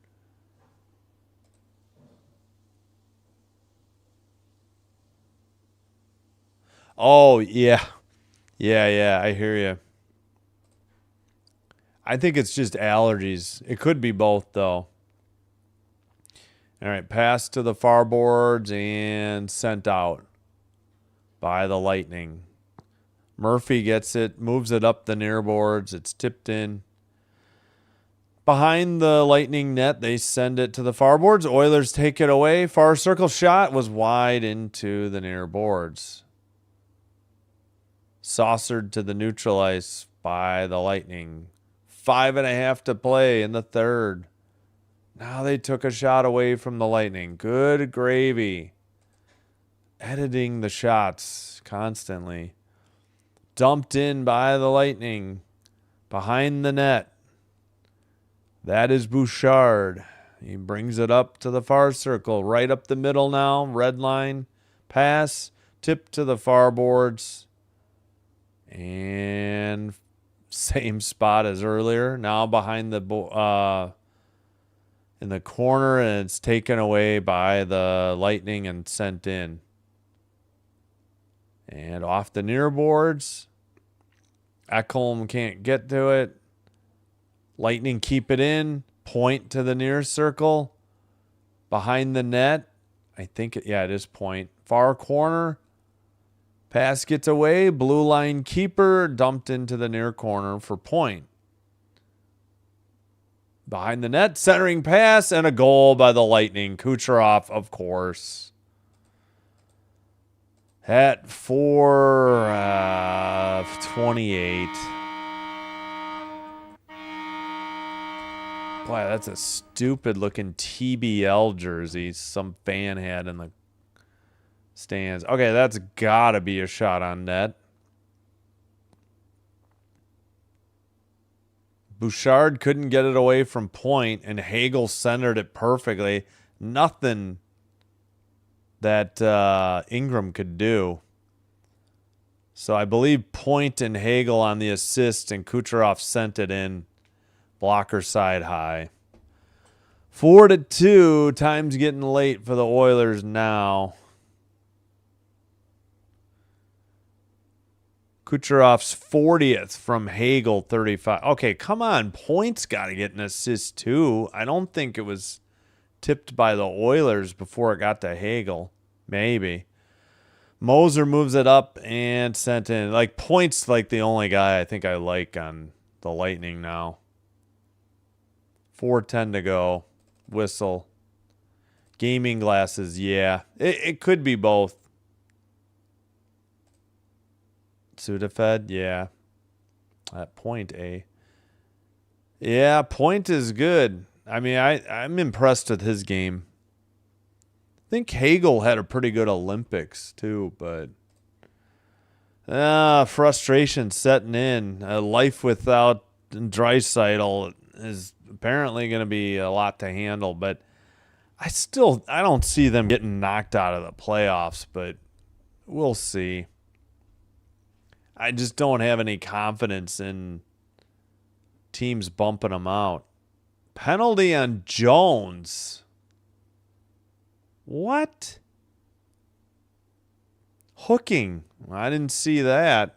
Oh, yeah. Yeah, I hear you. I think it's just allergies. It could be both, though. All right, pass to the far boards and sent out by the Lightning. Murphy gets it, moves it up the near boards. It's tipped in. Behind the Lightning net, they send it to the far boards. Oilers take it away. Far circle shot was wide into the near boards. Saucered to the neutral ice by the Lightning. 5.5 to play in the third. Now they took a shot away from the Lightning. Good gravy. Editing the shots constantly. Dumped in by the Lightning. Behind the net. That is Bouchard. He brings it up to the far circle. Right up the middle now. Red line. Pass. Tip to the far boards. And same spot as earlier. Now behind the in the corner, and it's taken away by the Lightning and sent in. And off the near boards. Ekholm can't get to it. Lightning keep it in. Point to the near circle. Behind the net. I think, it is point. Far corner. Pass gets away. Blue line keeper dumped into the near corner for point. Behind the net, centering pass, and a goal by the Lightning. Kucherov, of course. At 4:28. Boy, that's a stupid looking TBL jersey some fan had in the stands. Okay, that's got to be a shot on net. Bouchard couldn't get it away from point, and Hagel centered it perfectly. Nothing that Ingram could do. So I believe Point and Hagel on the assist, and Kucherov sent it in. Blocker side high. 4-2. Time's getting late for the Oilers now. Kucherov's 40th from Hagel, 35. Okay, come on. Point's got to get an assist, too. I don't think it was tipped by the Oilers before it got to Hagel. Maybe. Moser moves it up and sent in. Like, Point's like the only guy I think I like on the Lightning now. 4:10 to go. Whistle. Gaming glasses, yeah. It could be both. Sudafed, yeah. At Point, Yeah, Point is good. I mean, I'm impressed with his game. I think Hagel had a pretty good Olympics, too, but frustration setting in. Life without Draisaitl is apparently going to be a lot to handle, but I don't see them getting knocked out of the playoffs, but we'll see. I just don't have any confidence in teams bumping them out. Penalty on Jones. What? Hooking. I didn't see that.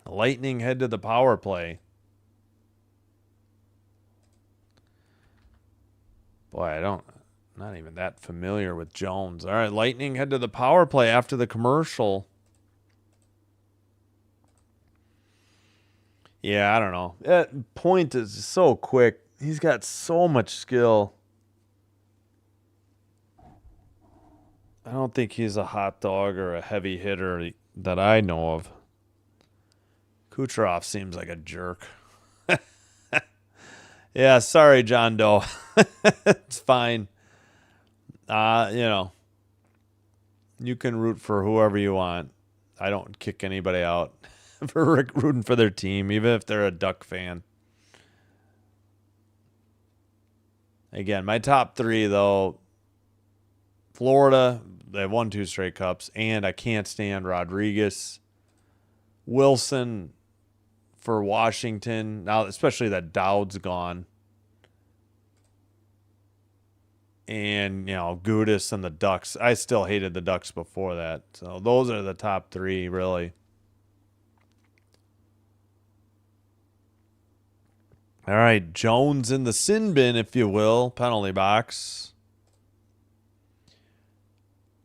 Lightning head to the power play. Boy, not even that familiar with Jones. All right, Lightning head to the power play after the commercial. Yeah, I don't know. That Point is so quick. He's got so much skill. I don't think he's a hot dog or a heavy hitter that I know of. Kucherov seems like a jerk. Yeah, sorry, John Doe. It's fine. You can root for whoever you want. I don't kick anybody out for rooting for their team, even if they're a Duck fan. Again, my top three, though, Florida, they won 2 straight cups, and I can't stand Rodriguez. Wilson for Washington. Now, especially that Dowd's gone. And, Gudis and the Ducks. I still hated the Ducks before that. So those are the top 3, really. All right, Jones in the sin bin, if you will, penalty box.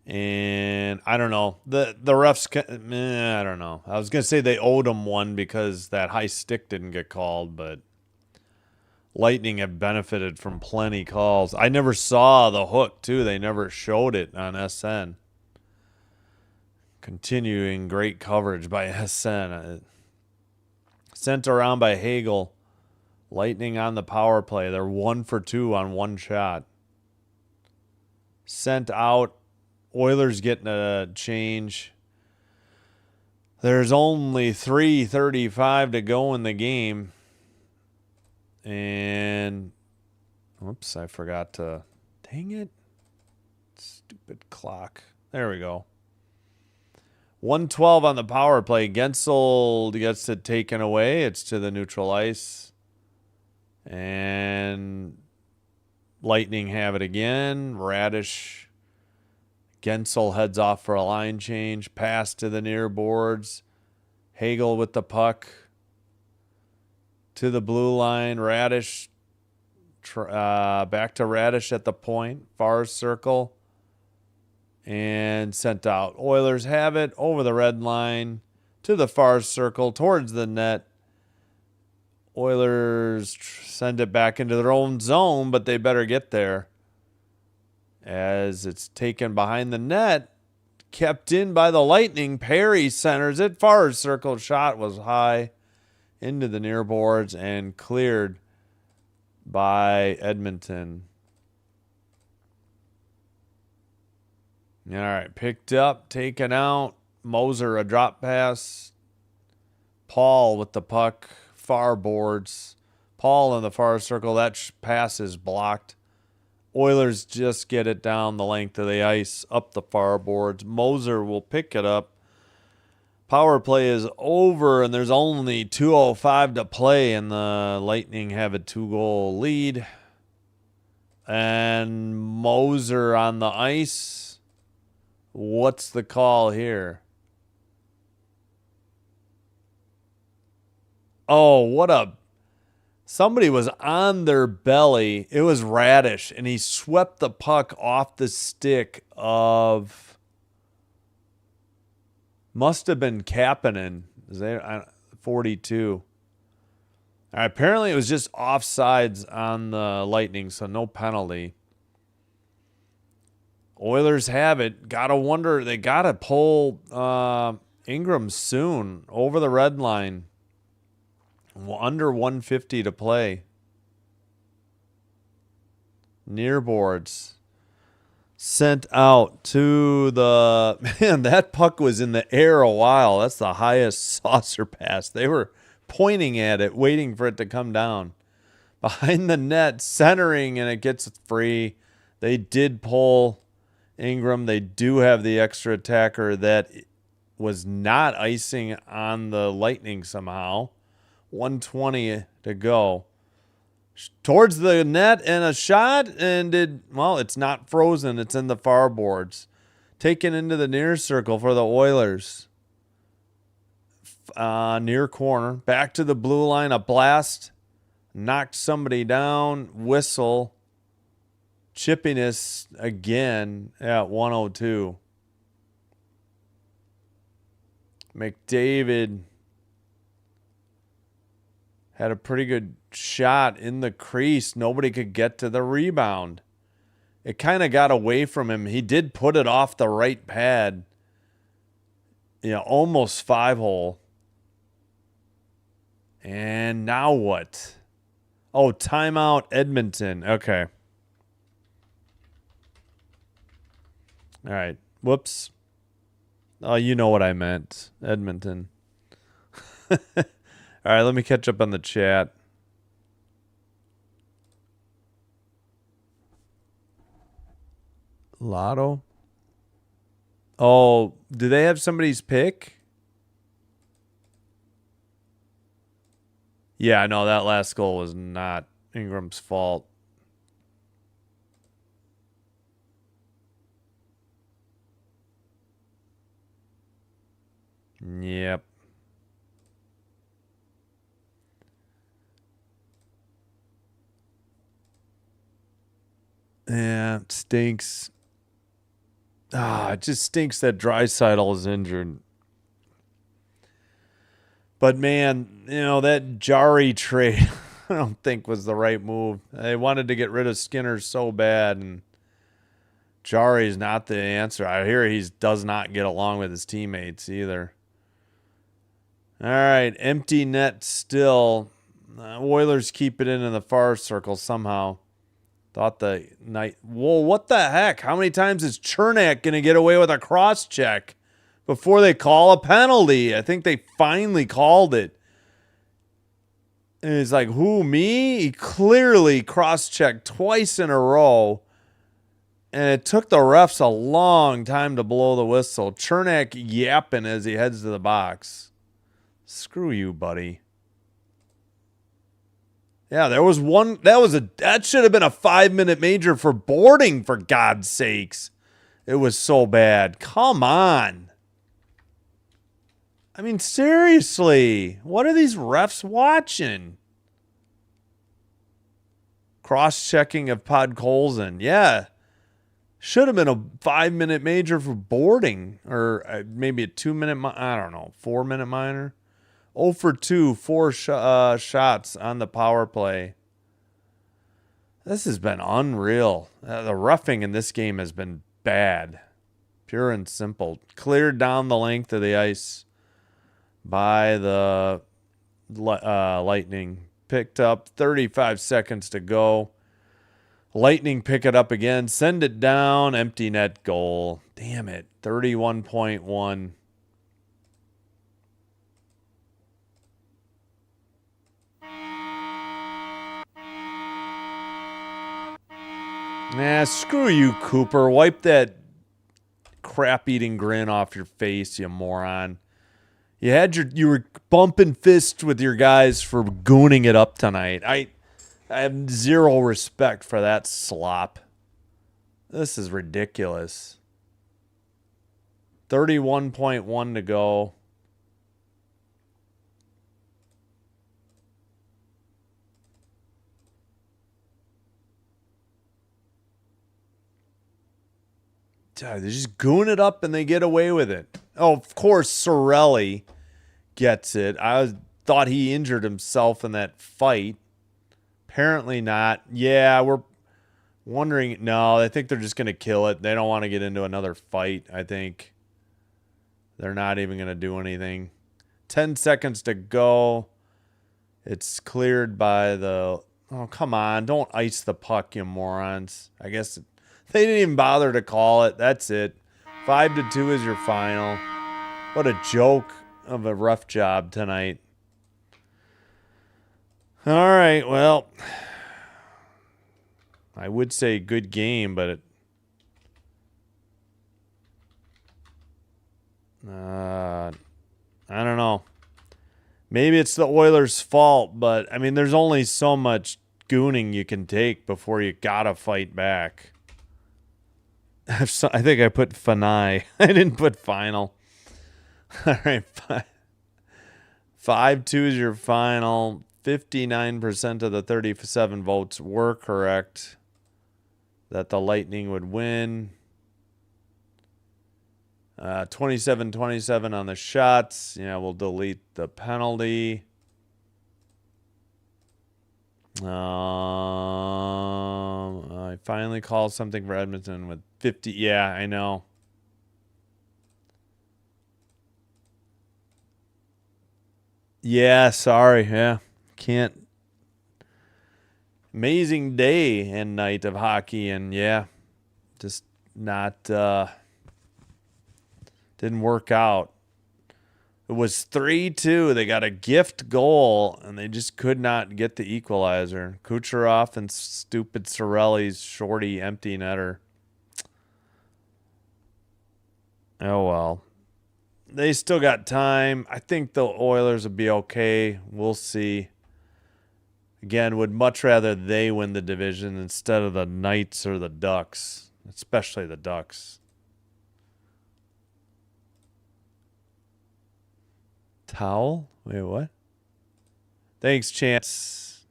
And I don't know. The refs, I don't know. I was going to say they owed him one because that high stick didn't get called, but Lightning have benefited from plenty calls. I never saw the hook, too. They never showed it on SN. Continuing great coverage by SN. Sent around by Hagel. Lightning on the power play. They're 1 for 2 on one shot. Sent out. Oilers getting a change. There's only 3:35 to go in the game. And, whoops, I forgot to, dang it. Stupid clock. There we go. 1:12 on the power play. Gensel gets it taken away. It's to the neutral ice. And Lightning have it again. Radish. Gensel heads off for a line change. Pass to the near boards. Hagel with the puck. To the blue line. Radish. Back to Radish at the point. Far circle. And sent out. Oilers have it over the red line. To the far circle. Towards the net. Oilers send it back into their own zone, but they better get there. As it's taken behind the net. Kept in by the Lightning. Perry centers it. Far circle shot was high. Into the near boards and cleared by Edmonton. All right. Picked up. Taken out. Moser a drop pass. Paul with the puck. Far boards. Paul in the far circle. That pass is blocked. Oilers just get it down the length of the ice, up the far boards. Moser will pick it up. Power play is over, and there's only 2:05 to play, and the Lightning have a 2-goal lead. And Moser on the ice. What's the call here? Oh, what a... Somebody was on their belly. It was Radish, and he swept the puck off the stick of... Must have been Kapanen. 42. Apparently, it was just offsides on the Lightning, so no penalty. Oilers have it. Gotta wonder, they gotta pull Ingram soon over the red line. Under 150 to play. Near boards. Sent out to the... Man, that puck was in the air a while. That's the highest saucer pass. They were pointing at it, waiting for it to come down. Behind the net, centering, and it gets free. They did pull Ingram. They do have the extra attacker that was not icing on the Lightning somehow. 1:20 to go. Towards the net and a shot, and it's not frozen. It's in the far boards. Taken into the near circle for the Oilers. Near corner. Back to the blue line. A blast. Knocked somebody down. Whistle. Chippiness again at 1:02. McDavid had a pretty good shot in the crease. Nobody could get to the rebound. It kind of got away from him. He did put it off the right pad. Almost 5-hole. And now what? Oh, timeout Edmonton. Okay. All right. Whoops. Oh, you know what I meant. Edmonton. All right, let me catch up on the chat. Lotto? Oh, do they have somebody's pick? Yeah, no, that last goal was not Ingram's fault. Yep. Yeah, it stinks. It just stinks that Draisaitl is injured. But man, that Jari trade I don't think was the right move. They wanted to get rid of Skinner so bad, and Jari's not the answer. I hear he does not get along with his teammates either. All right, empty net still. Oilers keep it in the far circle somehow. Thought the night. Whoa, what the heck? How many times is Chernak going to get away with a cross check before they call a penalty? I think they finally called it. And he's like, who, me? He clearly cross-checked twice in a row. And it took the refs a long time to blow the whistle. Chernak yapping as he heads to the box. Screw you, buddy. Yeah, there was one. That should have been a 5-minute major for boarding, for God's sakes. It was so bad. Come on. I mean, seriously. What are these refs watching? Cross-checking of Podkolzin. Yeah. Should have been a 5-minute major for boarding. Or maybe a 2-minute, I don't know, 4-minute minor. 0 for 2, 4 shots on the power play. This has been unreal. The roughing in this game has been bad. Pure and simple. Cleared down the length of the ice by the Lightning. Picked up, 35 seconds to go. Lightning pick it up again. Send it down. Empty net goal. Damn it. 31.1. Nah, screw you, Cooper. Wipe that crap-eating grin off your face, you moron. You were bumping fists with your guys for gooning it up tonight. I have zero respect for that slop. This is ridiculous. 31.1 to go. They're just gooning it up and they get away with it. Oh, of course, Sorelli gets it. I thought he injured himself in that fight. Apparently not. Yeah, we're wondering. No, I think they're just going to kill it. They don't want to get into another fight, I think. They're not even going to do anything. 10 seconds to go. It's cleared by the... Oh, come on. Don't ice the puck, you morons. I guess they didn't even bother to call it. That's it. 5-2 is your final. What a joke of a rough job tonight. All right, well, I would say good game, but I don't know. Maybe it's the Oilers' fault, but, I mean, there's only so much gooning you can take before you gotta fight back. I think I put Fanai. I didn't put final. All right, 5-2 is your final. 59% of the 37 votes were correct that the Lightning would win. 27-27 on the shots. Yeah, we'll delete the penalty. I finally called something for Edmonton with 50. Yeah, I know. Yeah, sorry. Yeah, can't. Amazing day and night of hockey, and yeah, just not didn't work out. It was 3-2. They got a gift goal, and they just could not get the equalizer. Kucherov and stupid Sorelli's shorty empty netter. Oh, well. They still got time. I think the Oilers will be okay. We'll see. Again, would much rather they win the division instead of the Knights or the Ducks, especially the Ducks. Towel? Wait, what? Thanks, Chance.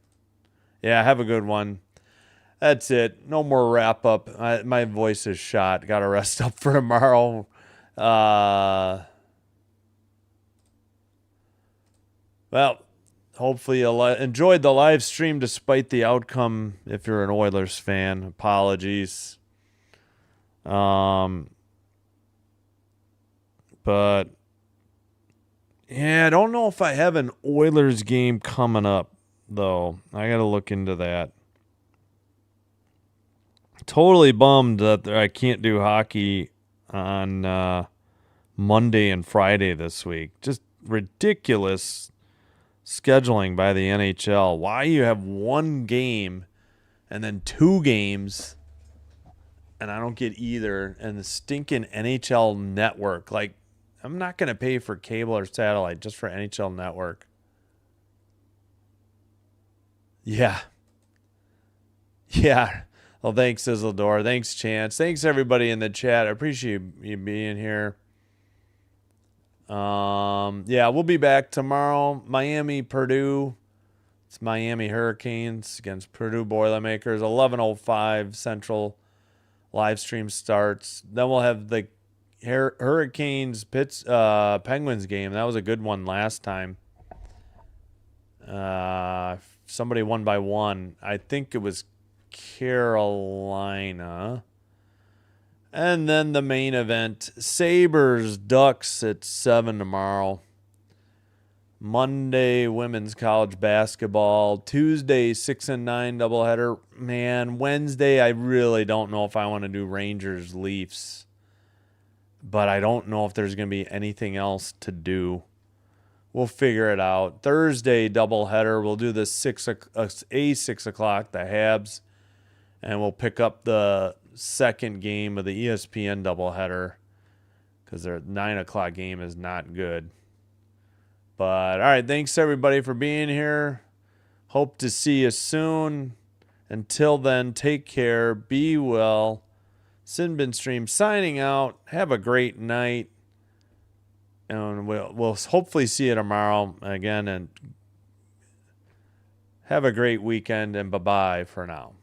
Yeah, have a good one. That's it. No more wrap up. My voice is shot. Got to rest up for tomorrow. Well, hopefully you enjoyed the live stream despite the outcome. If you're an Oilers fan, apologies. But yeah, I don't know if I have an Oilers game coming up though. I got to look into that. Totally bummed that I can't do hockey on Monday and Friday this week. Just ridiculous scheduling by the NHL. Why you have one game and then two games and I don't get either, and the stinking NHL network. Like, I'm not going to pay for cable or satellite just for NHL network. Yeah. Yeah. Well, thanks, Isildur. Thanks, Chance. Thanks, everybody in the chat. I appreciate you being here. Yeah, we'll be back tomorrow. Miami, Purdue. It's Miami Hurricanes against Purdue Boilermakers. 11:05 Central. Live stream starts. Then we'll have the Hurricanes Penguins game. That was a good one last time. Somebody won by 1. I think it was Carolina. And then the main event, Sabres Ducks at 7 tomorrow. Monday, women's college basketball. Tuesday, 6 and 9 doubleheader. Man, Wednesday, I really don't know if I want to do Rangers Leafs. But I don't know if there's going to be anything else to do. We'll figure it out. Thursday, doubleheader. We'll do the 6 o'clock, the Habs. And we'll pick up the second game of the ESPN doubleheader. Because their 9 o'clock game is not good. But, all right, thanks, everybody, for being here. Hope to see you soon. Until then, take care. Be well. Sinbin Stream signing out. Have a great night. And we'll hopefully see you tomorrow again. And have a great weekend. And bye-bye for now.